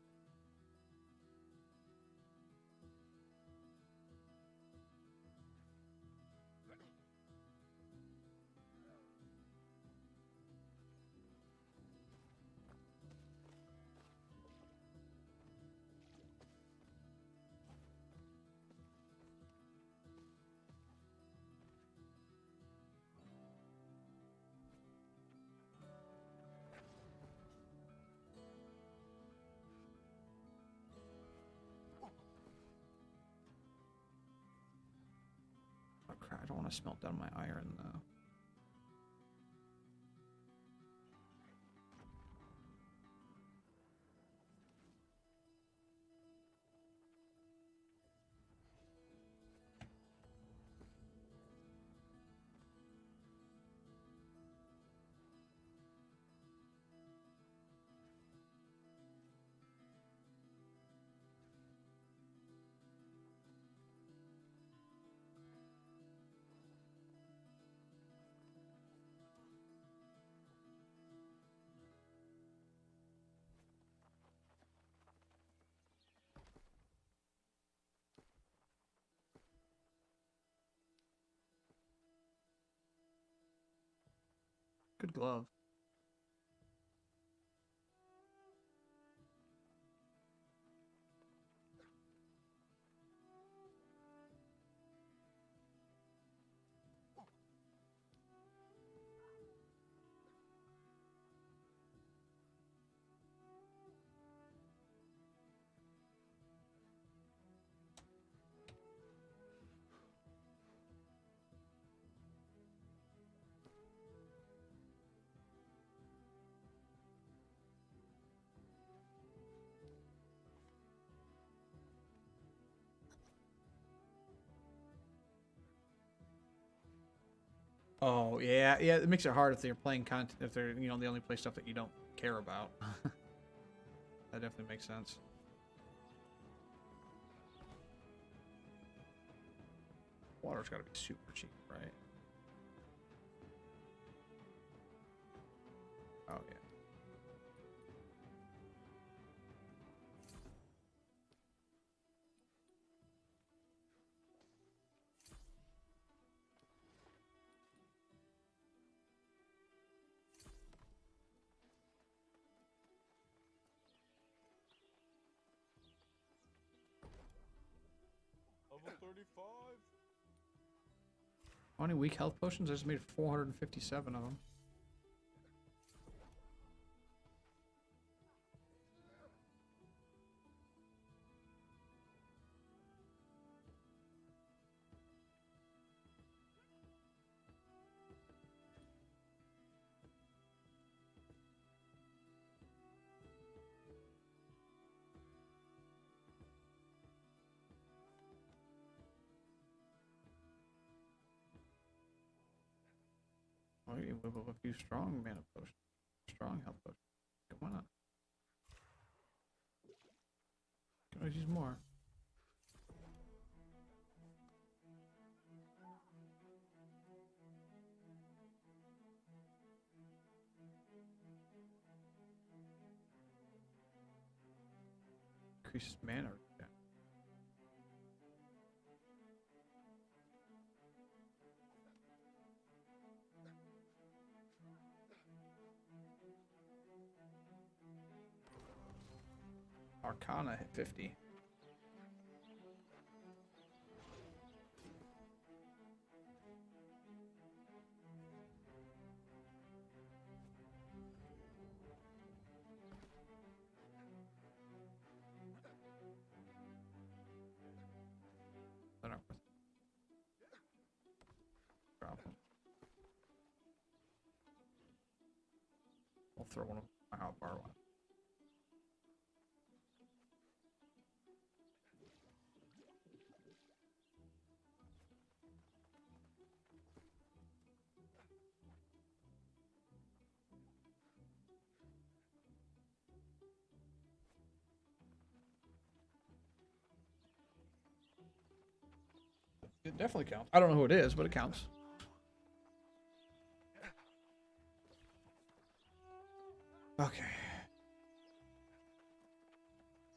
Oh crap, I don't want to smelt down my iron though. Good glove. Oh yeah, yeah. It makes it hard if they're playing content. If they're they only play stuff that you don't care about. That definitely makes sense. Water's got to be super cheap, right? Oh yeah. Level 35. How many weak health potions? I just made 457 of them. Oh, you whip up a few strong mana potions. Strong health potions. Come on. Can always use more. Increases mana. Yeah. Arcana hit 50. I'll throw one of my hotbar one. It definitely counts. I don't know who it is, but it counts. Okay.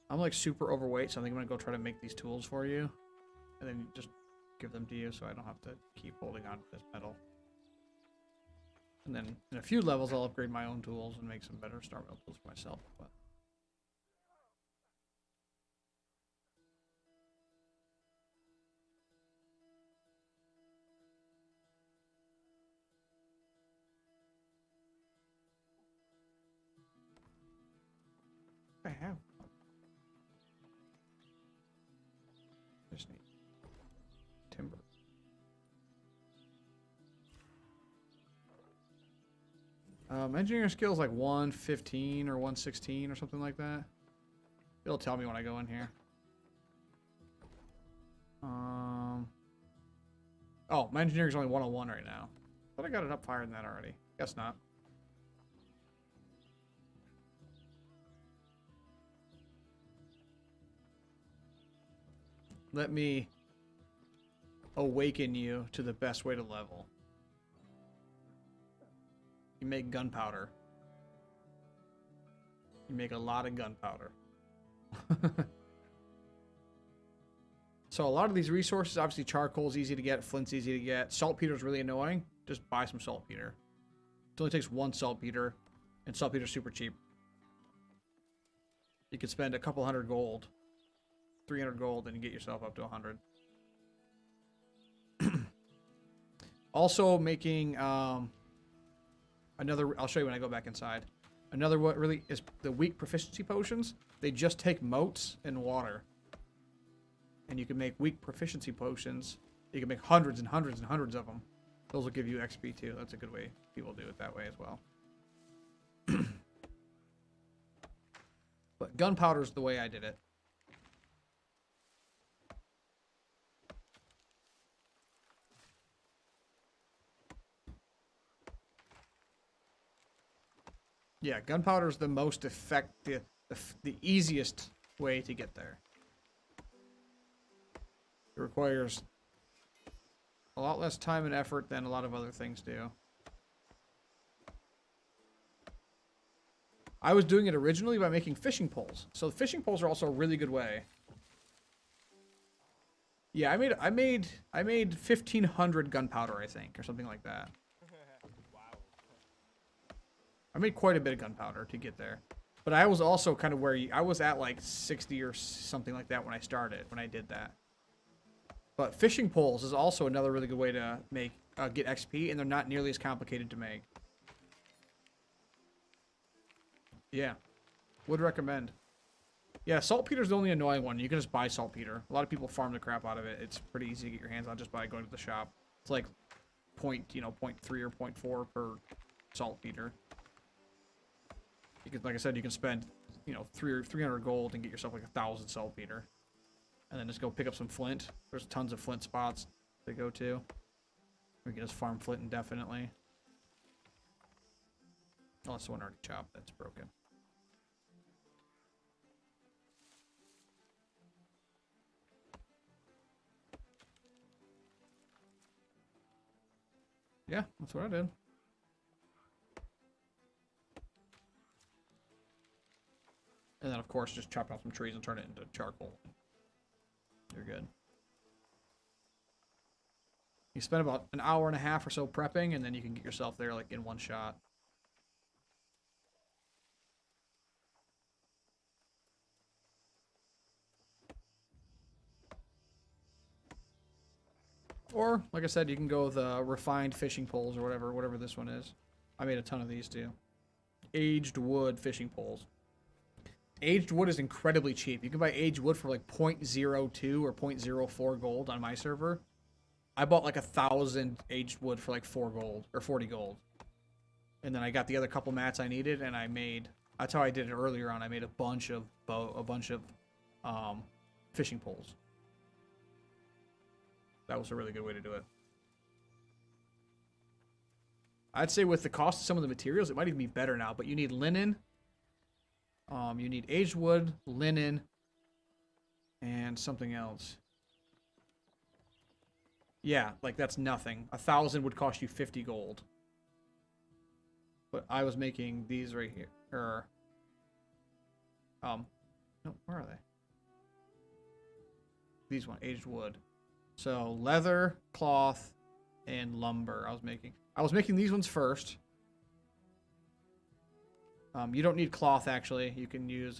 I'm like super overweight, so I think I'm gonna go try to make these tools for you. And then just give them to you so I don't have to keep holding on to this metal. And then in a few levels I'll upgrade my own tools and make some better star metal tools for myself. But I have. Just need timber. Engineering skills like 115 or 116 or something like that. It'll tell me when I go in here. Oh, my engineering is only 101 right now. Thought I got it up higher than that already. Guess not. Let me awaken you to the best way to level. You make gunpowder. You make a lot of gunpowder. So a lot of these resources, obviously charcoal's easy to get, flint's easy to get. Saltpeter's really annoying. Just buy some saltpeter. It only takes one saltpeter, and saltpeter's super cheap. You could spend a couple hundred gold, 300 gold, and you get yourself up to 100. Also making another, I'll show you when I go back inside. Another what really is the weak proficiency potions. They just take motes and water. And you can make weak proficiency potions. You can make hundreds and hundreds and hundreds of them. Those will give you XP too. That's a good way people do it that way as well. But gunpowder's the way I did it. Yeah, gunpowder's the most effective, the easiest way to get there. It requires a lot less time and effort than a lot of other things do. I was doing it originally by making fishing poles. So the fishing poles are also a really good way. Yeah, I made 1,500 gunpowder, I think, or something like that. Wow. I made quite a bit of gunpowder to get there. But I was also kind of where I was at like 60 or something like that when I started, when I did that. But fishing poles is also another really good way to make get XP, and they're not nearly as complicated to make. Yeah, would recommend. Yeah, saltpeter's the only annoying one. You can just buy saltpeter. A lot of people farm the crap out of it. It's pretty easy to get your hands on just by going to the shop. It's like 0.3 or 0.4 per saltpeter. Because, like I said, you can spend 300 gold and get yourself like 1,000 saltpeter. And then just go pick up some flint. There's tons of flint spots to go to. We can just farm flint indefinitely. Oh, that's the one already chopped. That's broken. Yeah, that's what I did. And then, of course, just chop out some trees and turn it into charcoal. You're good. You spend about an hour and a half or so prepping, and then you can get yourself there like in one shot. Or, like I said, you can go with refined fishing poles or whatever this one is. I made a ton of these too. Aged wood fishing poles. Aged wood is incredibly cheap. You can buy aged wood for like 0.02 or 0.04 gold on my server. I bought like 1,000 aged wood for like 4 gold or 40 gold. And then I got the other couple mats I needed, and I made. That's how I did it earlier on. I made a bunch of fishing poles. That was a really good way to do it. I'd say with the cost of some of the materials, it might even be better now. But you need linen. You need aged wood, linen, and something else. Yeah, like that's nothing. 1,000 would cost you 50 gold. But I was making these right here. No, where are they? These one, aged wood. So leather, cloth, and lumber. I was making these ones first. You don't need cloth actually. You can use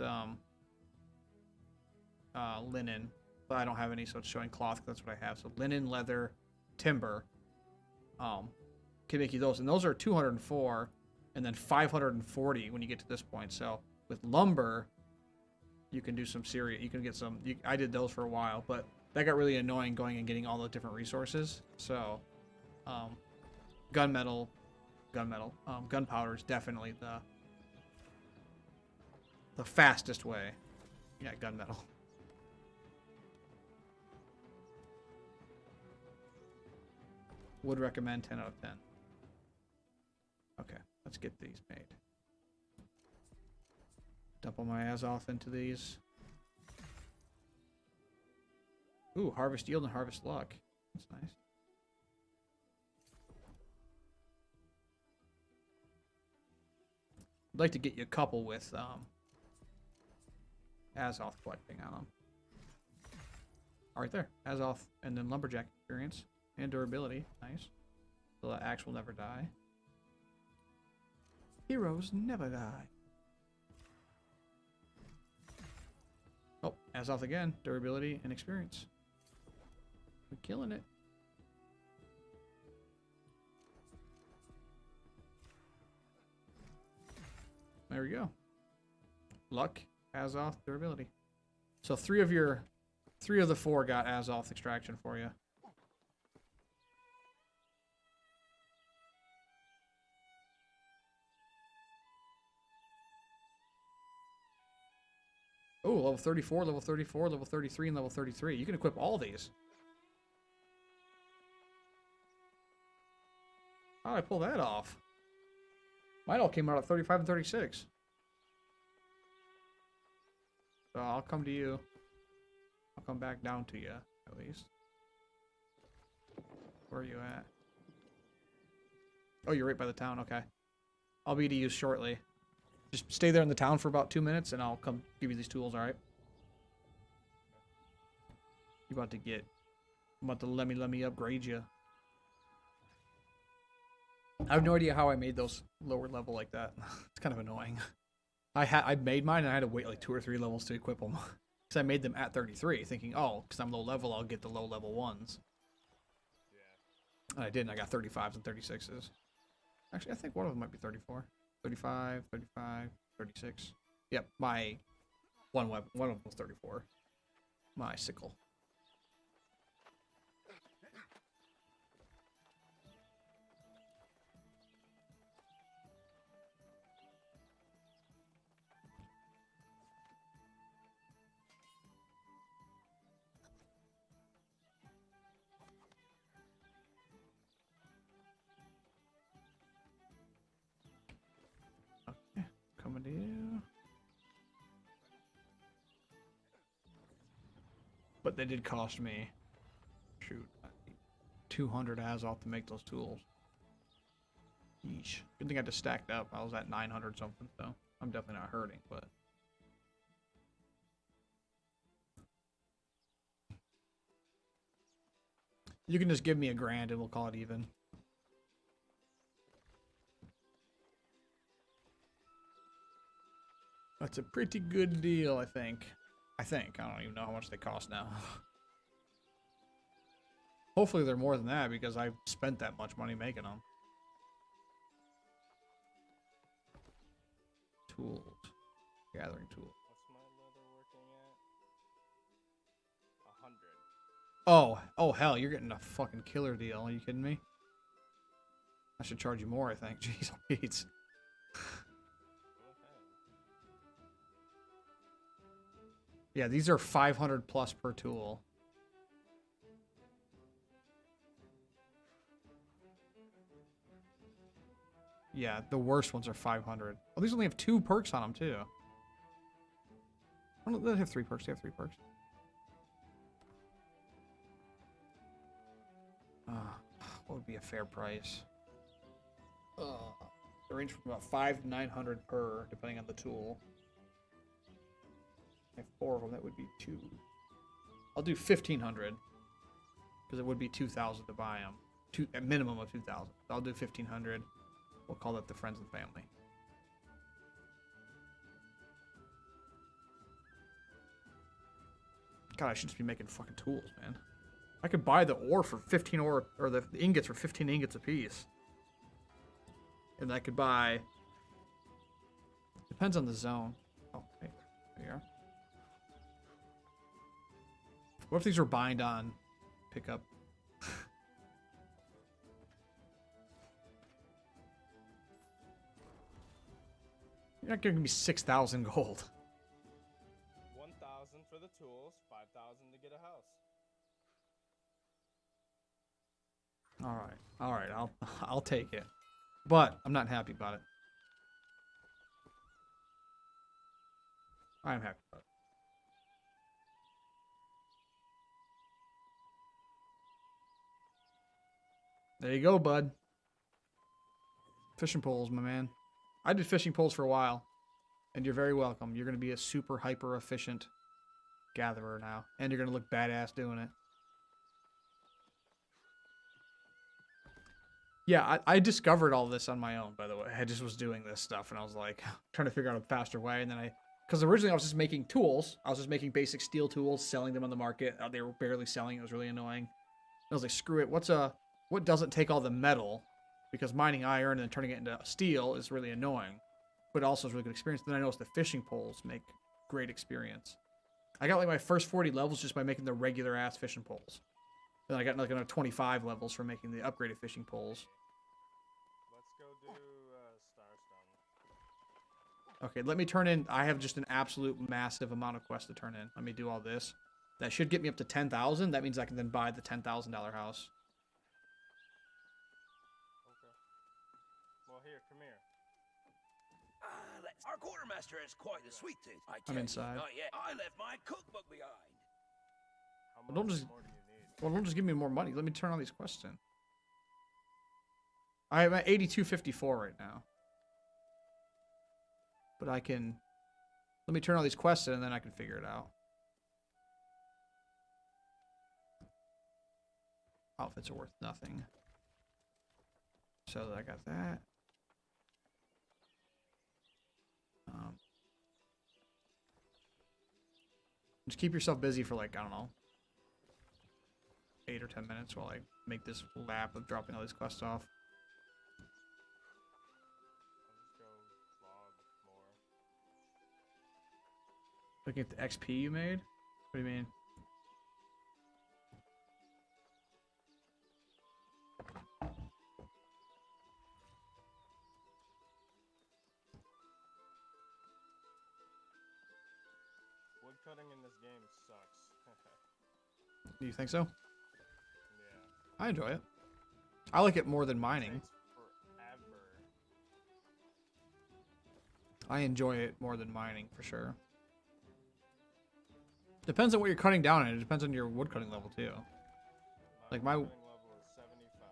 linen, but I don't have any, so it's showing cloth. That's what I have. So linen, leather, timber. Can make you those, and those are 204, and then 540 when you get to this point. So with lumber, you can do some serious. You can get some. I did those for a while, but that got really annoying going and getting all the different resources. So, gunpowder is definitely the fastest way. Yeah, gunmetal. Would recommend 10 out of 10. Okay, let's get these made. Dump all my Azoth into these. Ooh, harvest yield and harvest luck. That's nice. I'd like to get you a couple with Azoth collecting on them. All right there, Azoth, and then lumberjack experience and durability. Nice. So the axe will never die. Heroes never die. Oh, Azoth again. Durability and experience. We're killing it. There we go. Luck, Azoth, durability. So three of the 4 got Azoth extraction for you. Oh, level 34, level 34, level 33, and level 33. You can equip all these. How did I pull that off? Mine all came out at 35 and 36. So I'll come to you. I'll come back down to you, at least. Where are you at? Oh, you're right by the town. Okay. I'll be to you shortly. Just stay there in the town for about 2 minutes, and I'll come give you these tools, alright? You about to get... I'm about to let me upgrade you. I have no idea how I made those lower level like that. It's kind of annoying. I made mine, and I had to wait like 2 or 3 levels to equip them. Because I made them at 33, thinking, oh, because I'm low level, I'll get the low level ones. Yeah. And I didn't. I got 35s and 36s. Actually, I think one of them might be 34. 35, 35, 36. Yep, my one of them was 34. My sickle. gonna do. But they did cost me, shoot, 200 as off to make those tools. Yeesh. Good thing I just stacked up. I was at 900 something, so I'm definitely not hurting, but. You can just give me $1,000 and we'll call it even. That's a pretty good deal, I think. I don't even know how much they cost now. Hopefully they're more than that because I spent that much money making them. Tools. Gathering tools. What's my leather working at? 100. Oh hell, you're getting a fucking killer deal. Are you kidding me? I should charge you more, I think. Jeez, Pete's. Yeah, these are 500 plus per tool. Yeah, the worst ones are 500. Oh, these only have 2 perks on them, too. Oh, no, they have 3 perks. They have 3 perks. What would be a fair price? They range from about 500 to 900 per, depending on the tool. I have 4 of them. That would be 2. I'll do 1,500 because it would be 2,000 to buy them. A minimum of 2,000. I'll do 1,500. We'll call that the friends and family. God, I should just be making fucking tools, man. I could buy the ore for 15 ore, or the ingots for 15 ingots a piece. And I could buy... Depends on the zone. Oh, hey, there you are. What if these were bind on pickup? You're not giving me 6,000 gold. 1,000 for the tools, 5,000 to get a house. All right, I'll take it, but I'm not happy about it. I'm happy about it. There you go, bud. Fishing poles, my man. I did fishing poles for a while, and you're very welcome. You're going to be a super hyper efficient gatherer now, and you're going to look badass doing it. Yeah, I discovered all this on my own, by the way. I just was doing this stuff, and I was like, trying to figure out a faster way, and then because originally I was just making tools. I was just making basic steel tools, selling them on the market. They were barely selling. It was really annoying. I was like, screw it. What doesn't take all the metal? Because mining iron and then turning it into steel is really annoying, but also is really good experience. Then I noticed the fishing poles make great experience. I got like my first 40 levels just by making the regular ass fishing poles. Then I got like another 25 levels for making the upgraded fishing poles. Let's go do Starstone. Okay, let me turn in. I have just an absolute massive amount of quests to turn in. Let me do all this. That should get me up to 10,000. That means I can then buy the $10,000 house. Well, here, come here. Our quartermaster has quite a sweet tooth. I'm inside. Not yet. I left my cookbook behind. How Well, much more do you need? Well, don't just give me more money. Let me turn all these quests in. I'm at 8254 right now. But I can... Let me turn all these quests in and then I can figure it out. Outfits are worth nothing. So I got that. Just keep yourself busy for like, I don't know, 8 or 10 minutes while I make this lap of dropping all these quests off. I'll just go log more. Looking at the XP you made? What do you mean? Woodcutting in this game sucks. Do you think so? Yeah. I enjoy it. I like it more than mining. Takes forever. I enjoy it more than mining for sure. Depends on what you're cutting down in. It depends on your wood cutting level too. Like my level is 75.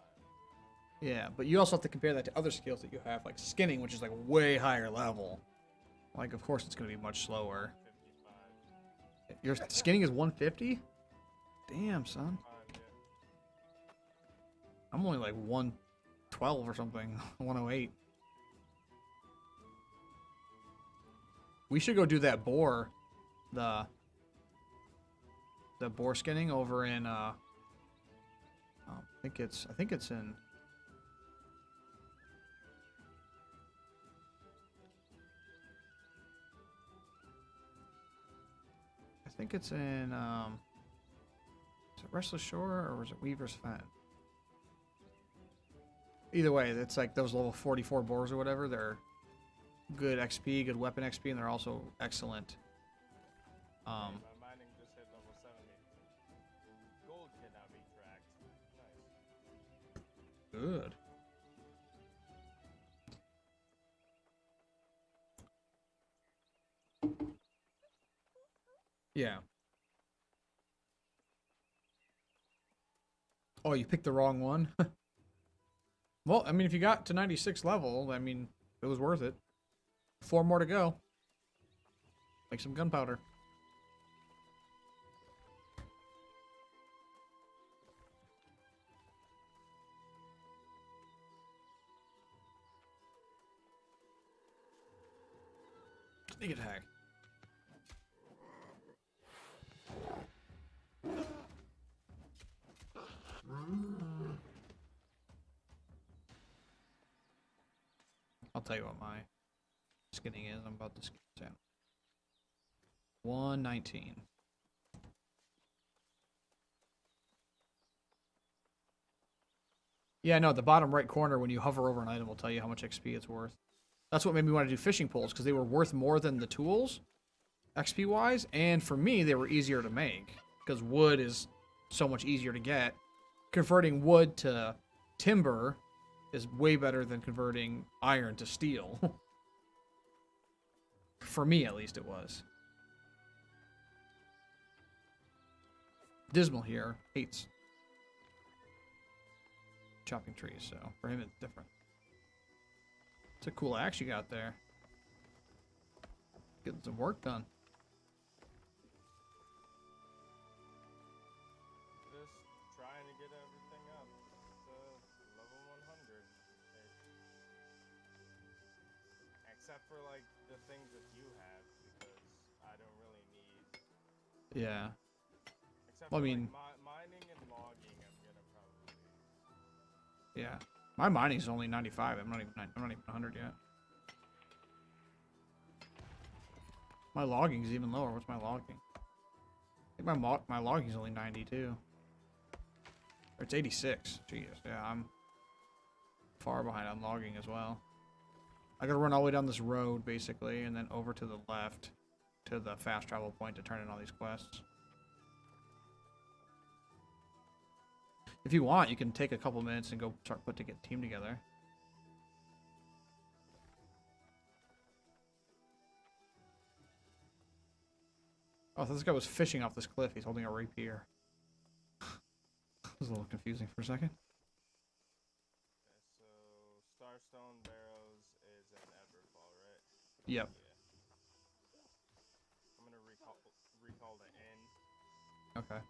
yeah, but you also have to compare that to other skills that you have, like skinning, which is like way higher level. Like, of course, it's going to be much slower. 55. Your skinning is 150? Damn, son. Yeah. I'm only like 112 or something. 108. We should go do that boar, the boar skinning over in I think it's in is it Restless Shore or was it Weaver's Fen? Either way, it's like those level 44 boars or whatever. They're good XP, good weapon XP, and they're also excellent. My mining just hit level 70. Gold cannot be tracked. Nice. Good. Yeah. Oh, you picked the wrong one? Well, I mean, if you got to 96 level, I mean, it was worth it. 4 more to go. Make some gunpowder. Sneak attack. I'll tell you what my skinning is. I'm about to skin down. 119. Yeah, no, the bottom right corner when you hover over an item will tell you how much XP it's worth. That's what made me want to do fishing poles, because they were worth more than the tools, XP-wise, and for me, they were easier to make, because wood is so much easier to get. Converting wood to timber is way better than converting iron to steel. For me, at least, it was. Dismal here hates chopping trees, so for him it's different. It's a cool axe you got there. Getting some work done. Just trying to get everything up to level 100. Except for like the things that you have, because I don't really need. Yeah. Except Well, I for mean, like, mining and logging, I'm gonna probably. yeah. My mining's only 95. I'm not even 100 yet. My logging's even lower. What's my logging? I think my logging's only 92. Or it's 86. Jeez, yeah, I'm far behind on logging as well. I gotta run all the way down this road, basically, and then over to the left to the fast travel point to turn in all these quests. If you want, you can take a couple minutes and go start putting a team together. Oh, I thought this guy was fishing off this cliff. He's holding a rapier. It was a little confusing for a second. Okay, so Starstone Barrows is in Everfall, right? Yep. Yeah. I'm gonna recall the inn. Okay.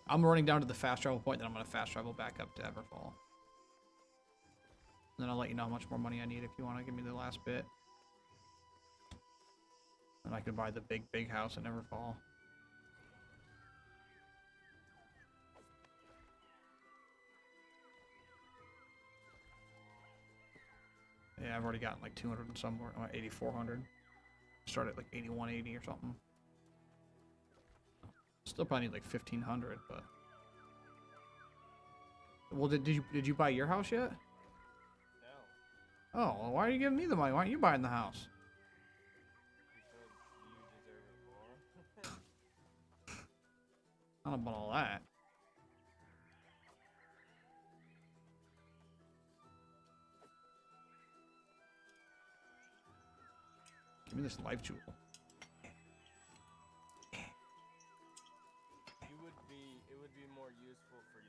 I'm running down to the fast travel point, then I'm going to fast travel back up to Everfall. And then I'll let you know how much more money I need if you want to give me the last bit. And I can buy the big house in Everfall. Yeah, I've already gotten like 200 and somewhere, 8,400. Start at like 8,180 or something. Still probably need like 1,500, but. Well, did you buy your house yet? No. Oh, well, why are you giving me the money? Why aren't you buying the house? Because you deserve it more. I don't know about all that. Give me this life jewel. It would be more useful for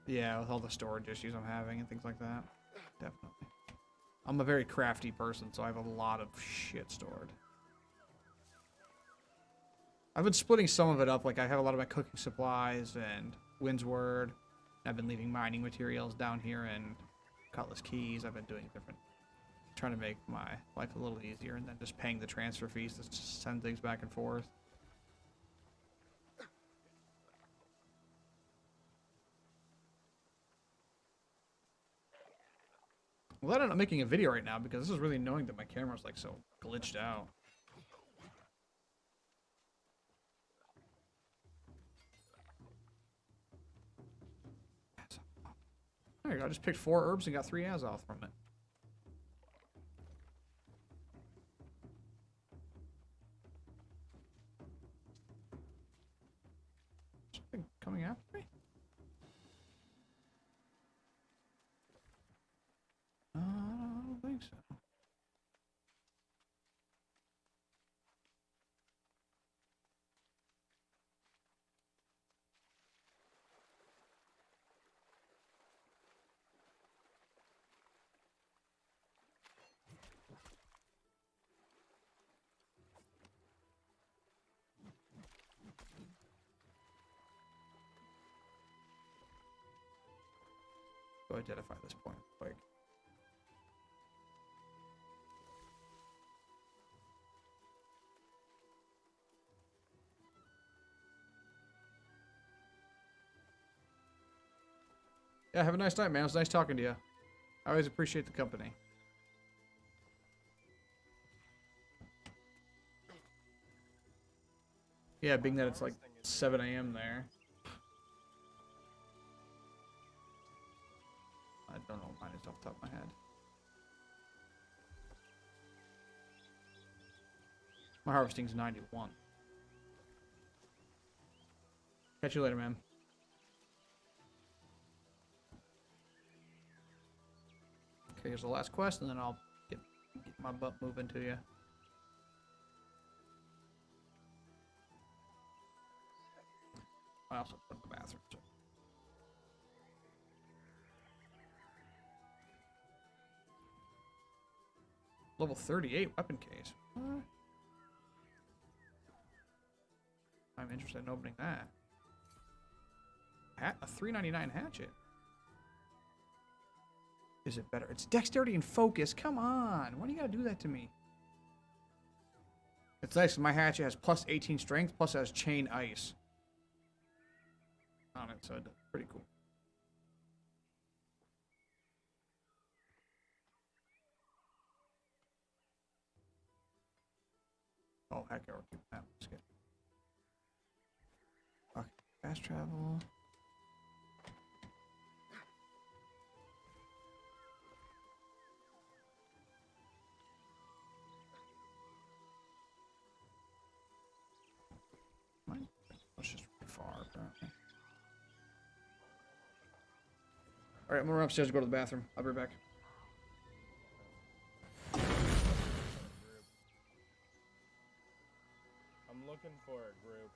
you. Yeah, with all the storage issues I'm having and things like that. Definitely. I'm a very crafty person, so I have a lot of shit stored. I've been splitting some of it up, like I have a lot of my cooking supplies and Windsward. I've been leaving mining materials down here and Cutlass keys. I've been doing different, trying to make my life a little easier, and then just paying the transfer fees to just send things back and forth. I'm glad I'm not making a video right now because this is really annoying that my camera's like so glitched out. There you go. I just picked 4 herbs and got 3 Azoth from it. Something coming after me? I don't think so. Go identify this point quick. Yeah, have a nice night, man. It was nice talking to you. I always appreciate the company. Yeah, being that it's like 7 a.m. there. I don't know what mine is off the top of my head. My harvesting's 91. Catch you later, man. Okay, here's the last quest, and then I'll get my butt moving to you. I also put in the bathroom, so. Level 38 weapon case. What? I'm interested in opening that. A 399 hatchet. Is it better? It's dexterity and focus. Come on. Why do you gotta do that to me? It's nice. My hatchet has plus 18 strength, plus it has chain ice on it, so it's pretty cool. Oh, heck, I keep that. Let's get. Okay, fast travel. Mine? That's just pretty far, apparently. Alright, I'm gonna run upstairs to go to the bathroom. I'll be right back. I'm looking for a group.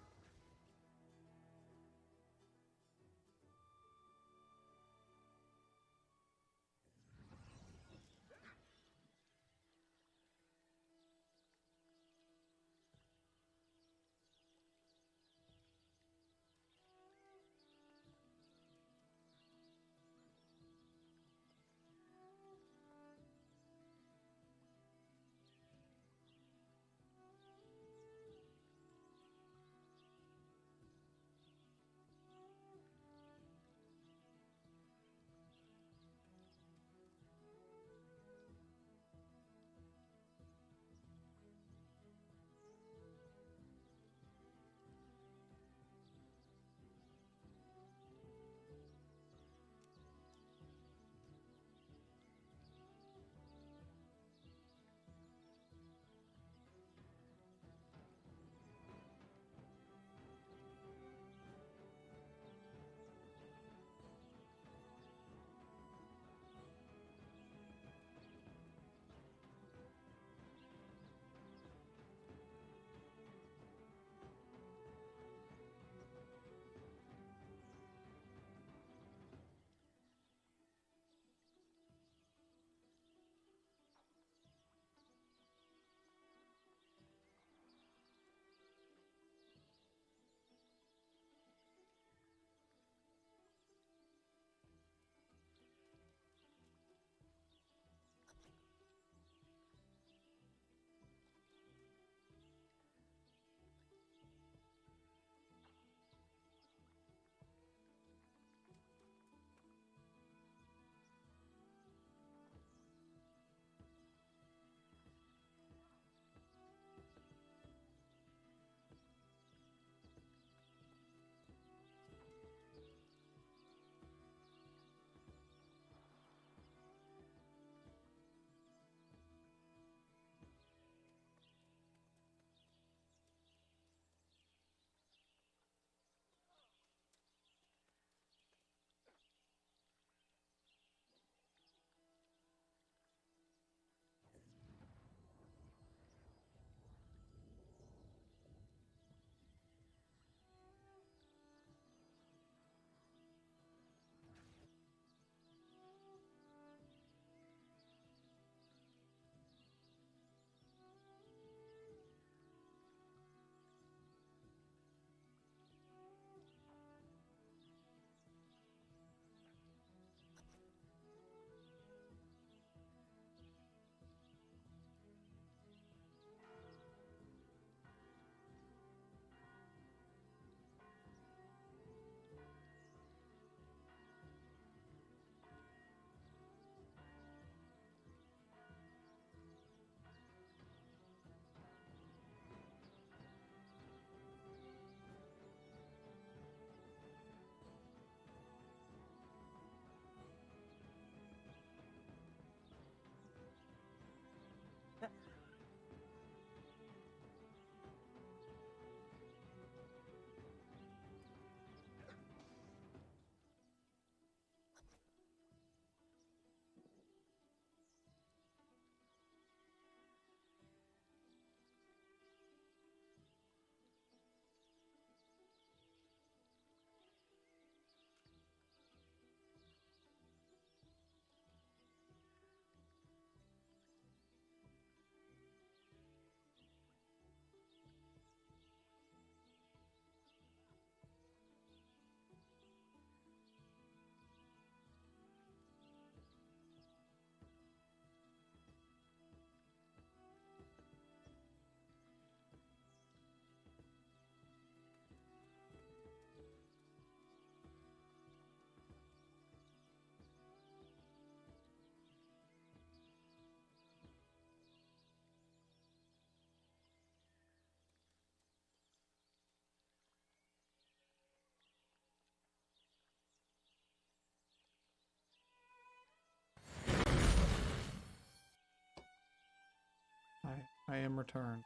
I am returned.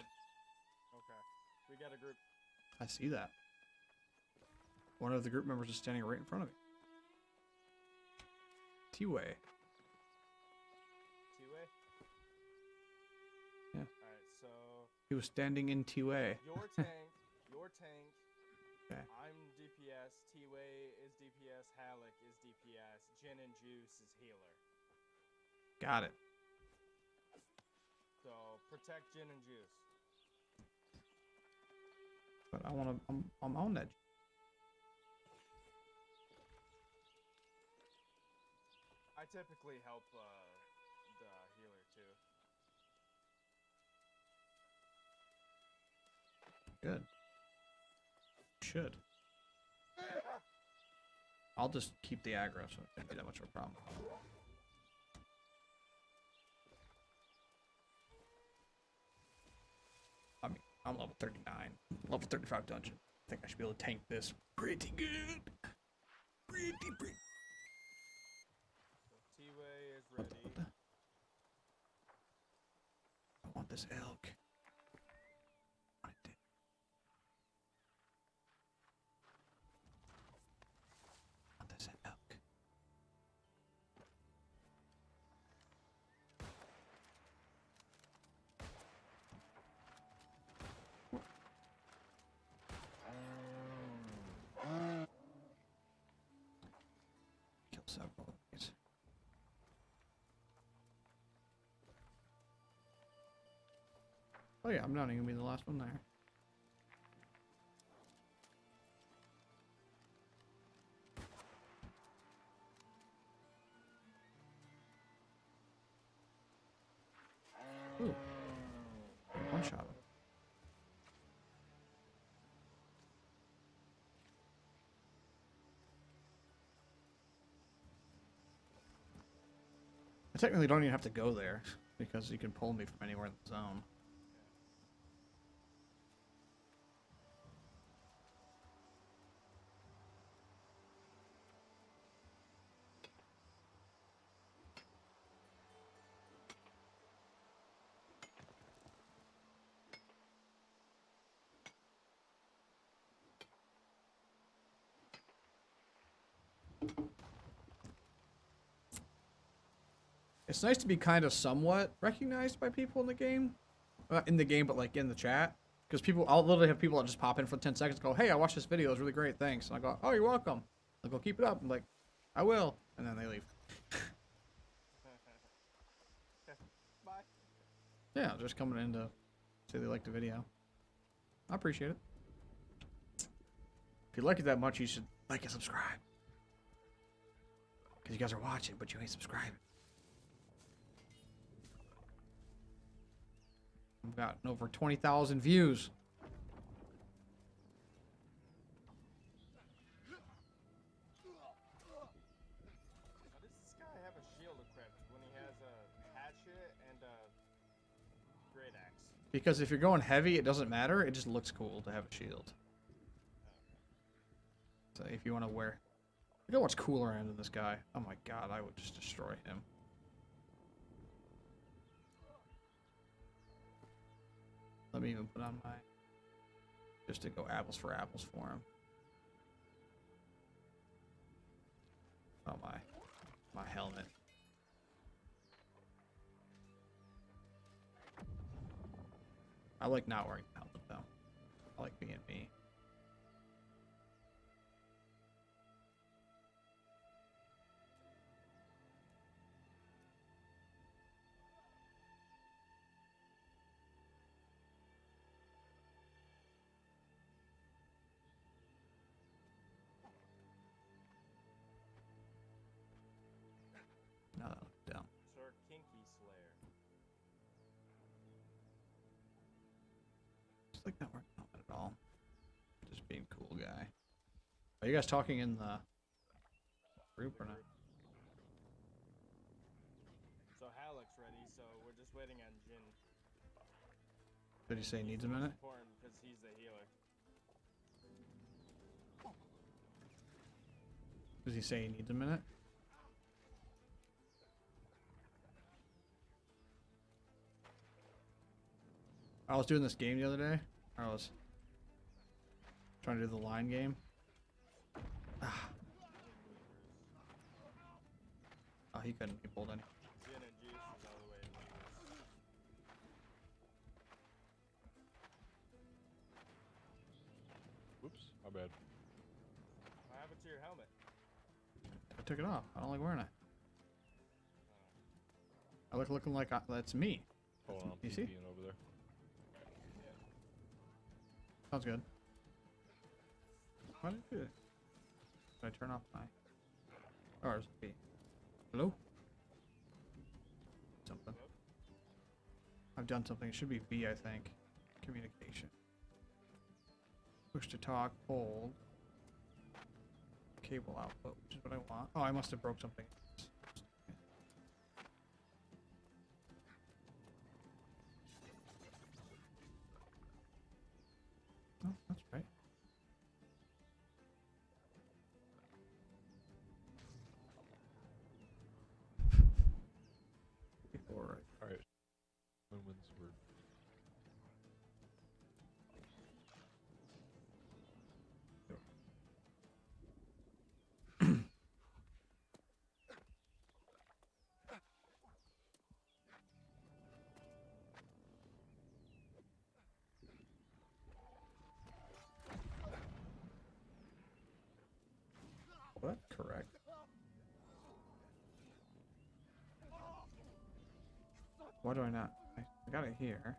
Okay. We got a group. I see that. One of the group members is standing right in front of me. T-Way. T-way? Yeah. Alright, so... He was standing in T-Way. Your tank. Your tank. Okay. I'm DPS. T-way is DPS. Halleck is DPS. Gin and Juice is healer. Got it. So, protect Gin and Juice. But I want to. I'm on that. I typically help the healer too. Good. Should. I'll just keep the aggro, so it can't be that much of a problem. I mean, I'm level 39. Level 35 dungeon. I think I should be able to tank this pretty good. Pretty. So, T-way is ready. I want this elk. I want it. I want this elk. Kill several of these. Oh yeah, I'm not even gonna be the last one there. Ooh. One shot him. I technically don't even have to go there because you can pull me from anywhere in the zone. It's nice to be kind of somewhat recognized by people in the game. Not in the game, but like in the chat. Because people, I'll literally have people that just pop in for 10 seconds and go, hey, I watched this video, it was really great, thanks. And I go, oh, you're welcome. They'll go, keep it up. I'm like, I will. And then they leave. Bye. Yeah, just coming in to say they liked the video. I appreciate it. If you like it that much, you should like and subscribe. Because you guys are watching, but you ain't subscribing. I've gotten over 20,000 views. How does this guy have a shield equipped when he has a hatchet and a great axe? Because if you're going heavy, it doesn't matter. It just looks cool to have a shield. So if you want to wear... Look at what's cooler end than this guy. Oh my god, I would just destroy him. Let me even put on my... Just to go apples for apples for him. Oh my helmet. I like not wearing a helmet though. I like being me. No, dumb. Sir Kinky Slayer. Just like not wearing a helmet at all. Just being a cool guy. Are you guys talking in the group or not? So Halleck's ready, so we're just waiting on Jin. Did he say he needs a minute? Important because he's the healer. Does he say he needs a minute? I was doing this game the other day. I was trying to do the line game. Ah. Oh, he couldn't be pulled any. Gin and juice is all the way in the Whoops, my bad. What happened to your helmet? I took it off. I don't like wearing it. I look looking like that's me. Hold on, I'm You see? TPing over there. Sounds good. Why did I do it? Did I turn off my... Oh, it's B. Hello? Something. I've done something. It should be V, I think. Communication. Push to talk, hold. Cable output, which is what I want. Oh, I must have broke something. Oh, that's right. Alright. Alright. Lumens were. What? Correct. Why do I not? I got it here.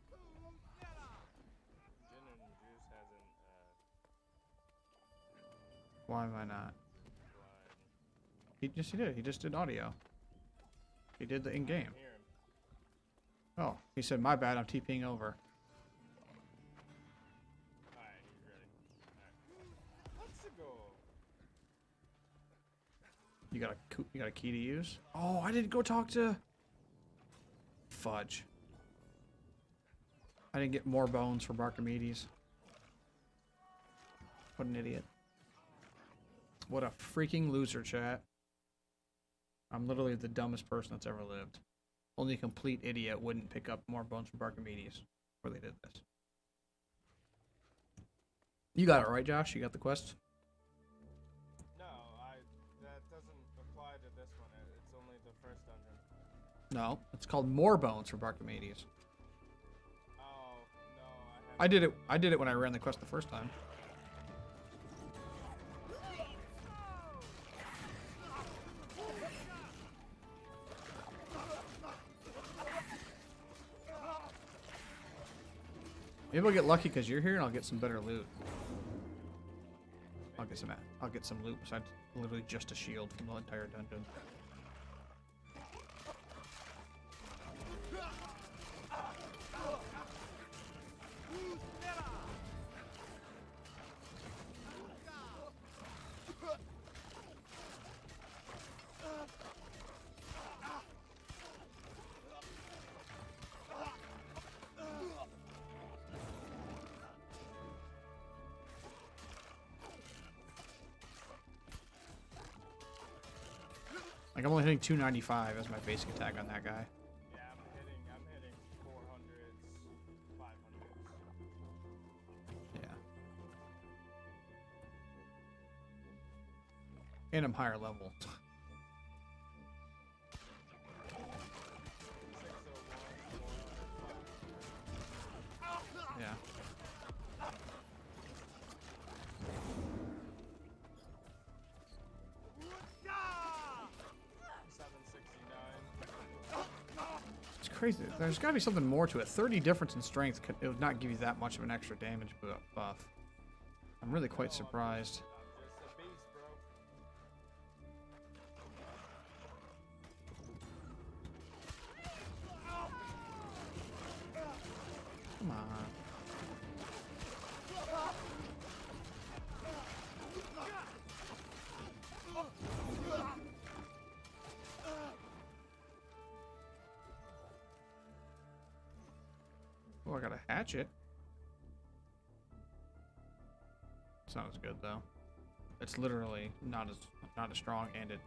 Gin and juice hasn't Why am I not? applied. Yes, he did. He just did audio. He did the in-game. Hear him. Oh, he said, my bad, I'm TPing over. Alright, he's ready. Alright. Let's go. You got a key to use? Oh, I didn't go talk to... Fudge. I didn't get more bones for Barkamedes. What an idiot. What a freaking loser, chat. I'm literally the dumbest person that's ever lived. Only a complete idiot wouldn't pick up more bones from Barkamedes before they did this. You got it right, Josh? You got the quest? No, that doesn't apply to this one. It's only the first dungeon. No, it's called more bones for Barkamedes. Oh, no, I haven't. I did it when I ran the quest the first time. Maybe I'll get lucky because you're here and I'll get some better loot. I'll get some loot besides literally just a shield from the entire dungeon. Like, I'm only hitting 295 as my basic attack on that guy. Yeah, I'm hitting 400s, 500s. Yeah. And I'm higher level. 601, 400, 500. Yeah. It's crazy. There's got to be something more to it. 30 difference in strength, it would not give you that much of an extra damage buff. I'm really quite surprised. I'm just a beast, bro. Come on. Oh, I got a hatchet. It's not as good though. It's literally not as strong, and it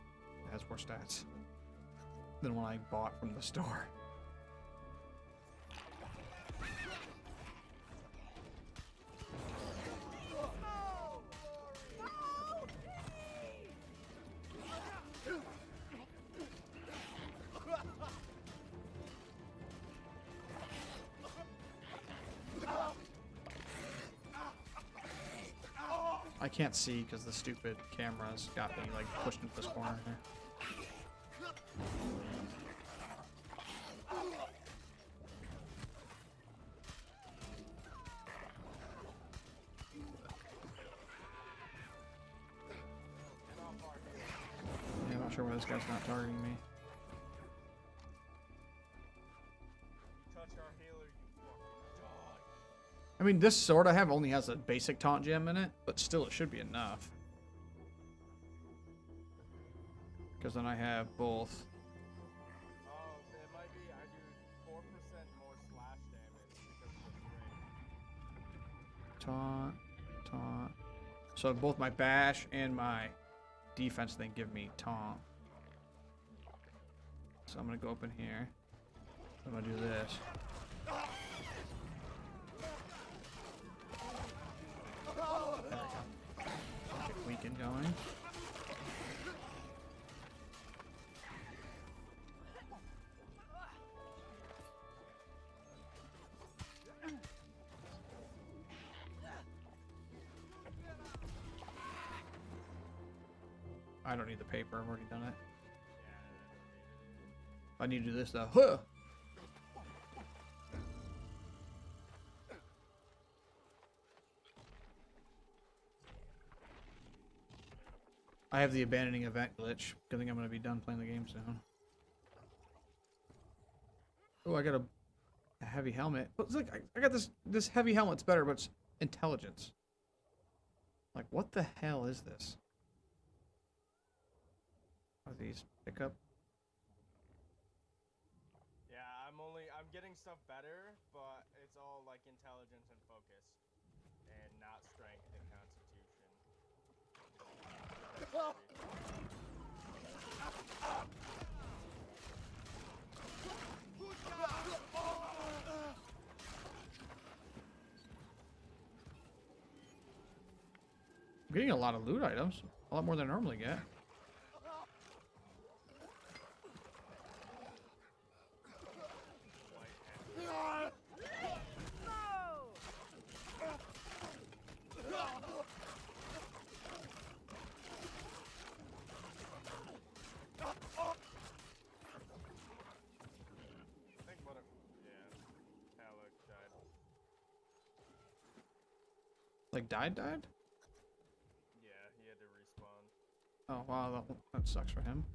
has more stats than one I bought from the store. I can't see because the stupid cameras got me like pushed into this corner here. Yeah, I'm not sure why this guy's not targeting me. Touch our healer, you fucking die. I mean, this sword I have only has a basic taunt gem in it, but still it should be enough. Because then I have both. Oh, it might be I do 4% more slash damage because of the Taunt, taunt. So both my bash and my defense thing give me taunt. So I'm gonna go up in here. I'm gonna do this. There we go. Get weaken going. I don't need the paper, I've already done it. I need to do this though. Huh! I have the abandoning event glitch. Good thing I'm gonna be done playing the game soon. Oh, I got a heavy helmet. But look, I got this heavy helmet's better, but it's intelligence. Like, what the hell is this? Are these pickup? Yeah, I'm getting stuff better, but it's all like intelligence and focus, and not strength and constitution. I'm getting a lot of loot items. A lot more than I normally get. Like died? Yeah, he had to respawn. Oh wow, that sucks for him.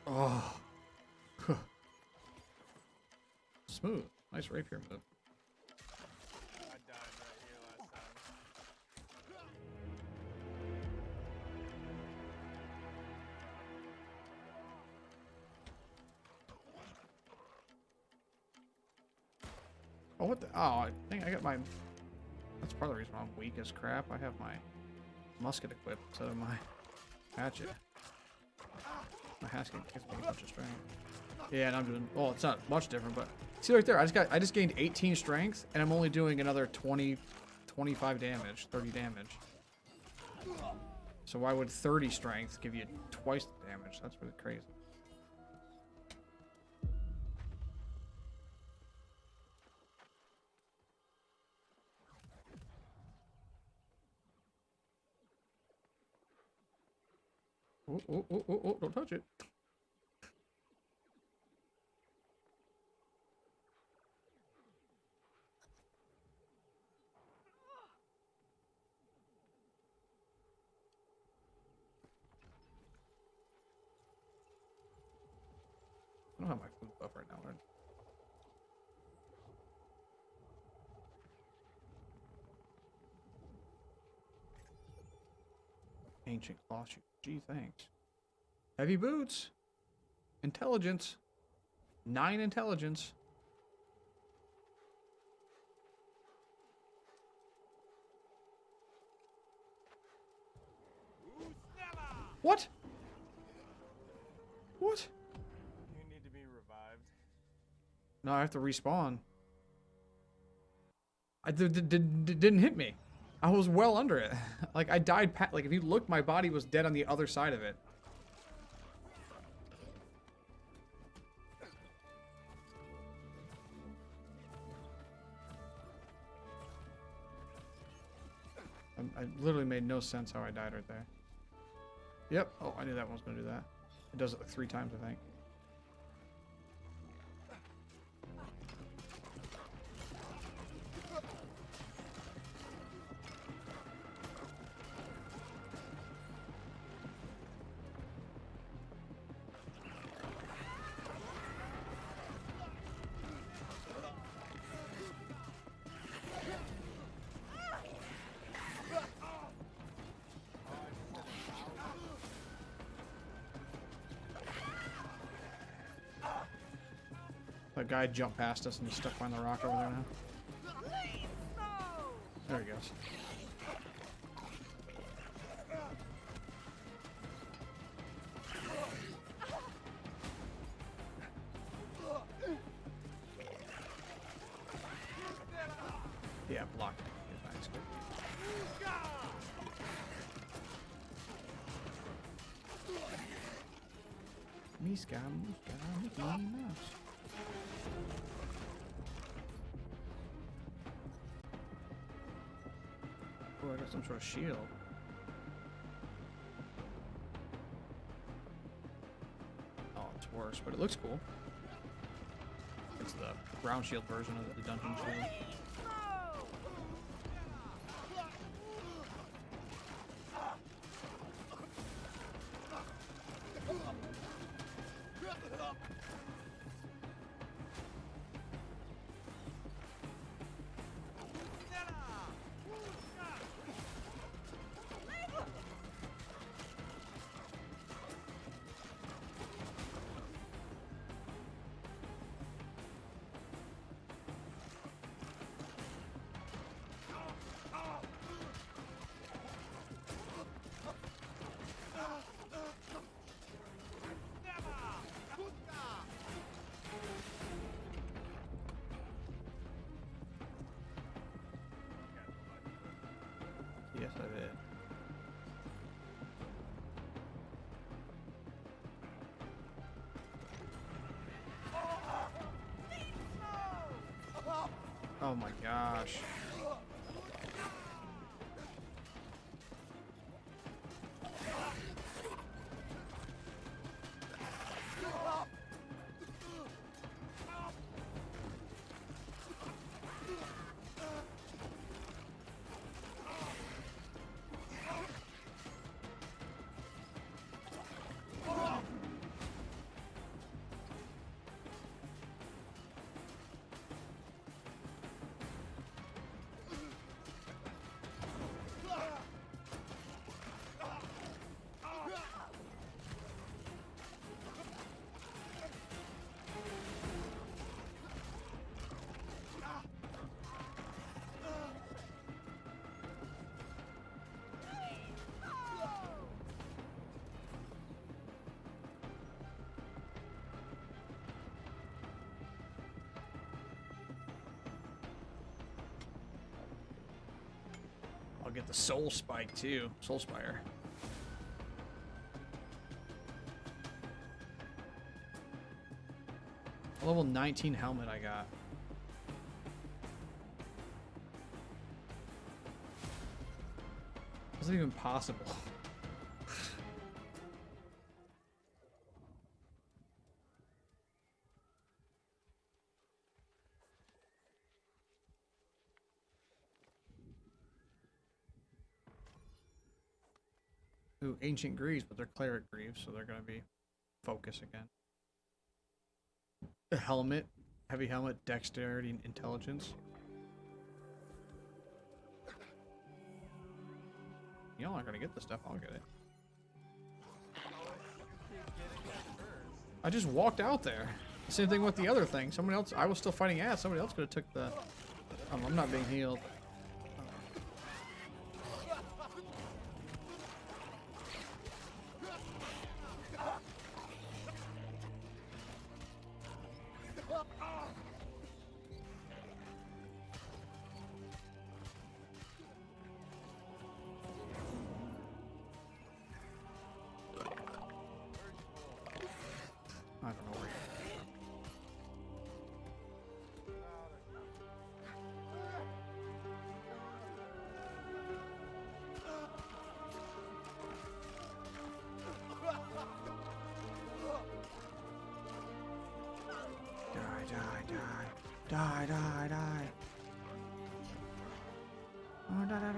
Oh. Smooth. Nice rapier move. I died right here last time. Oh, what the? Oh, I think I got my... That's part of the reason why I'm weak as crap. I have my musket equipped instead of my hatchet. My hatchet gives me a bunch of strength. Yeah, and I'm doing... Well, it's not much different, but... See right there, I just gained 18 strength, and I'm only doing another 20, 25 damage, 30 damage. So why would 30 strength give you twice the damage? That's really crazy. Oh, oh, oh, oh, oh, don't touch it. I don't have my food buff right now. Right? ancient claw shoes. Gee, thanks. Heavy boots. Intelligence. 9 intelligence. What? What? You need to be revived. No, I have to respawn. Didn't hit me. I was well under it. Like, I died, like, if you look, my body was dead on the other side of it. I literally made no sense how I died right there. Yep. Oh, I knew that one was going to do that. It does it like 3 times, I think. That guy jumped past us and he's stuck behind the rock over there now. There he goes. Yeah, blocked. Yeah, thanks, good. Miska, Mickey Mouse. Oh, I got some sort of shield. Oh, it's worse, but it looks cool. It's the ground shield version of the dungeon shield. Yes, I did. Oh my gosh. I'll get the soul spike too. Soul spire. Level 19 helmet I got. Wasn't even possible. Ooh, ancient greaves, but they're cleric greaves, so they're gonna be focus again. A helmet, heavy helmet, dexterity, and intelligence. Y'all aren't gonna get this stuff. I'll get it. I just walked out there. Same thing with the other thing. Someone else, I was still fighting ass. Somebody else could have took the... I'm not being healed. I don't know where. Die. Oh, die.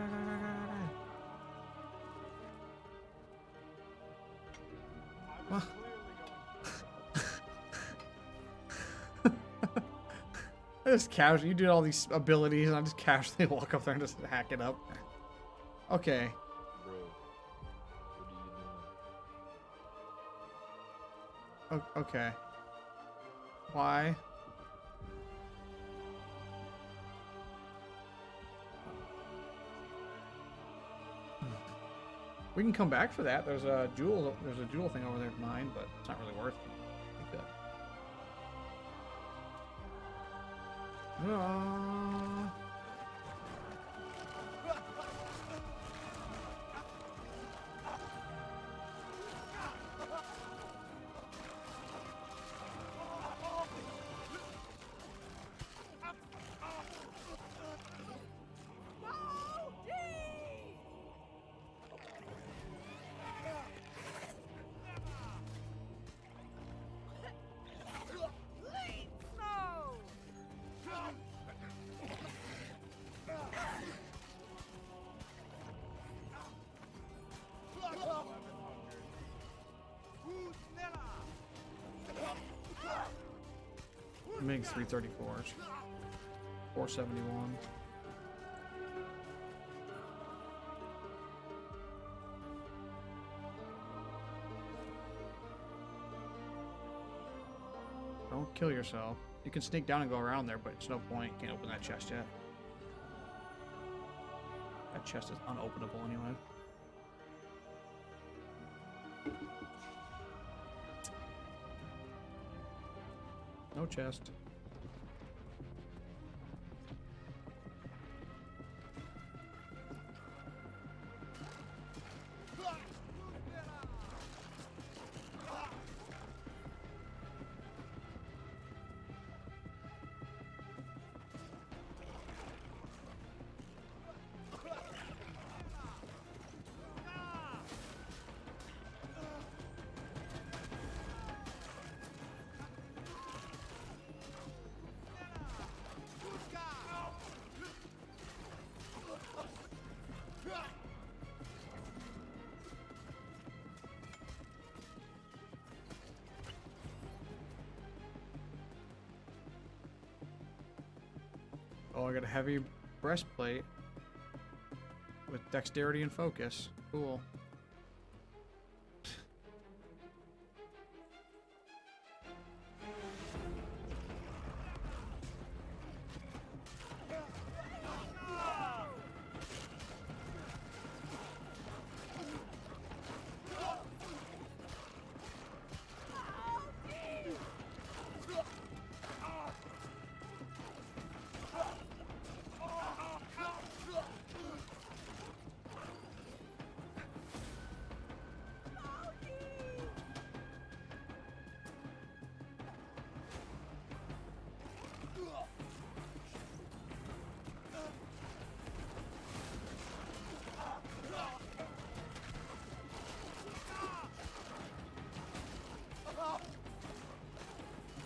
Well. I just casually, you do all these abilities, and I just casually walk up there and just hack it up. Okay. Bro, what are you doing? Okay. Why? We can come back for that. There's a jewel thing over there to mine, but it's not really worth it. I'm making 334s. 471. Don't kill yourself. You can sneak down and go around there, but it's no point. You can't open that chest yet. That chest is unopenable anyway. No chest. Oh, I got a heavy breastplate with dexterity and focus. Cool.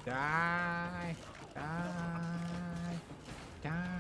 Die! Die! Die!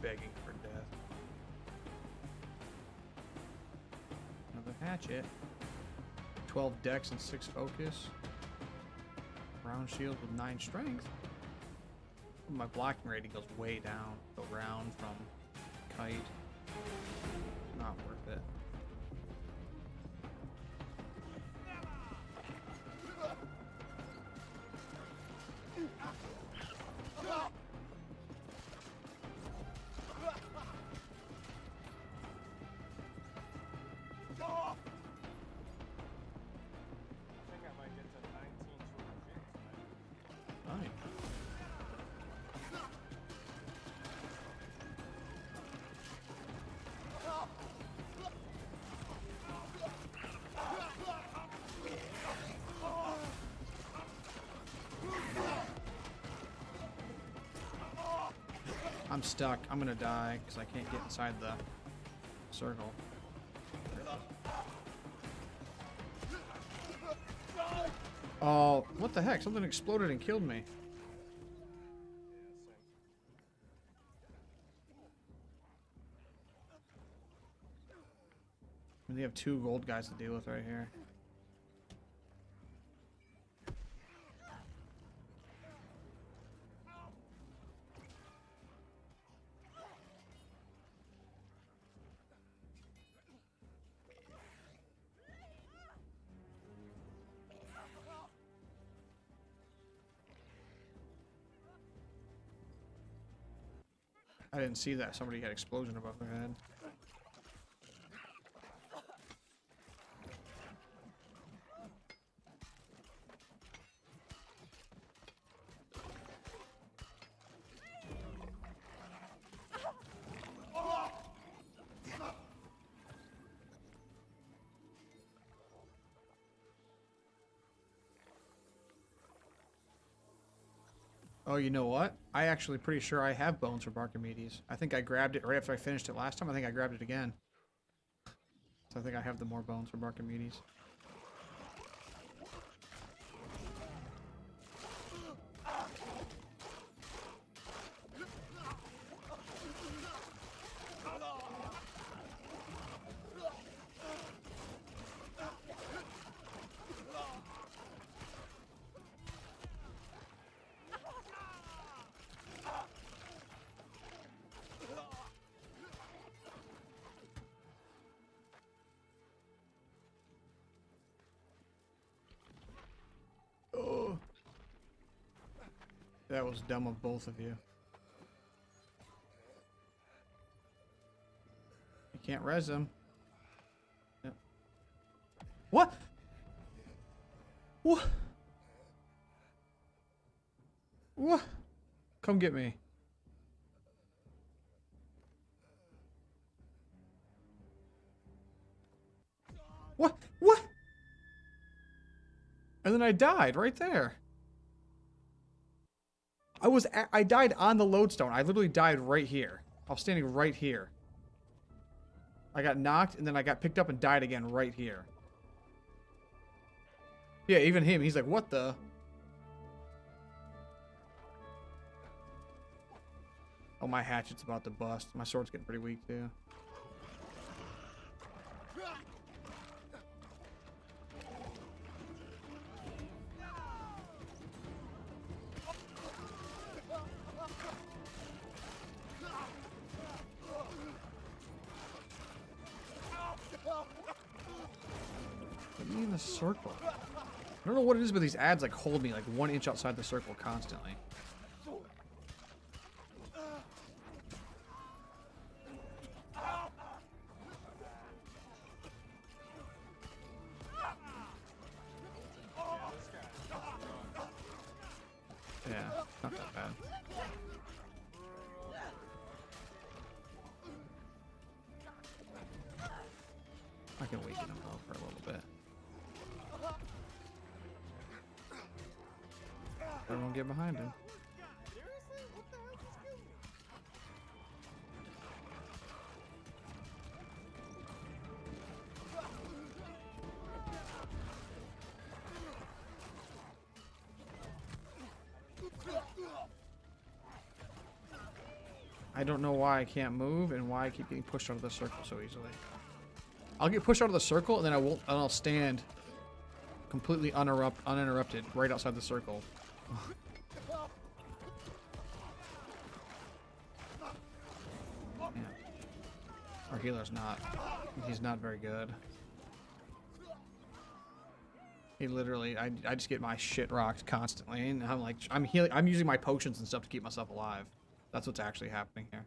begging for death. Another hatchet. 12 dex and 6 focus. Round shield with 9 strength. My blocking rating goes way down. The round from kite. Not worth it. I think I might get to 19 Fine. I'm stuck. I'm gonna die because I can't get inside the circle. Oh, what the heck? Something exploded and killed me. And they have 2 gold guys to deal with right here. I didn't see that. Somebody had explosion above their head. Oh, you know what? I actually pretty sure I have bones for Barkamedes. I think I grabbed it right after I finished it last time. I think I grabbed it again. So I think I have the more bones for Barkamedes. That was dumb of both of you. You can't res him. Yep. What? What? What? Come get me. What? What? And then I died right there. I died on the lodestone. I literally died right here. I was standing right here. I got knocked, and then I got picked up and died again right here. Yeah, even him. He's like, what the? Oh, my hatchet's about to bust. My sword's getting pretty weak, too. Get me in the circle. I don't know what it is, but these ads like hold me like 1 inch outside the circle constantly. Yeah, not that bad. I can weaken him though for a little bit. Everyone get behind him. I don't know why I can't move and why I keep getting pushed out of the circle so easily. I'll get pushed out of the circle and then I'll stand completely uninterrupted right outside the circle. Man. Our healer's not. He's not very good. He literally, I just get my shit rocked constantly, and I'm like, I'm healing. I'm using my potions and stuff to keep myself alive. That's what's actually happening here.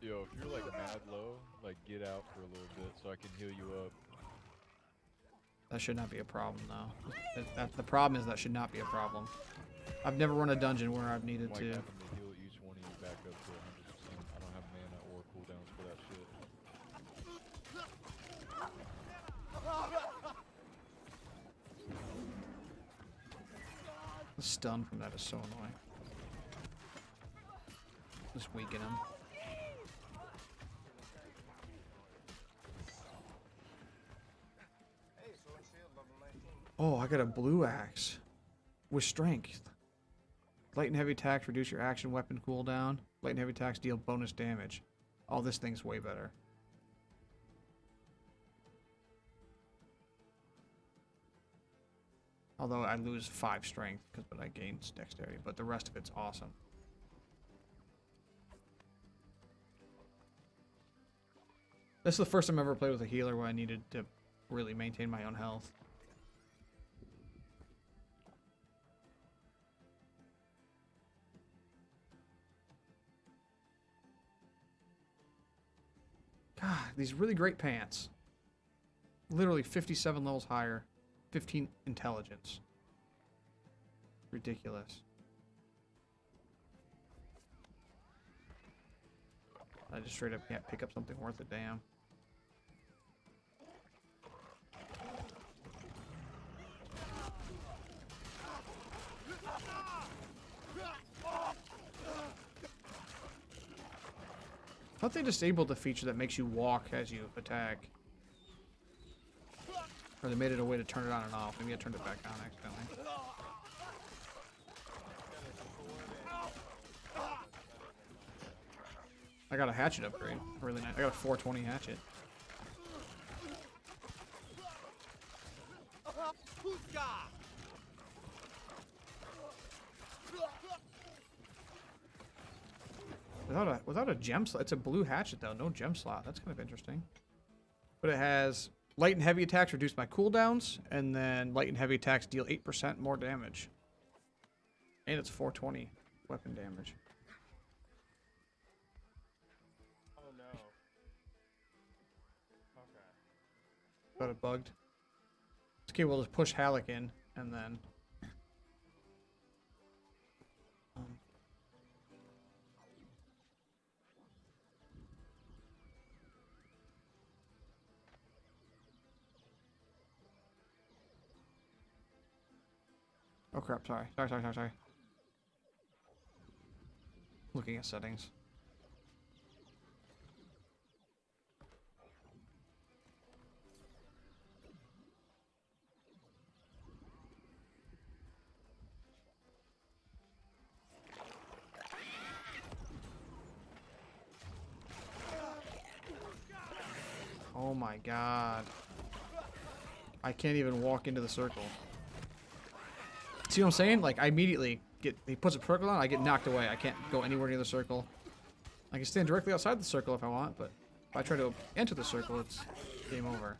Yo, if you're like mad low, like get out for a little bit so I can heal you up. That should not be a problem, though. The problem is that should not be a problem. I've never run a dungeon where I've needed Like to. having to heal each one of you back up to 100%. I don't have mana or cooldowns for that shit. The stun from that is so annoying. Just weaken him. Oh, I got a blue axe with strength. Light and heavy attacks reduce your action weapon cooldown. Light and heavy attacks deal bonus damage. Oh, this thing's way better. Although I lose 5 strength, but I gain dexterity. But the rest of it's awesome. This is the first time I ever played with a healer where I needed to really maintain my own health. God, these really great pants. Literally 57 levels higher. 15 intelligence. Ridiculous. I just straight up can't pick up something worth a damn. I thought they disabled the feature that makes you walk as you attack. Or they made it a way to turn it on and off. Maybe I turned it back on accidentally. I got a hatchet upgrade. Really nice. I got a 420 hatchet. Without a gem slot. It's a blue hatchet though, no gem slot. That's kind of interesting. But it has light and heavy attacks reduce my cooldowns, and then light and heavy attacks deal 8% more damage. And it's 420 weapon damage. Oh no. Okay. Got it bugged. It's okay, we'll just push Halleck in, and then... Oh crap, sorry. Sorry. Looking at settings. Oh my god. I can't even walk into the circle. See what I'm saying? Like, I immediately get... He puts a circle on, I get knocked away. I can't go anywhere near the circle. I can stand directly outside the circle if I want, but if I try to enter the circle, it's game over.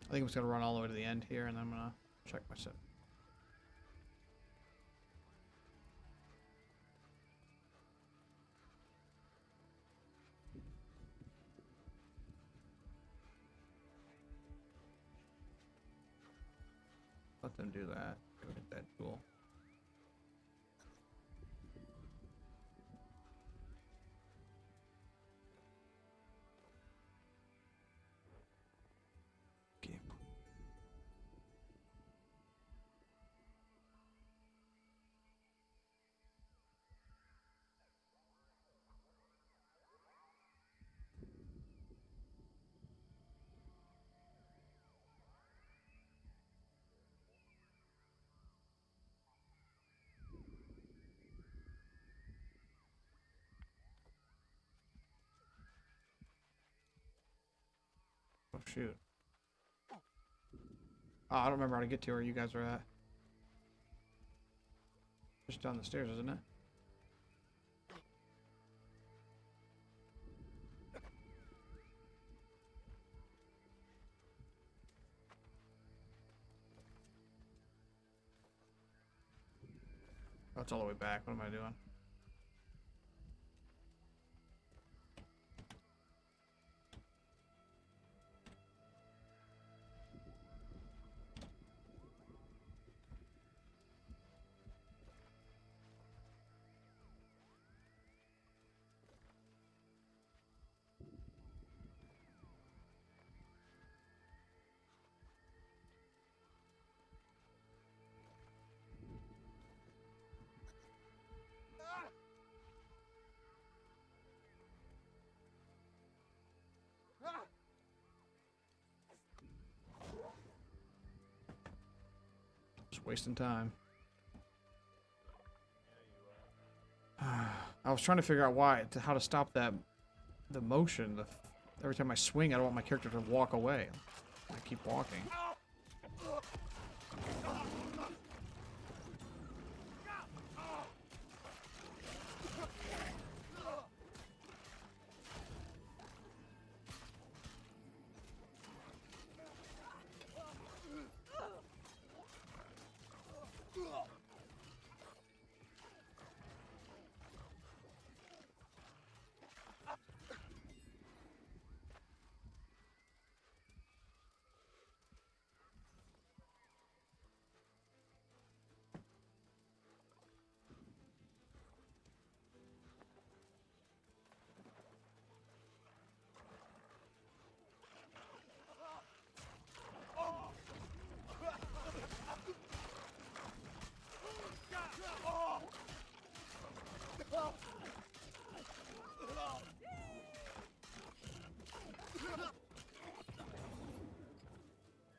I think I'm just gonna run all the way to the end here, and then I'm gonna check my set. let them do that. Look at that tool. Okay. Oh shoot. Oh, I don't remember how to get to where you guys are at. Just down the stairs, isn't it? Oh, it's all the way back. What am I doing? Just wasting time. I was trying to figure out how to stop that, the motion. Every time I swing, I don't want my character to walk away. I keep walking.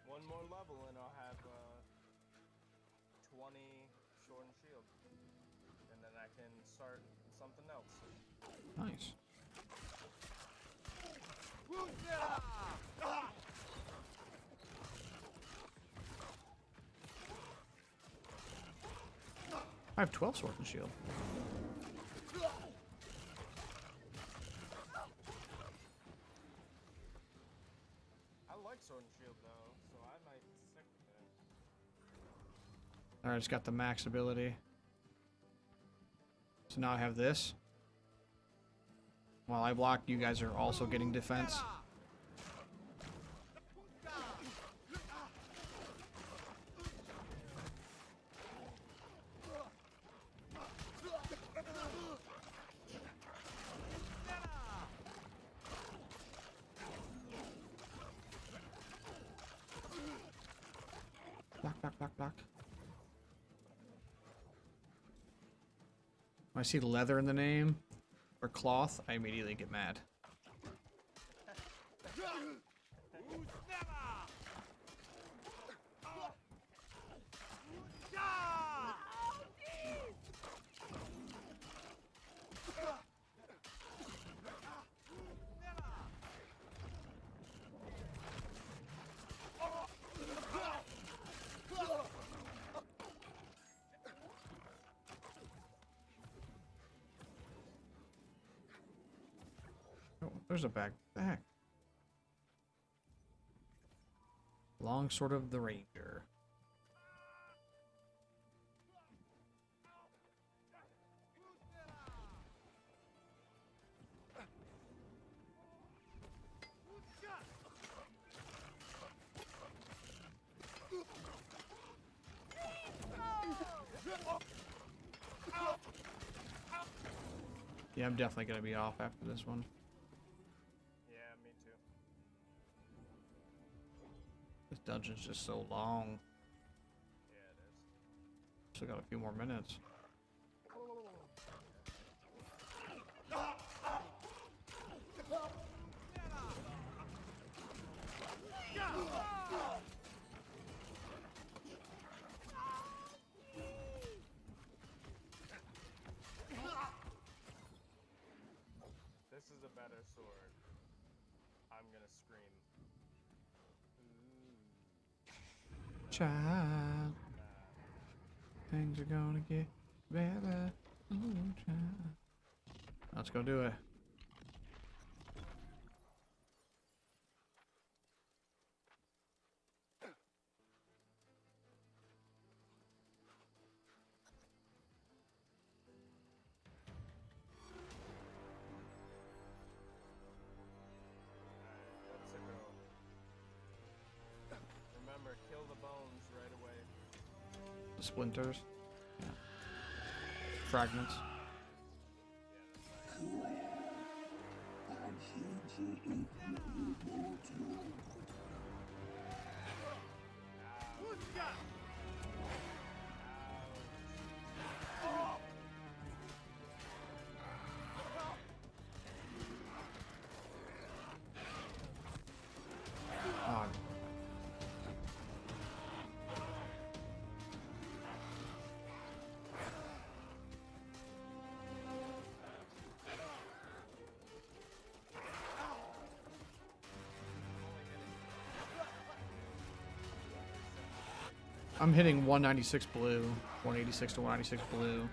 One more level and I'll have 20 sword and shield. And then I can start something else. Nice. I have 12 sword and shield. I like sword and shield though, so I might stick with it. Alright, it's got the max ability. So now I have this. While I block, you guys are also getting defense. Block, block, block, block. When I see leather in the name, or cloth, I immediately get mad. Oh, there's a back. Longsword of the Ranger. Yeah, I'm definitely gonna be off after this one. Yeah, me too. This dungeon's just so long. Yeah, it is. Still got a few more minutes. This is a better sword. I'm gonna scream. Child, things are gonna get better. Ooh, child. Let's go do it. Let's go. Remember, kill the bones right away. The splinters. Yeah. Fragments. Oh, I'm hitting 196 blue, 186 to 196 blue,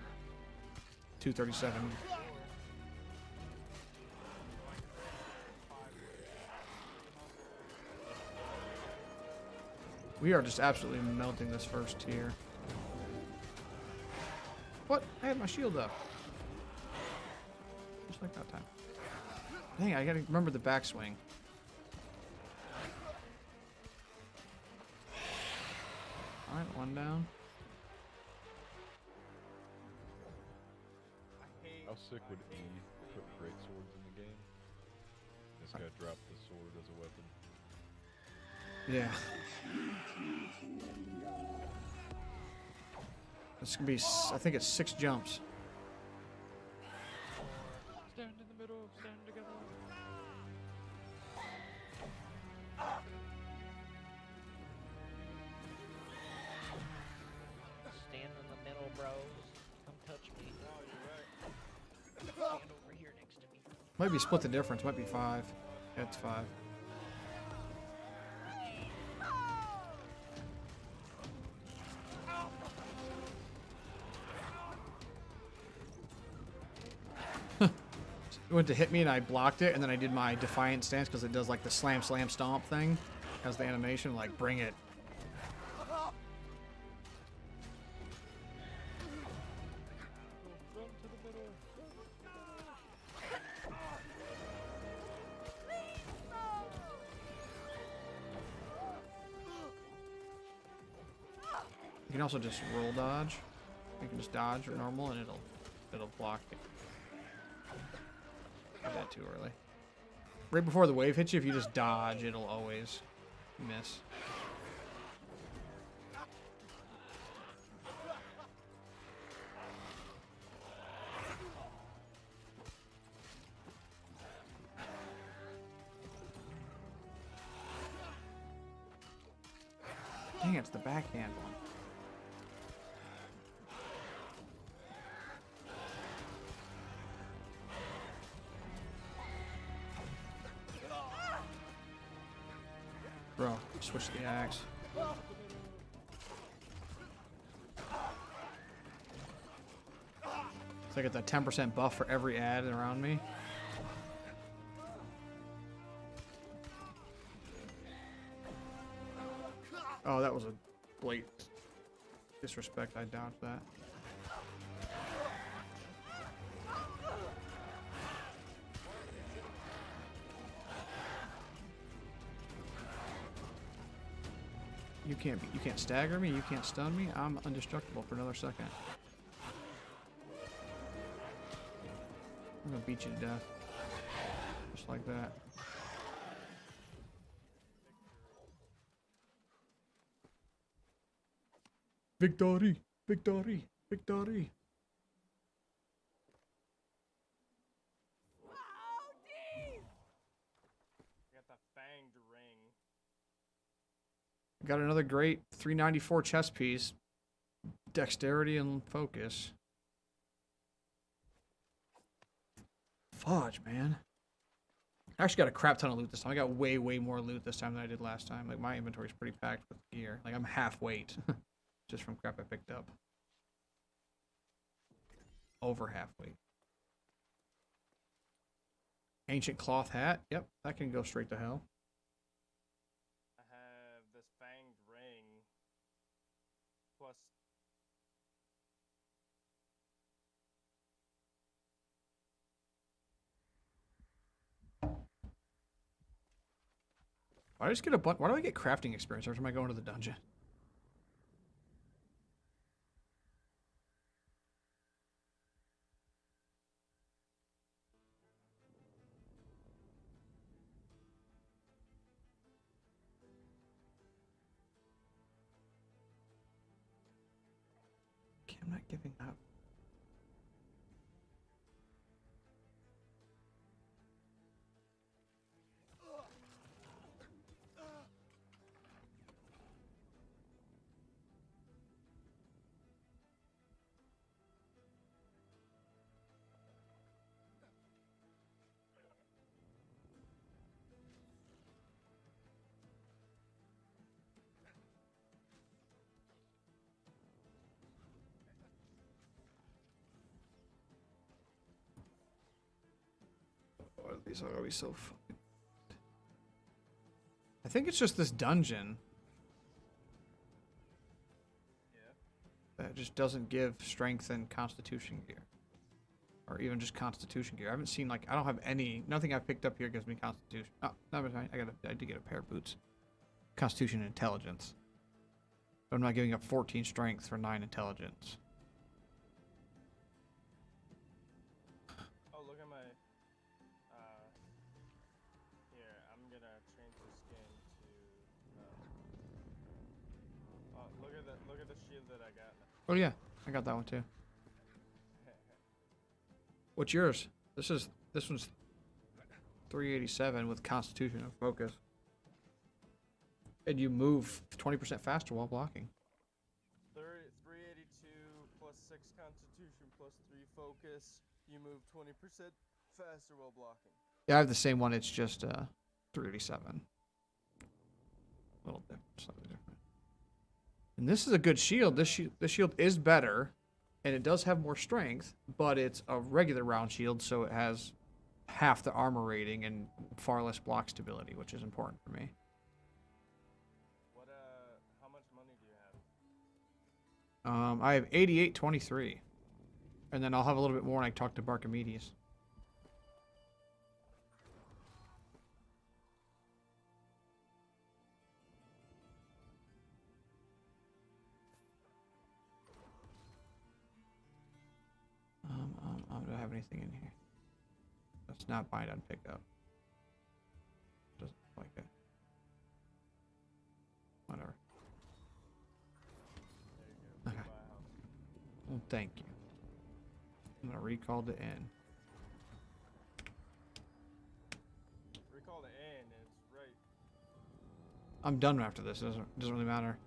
237. We are just absolutely melting this first tier. What? I had my shield up. Just like that time. Dang, I gotta remember the backswing. Alright, one down. How sick would E put great swords in the game? This guy dropped the sword as a weapon. Yeah. This can be, I think it's 6 jumps. Stand in the middle, stand together. Stand in the middle, bros. Come touch me. Stand over here next to me. Might be split the difference, might be 5. Yeah, it's 5. It went to hit me and I blocked it, and then I did my defiant stance because it does like the slam slam stomp thing. Has the animation like bring it. Run to the middle. You can also just roll dodge. You can just dodge or normal, and it'll block it. Did that too early. Right before the wave hits you, if you just dodge, it'll always miss. Dang, it's the backhand one. Bro, switch the axe. So I get that 10% buff for every ad around me. Oh, that was a blatant disrespect. I dodged that. You can't stagger me, you can't stun me. I'm indestructible for another second. I'm gonna beat you to death. Just like that. Victory! Victory! Victory! Got the fanged ring. Got another great 394 chess piece. Dexterity and focus. Fudge, man. I actually got a crap ton of loot this time. I got way, way more loot this time than I did last time. Like, my inventory's pretty packed with gear. Like, I'm half weight. Just from crap I picked up. Over half weight. Ancient cloth hat. Yep, that can go straight to hell. I have this fanged ring. Plus. Why do I just get a bunch? Why do I get crafting experience every time I go into the dungeon? Okay, I'm not giving up. Oh, these are gonna be so fucking. I think it's just this dungeon that just doesn't give strength and constitution gear. Or even just constitution gear. I haven't seen, like, I don't have any, nothing I've picked up here gives me constitution. Oh, no, I did get a pair of boots. Constitution and intelligence. But I'm not giving up 14 strength for 9 intelligence. Oh, look at my. Here, I'm gonna change the skin to. Look at the shield that I got. Oh yeah, I got that one too. What's yours? This one's 387 with constitution and focus. And you move 20% faster while blocking. 382 plus 6 constitution plus 3 focus. You move 20% faster while blocking. Yeah, I have the same one. It's just 387. A little bit, slightly different. And this is a good shield. This shield is better, and it does have more strength, but it's a regular round shield, so it has half the armor rating and far less block stability, which is important for me. What how much money do you have? I have 8823, and then I'll have a little bit more when I talk to Barkamedes. Do I have anything in here? That's not bind on pickup. Doesn't look like it. Whatever. Okay. Well, thank you. I'm gonna recall the N. Recall the N, it's right. I'm done after this. It doesn't really matter.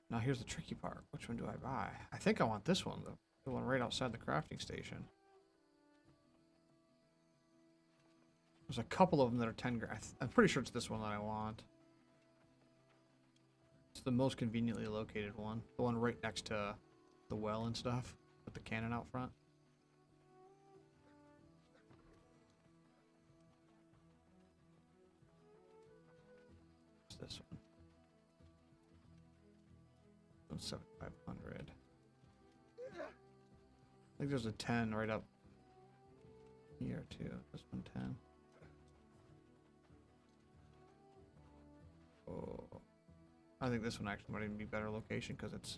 Now here's the tricky part. Which one do I buy? I think I want this one, the one right outside the crafting station. There's a couple of them that are 10 grand. I'm pretty sure it's this one that I want. It's the most conveniently located one. The one right next to the well and stuff, with the cannon out front. It's this one. 7500. I think there's a 10 right up here too. This one 10. I think this one actually might even be better location because it's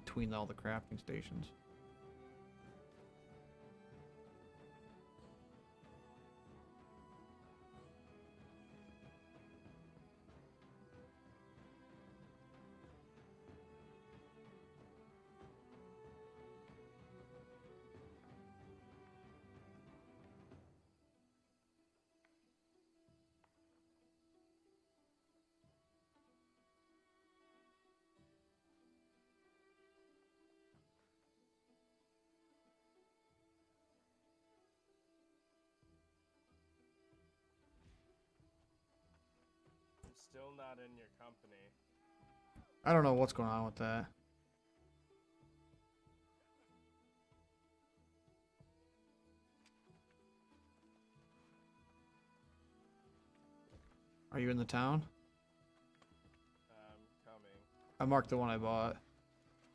between all the crafting stations. I'm still not in your company. I don't know what's going on with that. Are you in the town? Coming. I marked the one I bought.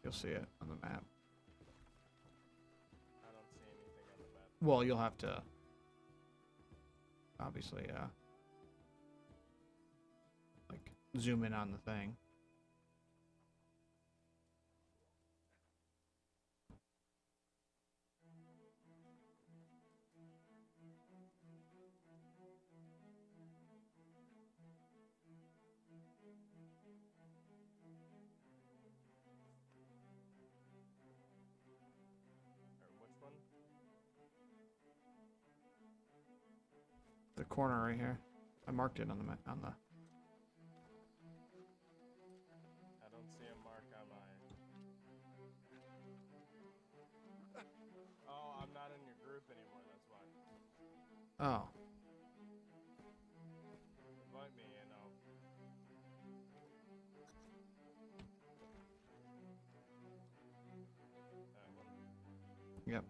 You'll see it on the map. I don't see anything on the map. Well, you'll have to obviously like zoom in on the thing. Or which one? The corner right here. I marked it on the map on the. I don't see a mark on mine. Oh, I'm not in your group anymore, that's why. Oh. Invite me and I'll... That one. Yep.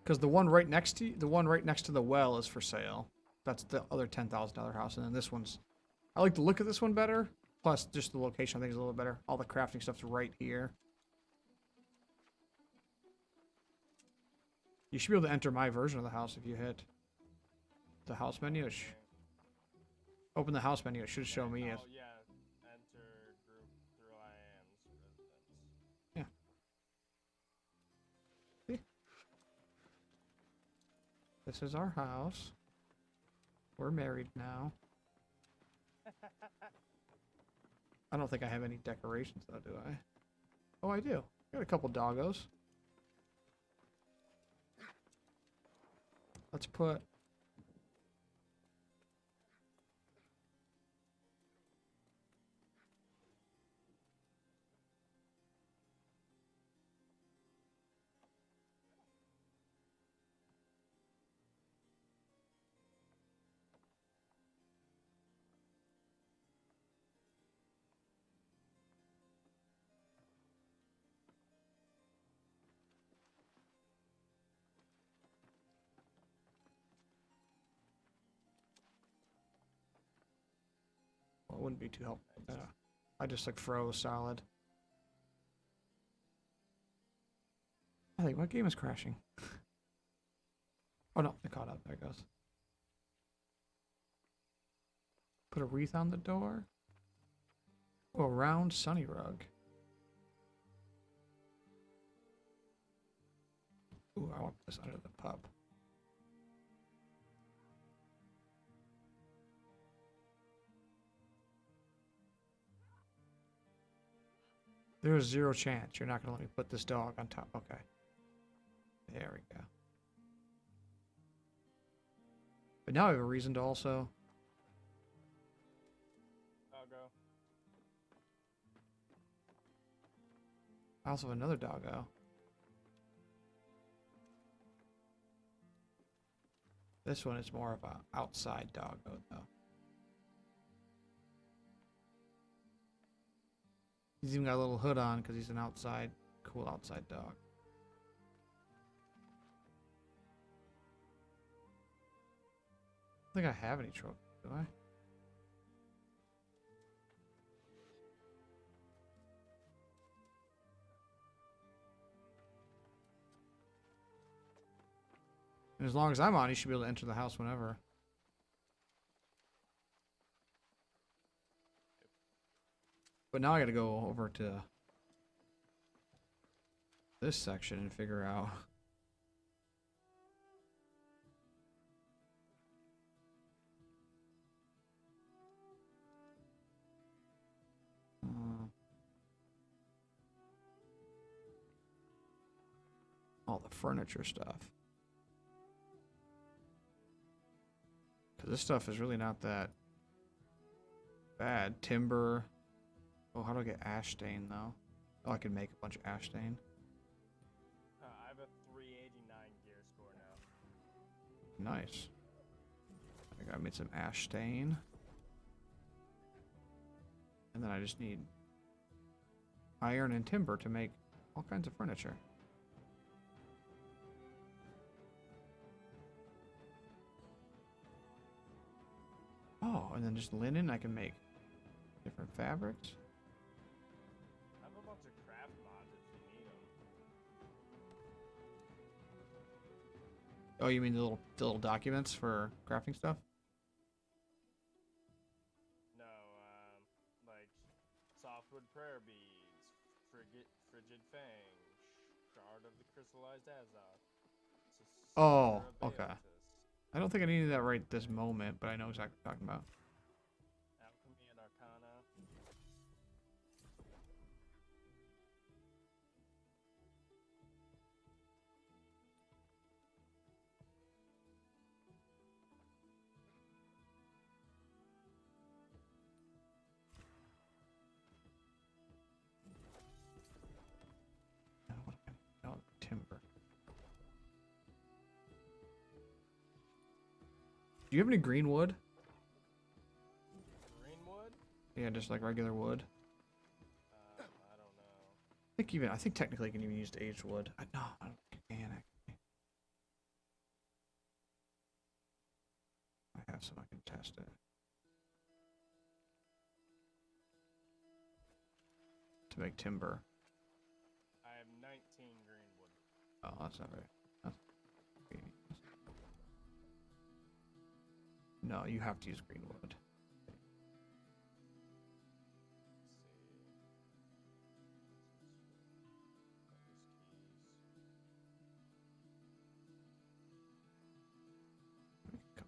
Because the one right next to the well is for sale. That's the other $10,000 house, and then this one's. I like the look of this one better. Plus, just the location I think is a little better. All the crafting stuff's right here. You should be able to enter my version of the house if you hit the house menu. Open the house menu. It should show me as. Oh, yeah. Enter group through IAM's residence. Yeah. See? This is our house. We're married now. I don't think I have any decorations though, do I? Oh, I do. Got a couple doggos. Let's put... Well, it wouldn't be too helpful. I just like froze solid. I think my game is crashing. Oh no, it caught up. There it goes. Put a wreath on the door. Oh, a round sunny rug. Ooh, I want this under the pub. There's 0 chance you're not going to let me put this dog on top. Okay. There we go. But now I have a reason to also... I'll go. I also have another doggo. This one is more of a outside doggo, though. He's even got a little hood on because he's an outside, cool outside dog. I don't think I have any trophies, do I? And as long as I'm on, you should be able to enter the house whenever. But now I gotta go over to this section and figure out. All the furniture stuff. Because this stuff is really not that bad. Timber. Oh, how do I get ash stain though? Oh, I can make a bunch of ash stain. I have a 389 gear score now. Nice. I think I made some ash stain. And then I just need iron and timber to make all kinds of furniture. Oh, and then just linen, I can make different fabrics. I have a bunch of craft mods if you need them. Oh, you mean the little documents for crafting stuff? No, like softwood prayer beads, frigid fang, shard of the crystallized azot. Oh, okay. I don't think I needed that right this moment, but I know exactly what you're talking about. Alchemy and Arcana. Oh, timber. Do you have any green wood? Greenwood? Yeah, just like regular wood. I don't know. I think technically you can even use aged wood. No, I don't think you can actually. I have some, I can test it. To make timber. I have 19 greenwood. Oh, that's not right. That's convenient. No, you have to use green wood. Let's see.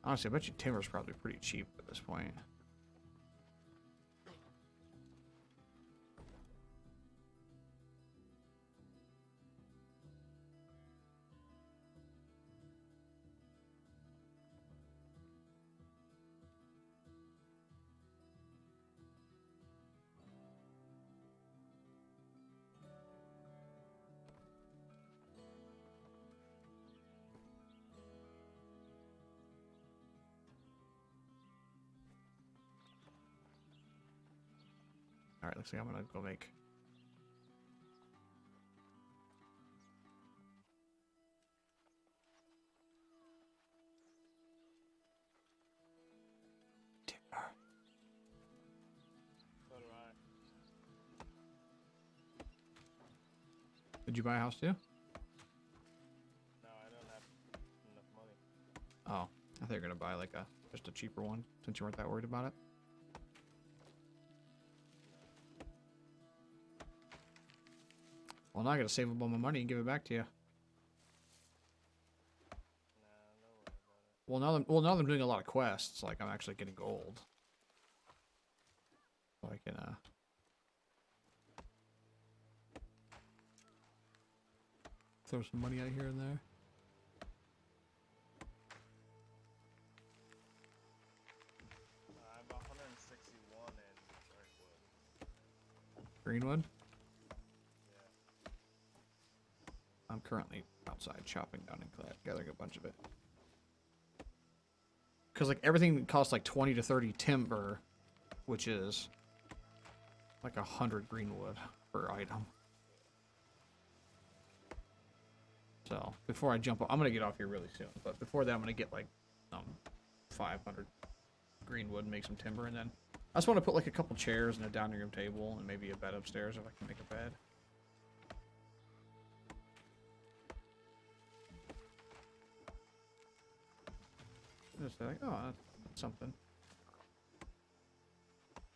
Honestly, I bet you timber's probably pretty cheap at this point. Alright, looks like I'm gonna go make timber. So do I. Did you buy a house too? No, I don't have enough money. Oh, I thought you were gonna buy like just a cheaper one since you weren't that worried about it. Well, now I gotta save up all my money and give it back to you. Nah, no worry about it. Well, now that I'm doing a lot of quests, like I'm actually getting gold. So I can throw some money out here and there. I have 161 in Darkwood. Greenwood? Yeah. I'm currently outside chopping down and gathering a bunch of it. Because like everything costs like 20 to 30 timber, which is like 100 greenwood per item. So before I jump, I'm gonna get off here really soon. But before that, I'm gonna get like 500 greenwood and make some timber, and then I just want to put like a couple chairs and a dining room table and maybe a bed upstairs if I can make a bed. Just like, oh, that's something.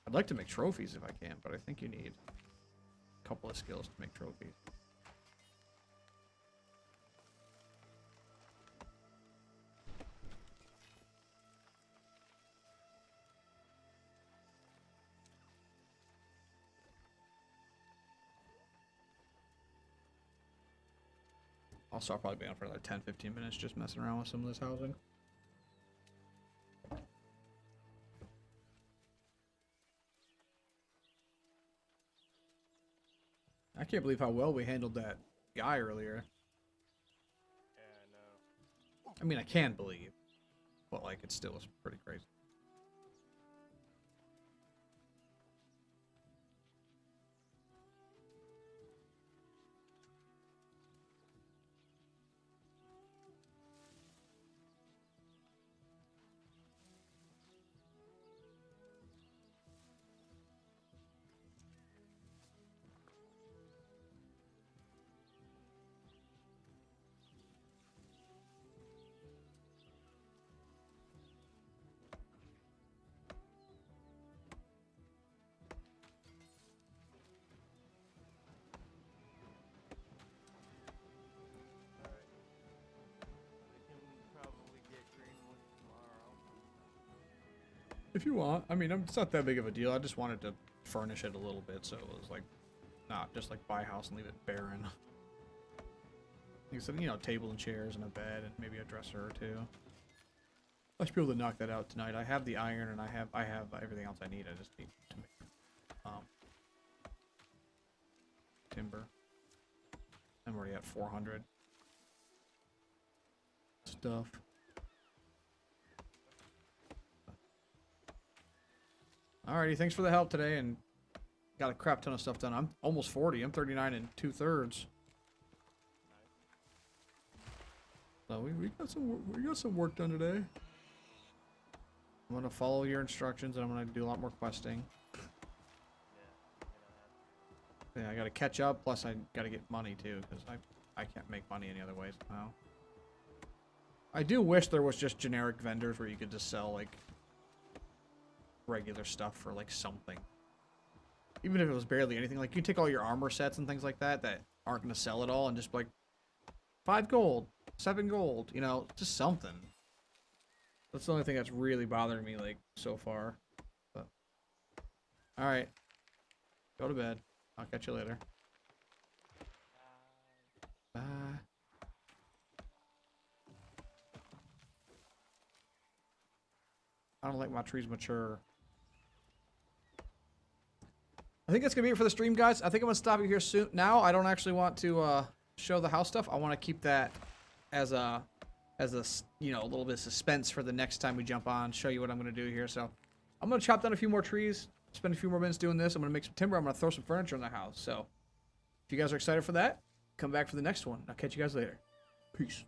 I'd like to make trophies if I can, but I think you need a couple of skills to make trophies. Also, I'll probably be on for another 10-15 minutes just messing around with some of this housing. I can't believe how well we handled that guy earlier. Yeah, I know. I mean, I can believe, but like, it still is pretty crazy. If you want. I mean, it's not that big of a deal. I just wanted to furnish it a little bit, so it was like, not just like buy a house and leave it barren. Like I said, you know, table and chairs and a bed and maybe a dresser or two. I should be able to knock that out tonight. I have the iron and I have everything else I need. I just need to make timber. I'm already at 400 stuff. Alrighty, thanks for the help today, and got a crap ton of stuff done. I'm almost 40. I'm 39 and 2/3. So we got some work done today. I'm gonna follow your instructions, and I'm gonna do a lot more questing. Yeah, I gotta catch up. Plus, I gotta get money too, because I can't make money any other ways now. I do wish there was just generic vendors where you could just sell like regular stuff for like something, even if it was barely anything. Like you take all your armor sets and things like that that aren't gonna sell at all, and just like 5 gold, 7 gold, you know, just something. That's the only thing that's really bothering me like so far. But all right, go to bed. I'll catch you later. Bye. I don't like my trees mature. I think that's gonna be it for the stream, guys. I think I'm gonna stop you here soon. Now, I don't actually want to show the house stuff. I want to keep that as a you know, a little bit of suspense for the next time we jump on. Show you what I'm gonna do here. So I'm gonna chop down a few more trees. Spend a few more minutes doing this. I'm gonna make some timber. I'm gonna throw some furniture in the house. So if you guys are excited for that, come back for the next one. I'll catch you guys later. Peace.